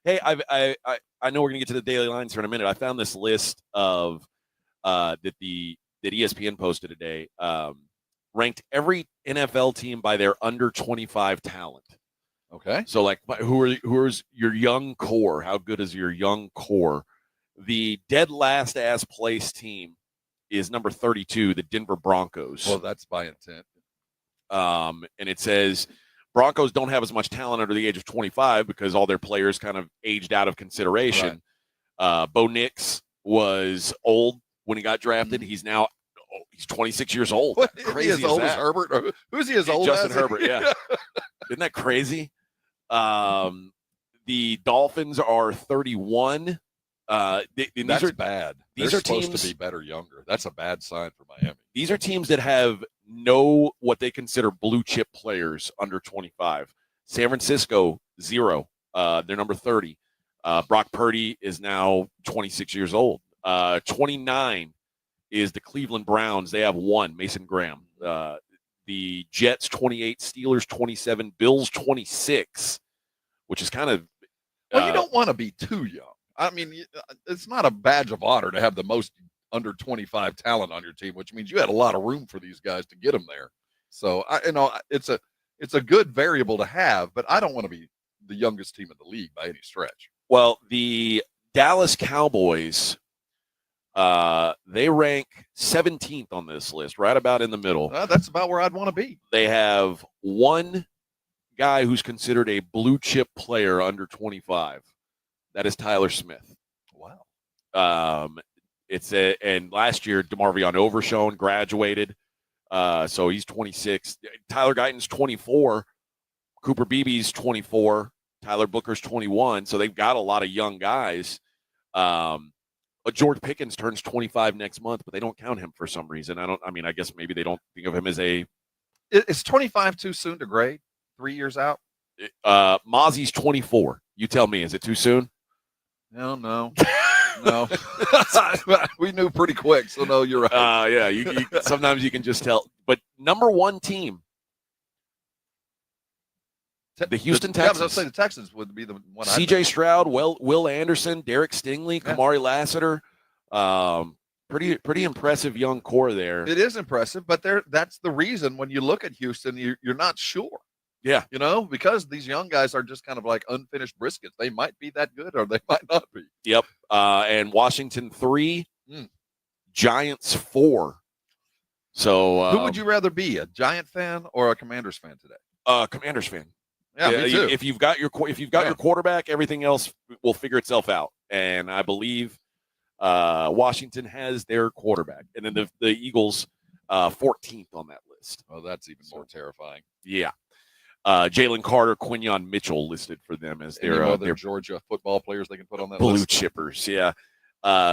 Hey, I know we're gonna get to the daily lines here in a minute. I found this list of that ESPN posted today, ranked every NFL team by their under 25 talent. Okay. So like who's your young core? How good is your young core? The dead last ass place team is number 32, the Denver Broncos. Well, that's by intent. And it says Broncos don't have as much talent under the age of 25 because all their players kind of aged out of consideration. Right. Bo Nix was old when he got drafted. He's now he's 26 years old. What, crazy as old as Herbert? Or who's he as old Justin as? Herbert, yeah. Isn't that crazy? The Dolphins are 31. That's bad. These They're are supposed teams to be better younger. That's a bad sign for Miami. These are teams that have what they consider blue chip players under 25. San Francisco, 0. They're number 30. Brock Purdy is now 26 years old. 29 is the Cleveland Browns. They have 1, Mason Graham. The Jets, 28. Steelers, 27. Bills, 26, which is kind of well, you don't want to be too young. I mean, it's not a badge of honor to have the most under 25 talent on your team, which means you had a lot of room for these guys to get them there. So, it's a good variable to have, but I don't want to be the youngest team in the league by any stretch. Well, the Dallas Cowboys, they rank 17th on this list, right about in the middle. That's about where I'd want to be. They have one guy who's considered a blue chip player under 25. That is Tyler Smith. Wow. And last year DeMarvion Overshown graduated, so he's 26. Tyler Guyton's 24. Cooper Beebe's 24. Tyler Booker's 21. So they've got a lot of young guys. But George Pickens turns 25 next month, but they don't count him for some reason. I guess maybe they don't think of him as a. Is 25 too soon to grade? 3 years out? Mozzie's 24. You tell me, is it too soon? No. No. We knew pretty quick, so no, you're right. Yeah, you sometimes you can just tell. But number 1 team, the Houston Texans. I was going to say the Texans would be the one. C.J. Stroud, Will Anderson, Derek Stingley, Kamari Lassiter. Pretty impressive young core there. It is impressive, but that's the reason when you look at Houston, you're not sure. Yeah. Because these young guys are just kind of like unfinished briskets. They might be that good or they might not be. Yep. And Washington 3, Giants 4. So who would you rather be, a Giant fan or a Commanders fan today? Commanders fan. Yeah, me too. If you've got your quarterback, everything else will figure itself out. And I believe Washington has their quarterback. And then the Eagles 14th on that list. Oh, that's even more terrifying. Yeah. Jalen Carter, Quinyon Mitchell listed for them as their Georgia football players they can put on that blue list. chippers. Yeah.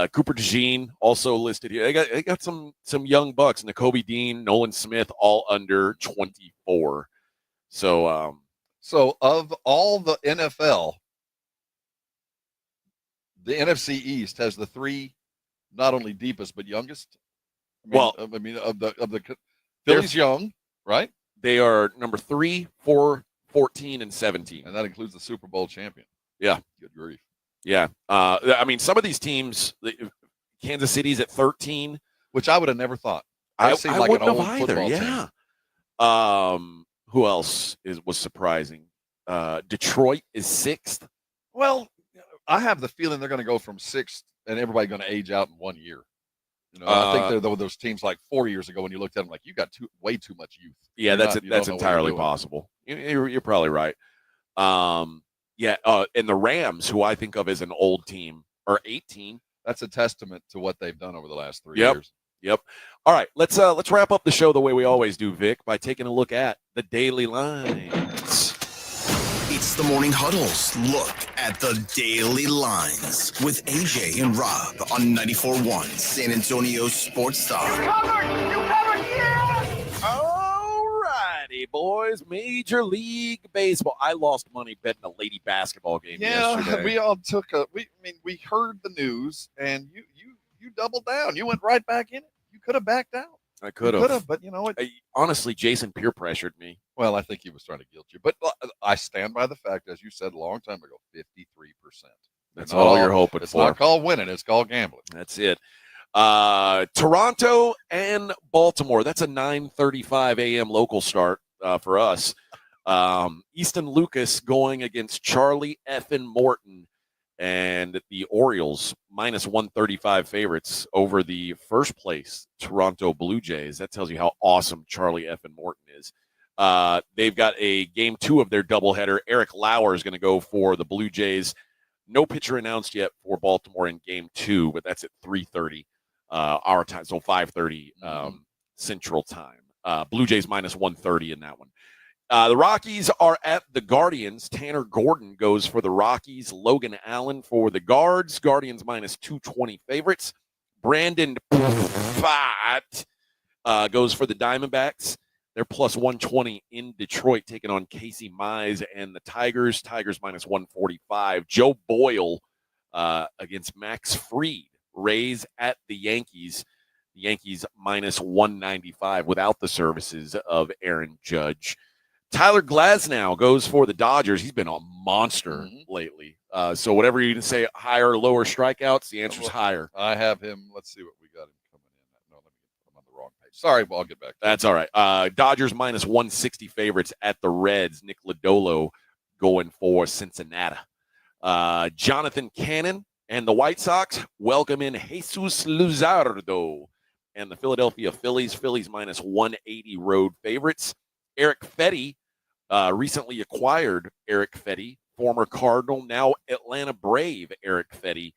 Cooper DeJean also listed here. They got some young bucks. Nakobe Dean, Nolan Smith, all under 24. So of all the NFL, the NFC East has the 3 not only deepest but youngest. Of the Phillies young. right? They are number 3, 4, 14, and 17. And that includes the Super Bowl champion. Yeah. Good grief. Yeah. I mean, some of these teams, Kansas City's at 13. Which I would have never thought. I seemed like wouldn't an old have either. football Yeah. team. Who else was surprising? Detroit is 6th. Well, I have the feeling they're going to go from 6th and everybody going to age out in 1 year. I think they're those teams like 4 years ago when you looked at them like you got way too much youth. Yeah, that's entirely possible. You're probably right. And the Rams, who I think of as an old team, are 18. That's a testament to what they've done over the last 3 years. Yep. All right, let's wrap up the show the way we always do, Vic, by taking a look at the daily lines. It's the Morning Huddle's look at the daily lines with AJ and Rob on 94.1 San Antonio Sports Star. You covered, yeah! All righty, boys. Major League Baseball. I lost money betting a lady basketball game yesterday. We all took we heard the news and you doubled down. You went right back in it. You could have backed out. I could have. But you know what? Honestly, Jason peer pressured me. Well, I think he was trying to guilt you. But I stand by the fact, as you said a long time ago, 53%. That's all you're hoping it's for. It's not called winning. It's called gambling. That's it. Toronto and Baltimore. That's a 9:35 a.m. local start for us. Easton Lucas going against Charlie Effin Morton. And the Orioles minus 135 favorites over the first place Toronto Blue Jays. That tells you how awesome Charlie Effin Morton is. They've got a game 2 of their doubleheader. Eric Lauer is going to go for the Blue Jays. No pitcher announced yet for Baltimore in game 2, but that's at 3:30 our time, so 5:30 Central Time. Blue Jays minus 130 in that one. The Rockies are at the Guardians. Tanner Gordon goes for the Rockies. Logan Allen for the Guards. Guardians minus 220 favorites. Brandon Pfaadt goes for the Diamondbacks. They're plus 120 in Detroit, taking on Casey Mize and the Tigers. Tigers minus 145. Joe Boyle against Max Fried. Rays at the Yankees. The Yankees minus 195 without the services of Aaron Judge. Tyler Glasnow goes for the Dodgers. He's been a monster lately. So whatever you can say, higher or lower strikeouts, the answer's higher. I have him. Let's see what we got him coming in. No, let me get him on the wrong page. Sorry, well, I'll get back. That's all right. Dodgers minus 160 favorites at the Reds. Nick Lodolo going for Cincinnati. Jonathan Cannon and the White Sox welcome in Jesus Luzardo and the Philadelphia Phillies. Phillies minus 180 road favorites. Eric Fetty, recently acquired Eric Fetty, former Cardinal, now Atlanta Brave Eric Fetty,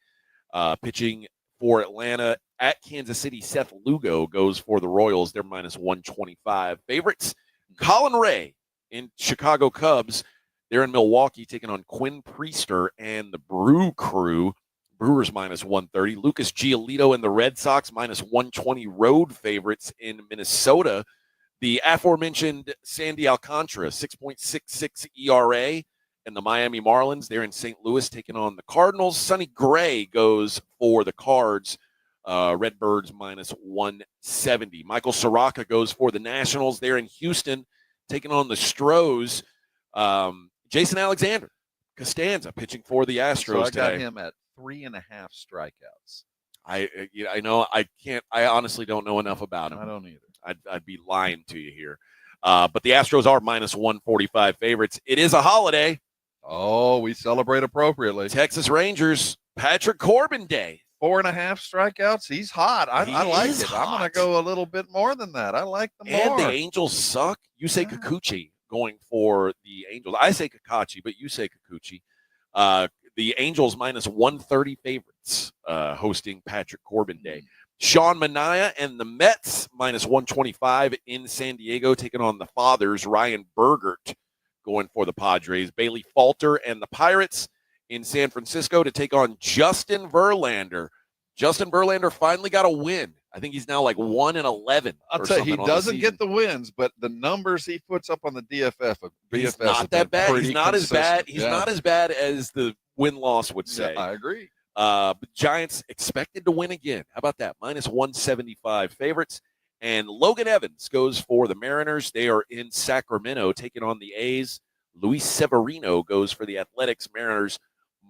pitching for Atlanta at Kansas City. Seth Lugo goes for the Royals. They're minus 125 favorites. Colin Ray in Chicago Cubs. They're in Milwaukee taking on Quinn Priester and the Brew Crew. Brewers minus 130. Lucas Giolito and the Red Sox minus 120 road favorites in Minnesota. The aforementioned Sandy Alcantara, 6.66 ERA, and the Miami Marlins, they're in St. Louis taking on the Cardinals. Sonny Gray goes for the Cards. Redbirds minus 170. Michael Soraka goes for the Nationals. They're in Houston taking on the Stros. Jason Alexander, Costanza, pitching for the Astros today. I got today. him at 3.5 strikeouts. I know I can't. I honestly don't know enough about him. I don't either. I'd be lying to you here. But the Astros are minus 145 favorites. It is a holiday. Oh, we celebrate appropriately. Texas Rangers, Patrick Corbin Day. 4.5 strikeouts. He's hot. I like it. Hot. I'm going to go a little bit more than that. I like them more. And the Angels suck. You say Kikuchi going for the Angels. I say Kakachi, but you say Kikuchi. The Angels minus 130 favorites hosting Patrick Corbin Day. Sean Manaea and the Mets minus 125 in San Diego, taking on the Fathers. Ryan Bergert going for the Padres. Bailey Falter and the Pirates in San Francisco to take on Justin Verlander. Justin Verlander finally got a win. I think he's now like 1-11. I'll tell you, he doesn't get the wins, but the numbers he puts up on the DFS, he's not that bad. He's not as bad. He's not as bad as the win-loss would say. Yeah, I agree. But Giants expected to win again. How about that? Minus 175 favorites. And Logan Evans goes for the Mariners. They are in Sacramento taking on the A's. Luis Severino goes for the Athletics. Mariners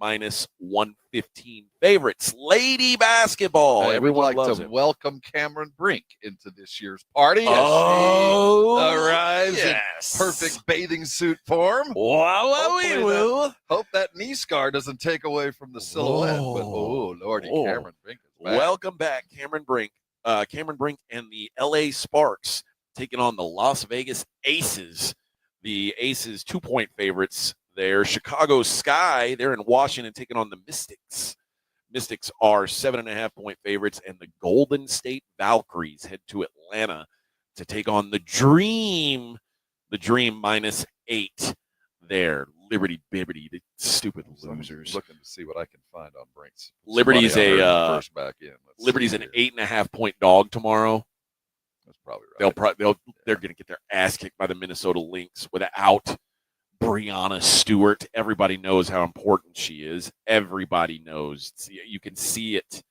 minus 115 favorites. Lady basketball. Hey, we'd Everyone like loves to it. welcome Cameron Brink into this year's party. Oh, as she arrives yes. in perfect bathing suit form. Hope that knee scar doesn't take away from the silhouette. But Lordy, Cameron Brink is back. Welcome back, Cameron Brink. Cameron Brink and the LA Sparks taking on the Las Vegas Aces. The Aces 2-point favorites there. Chicago Sky, they're in Washington taking on the Mystics. Mystics are 7.5-point favorites, and the Golden State Valkyries head to Atlanta to take on the Dream. The Dream minus 8 there. Liberty Bibbity, the stupid losers. Looking to see what I can find on Brink's. Liberty's first back in. Liberty's an 8.5-point dog tomorrow. That's probably right. They're going to get their ass kicked by the Minnesota Lynx without Breanna Stewart. Everybody knows how important she is. Everybody knows. You can see it.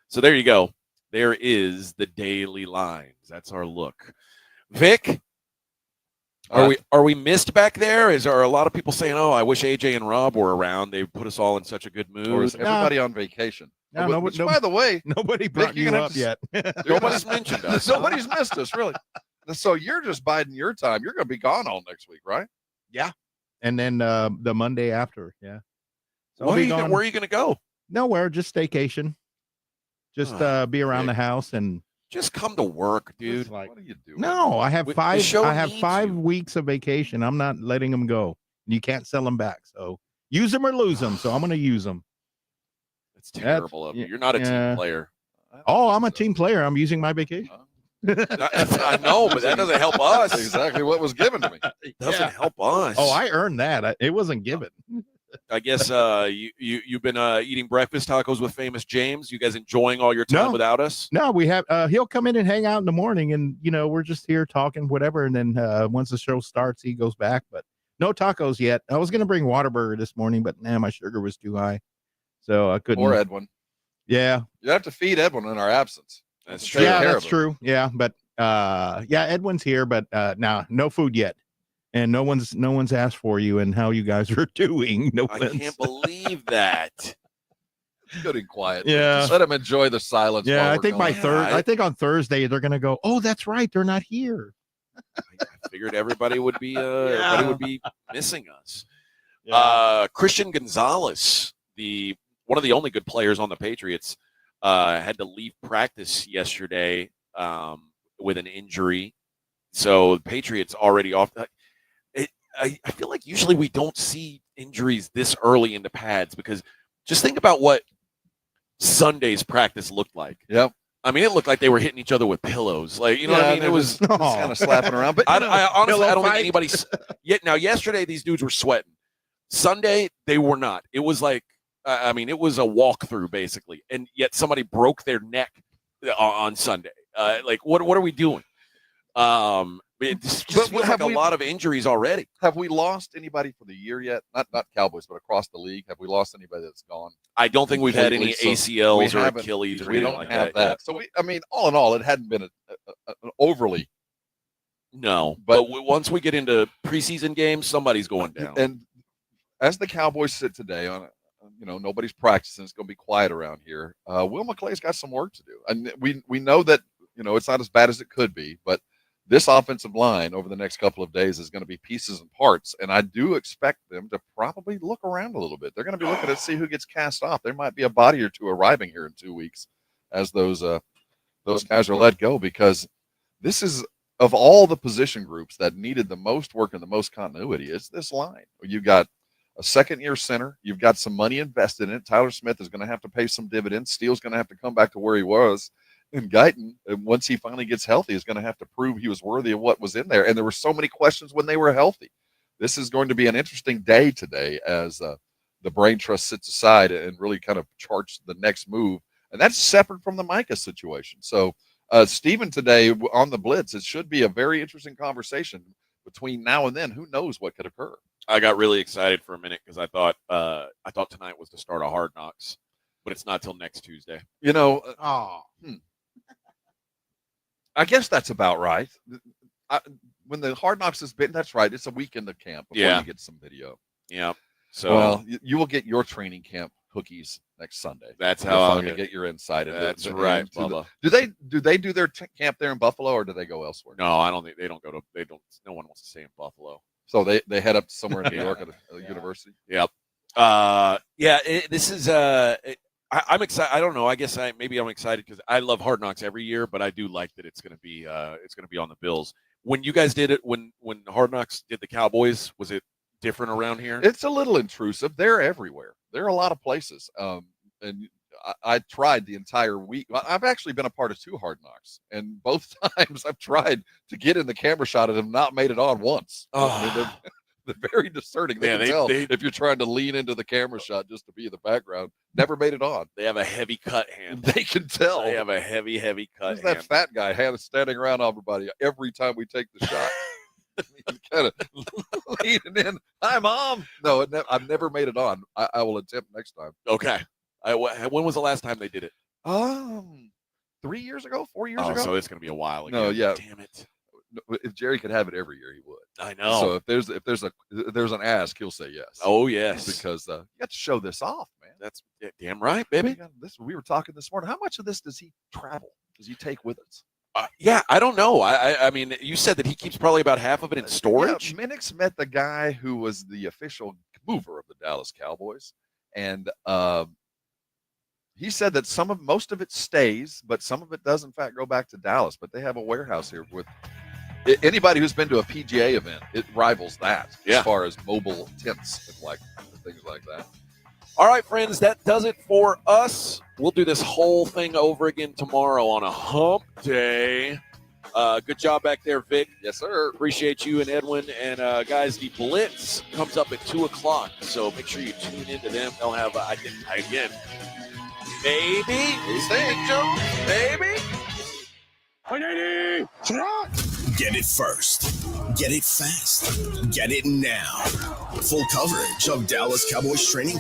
So there you go. There is the daily lines. That's our look. Vic, are we missed back there? Are a lot of people saying, "Oh, I wish AJ and Rob were around. They put us all in such a good mood." Or is everybody on vacation? No, Which, by the way, nobody brought Vic, you up yet. Nobody's mentioned us. Nobody's missed us, really. So you're just biding your time. You're going to be gone all next week, right? Yeah. And then the Monday after, yeah. So where are you going to go? Nowhere, just staycation. Just be around the house and just come to work, dude. What are you doing? No, I have five weeks of vacation. I'm not letting them go. You can't sell them back. So use them or lose them. So I'm going to use them. It's terrible of you. You're not a team player. Oh, I'm a team player. I'm using my vacation. I know, but that doesn't help us. That's exactly what was given to me. Doesn't help us. Oh, I earned that. It wasn't given. I guess you've been eating breakfast tacos with Famous James. You guys enjoying all your time without us? No, we have. He'll come in and hang out in the morning, and we're just here talking, whatever. And then once the show starts, he goes back. But no tacos yet. I was gonna bring Whataburger this morning, but my sugar was too high, so I couldn't. Or Edwin. Yeah, you have to feed Edwin in our absence. That's true. Yeah, that's true. Yeah, but Edwin's here, but no food yet. And no one's asked for you and how you guys are doing. I can't believe that. Good and quiet. Yeah. Just let him enjoy the silence. Yeah, I think I think on Thursday they're gonna go, oh, that's right, they're not here. I figured everybody would be missing us. Yeah. Christian Gonzalez, one of the only good players on the Patriots, had to leave practice yesterday with an injury. So the Patriots already off. I feel like usually we don't see injuries this early into pads because just think about what Sunday's practice looked like. Yep. I mean, it looked like they were hitting each other with pillows. Like, you know what I mean? It was kind of slapping around. But I honestly, I don't think anybody. Yet now, yesterday these dudes were sweating. Sunday they were not. It was like, it was a walkthrough basically, and yet somebody broke their neck on Sunday. What are we doing? It just feels like a lot of injuries already. Have we lost anybody for the year yet? Not Cowboys, but across the league. Have we lost anybody that's gone? I don't think we've had any ACLs or Achilles or anything like that. We don't have that. So all in all, it hadn't been an overly. No, but once we get into preseason games, somebody's going down. And as the Cowboys sit today on nobody's practicing. It's going to be quiet around here. Will McClay's got some work to do, and we know that it's not as bad as it could be, but this offensive line over the next couple of days is going to be pieces and parts, and I do expect them to probably look around a little bit. They're going to be looking to see who gets cast off. There might be a body or two arriving here in 2 weeks as those guys are let go, because this is, of all the position groups that needed the most work and the most continuity, is this line. You've got a second-year center. You've got some money invested in it. Tyler Smith is going to have to pay some dividends. Steele's going to have to come back to where he was. And Guyton, once he finally gets healthy, is going to have to prove he was worthy of what was in there. And there were so many questions when they were healthy. This is going to be an interesting day today as the brain trust sits aside and really kind of charts the next move. And that's separate from the Micah situation. So, Stephen today on the Blitz, it should be a very interesting conversation between now and then. Who knows what could occur? I got really excited for a minute because I thought tonight was the start of Hard Knocks, but it's not till next Tuesday. I guess that's about right. When the Hard Knocks has been, that's right. It's a weekend of camp before you get some video. Yeah. So well, you will get your training camp cookies next Sunday. That's how I'll get your insight. That's right, Bubba. Do they do their camp there in Buffalo, or do they go elsewhere? No, I don't think they don't go to. They don't. No one wants to stay in Buffalo. So they head up to somewhere in New York at a university. Yep. This is. I'm excited. I don't know. I guess maybe I'm excited because I love Hard Knocks every year, but I do like that it's going to be on the Bills. When you guys did it, when Hard Knocks did the Cowboys, was it different around here? It's a little intrusive. They're everywhere. There are a lot of places. And I tried the entire week. I've actually been a part of 2 Hard Knocks, and both times I've tried to get in the camera shot and have not made it on once. They're very discerning. They can tell if you're trying to lean into the camera shot just to be in the background. Never made it on. They have a heavy cut hand. They can tell. They have a heavy cut Who's that fat guy standing around everybody every time we take the shot? Kind of leaning in. Hi, Mom. No, I've never made it on. I will attempt next time. Okay. When was the last time they did it? 3 years ago, 4 years ago. So it's going to be a while ago. No, yeah. Damn it. If Jerry could have it every year, he would. I know. So if there's an ask, he'll say yes. Oh yes, because you have to show this off, man. That's damn right, baby. We were talking this morning. How much of this does he travel? Does he take with us? I don't know. I mean, you said that he keeps probably about half of it in storage. Yeah, Minix met the guy who was the official mover of the Dallas Cowboys, and he said that most of it stays, but some of it does in fact go back to Dallas. But they have a warehouse here with anybody who's been to a PGA event. It rivals that as far as mobile tents and things like that. All right, friends, that does it for us. We'll do this whole thing over again tomorrow on a hump day. Good job back there, Vic. Yes, sir. Appreciate you and Edwin. And, guys, the Blitz comes up at 2 o'clock, so make sure you tune into them. They'll have, maybe, Jones, maybe. Get it first. Get it fast. Get it now. Full coverage of Dallas Cowboys training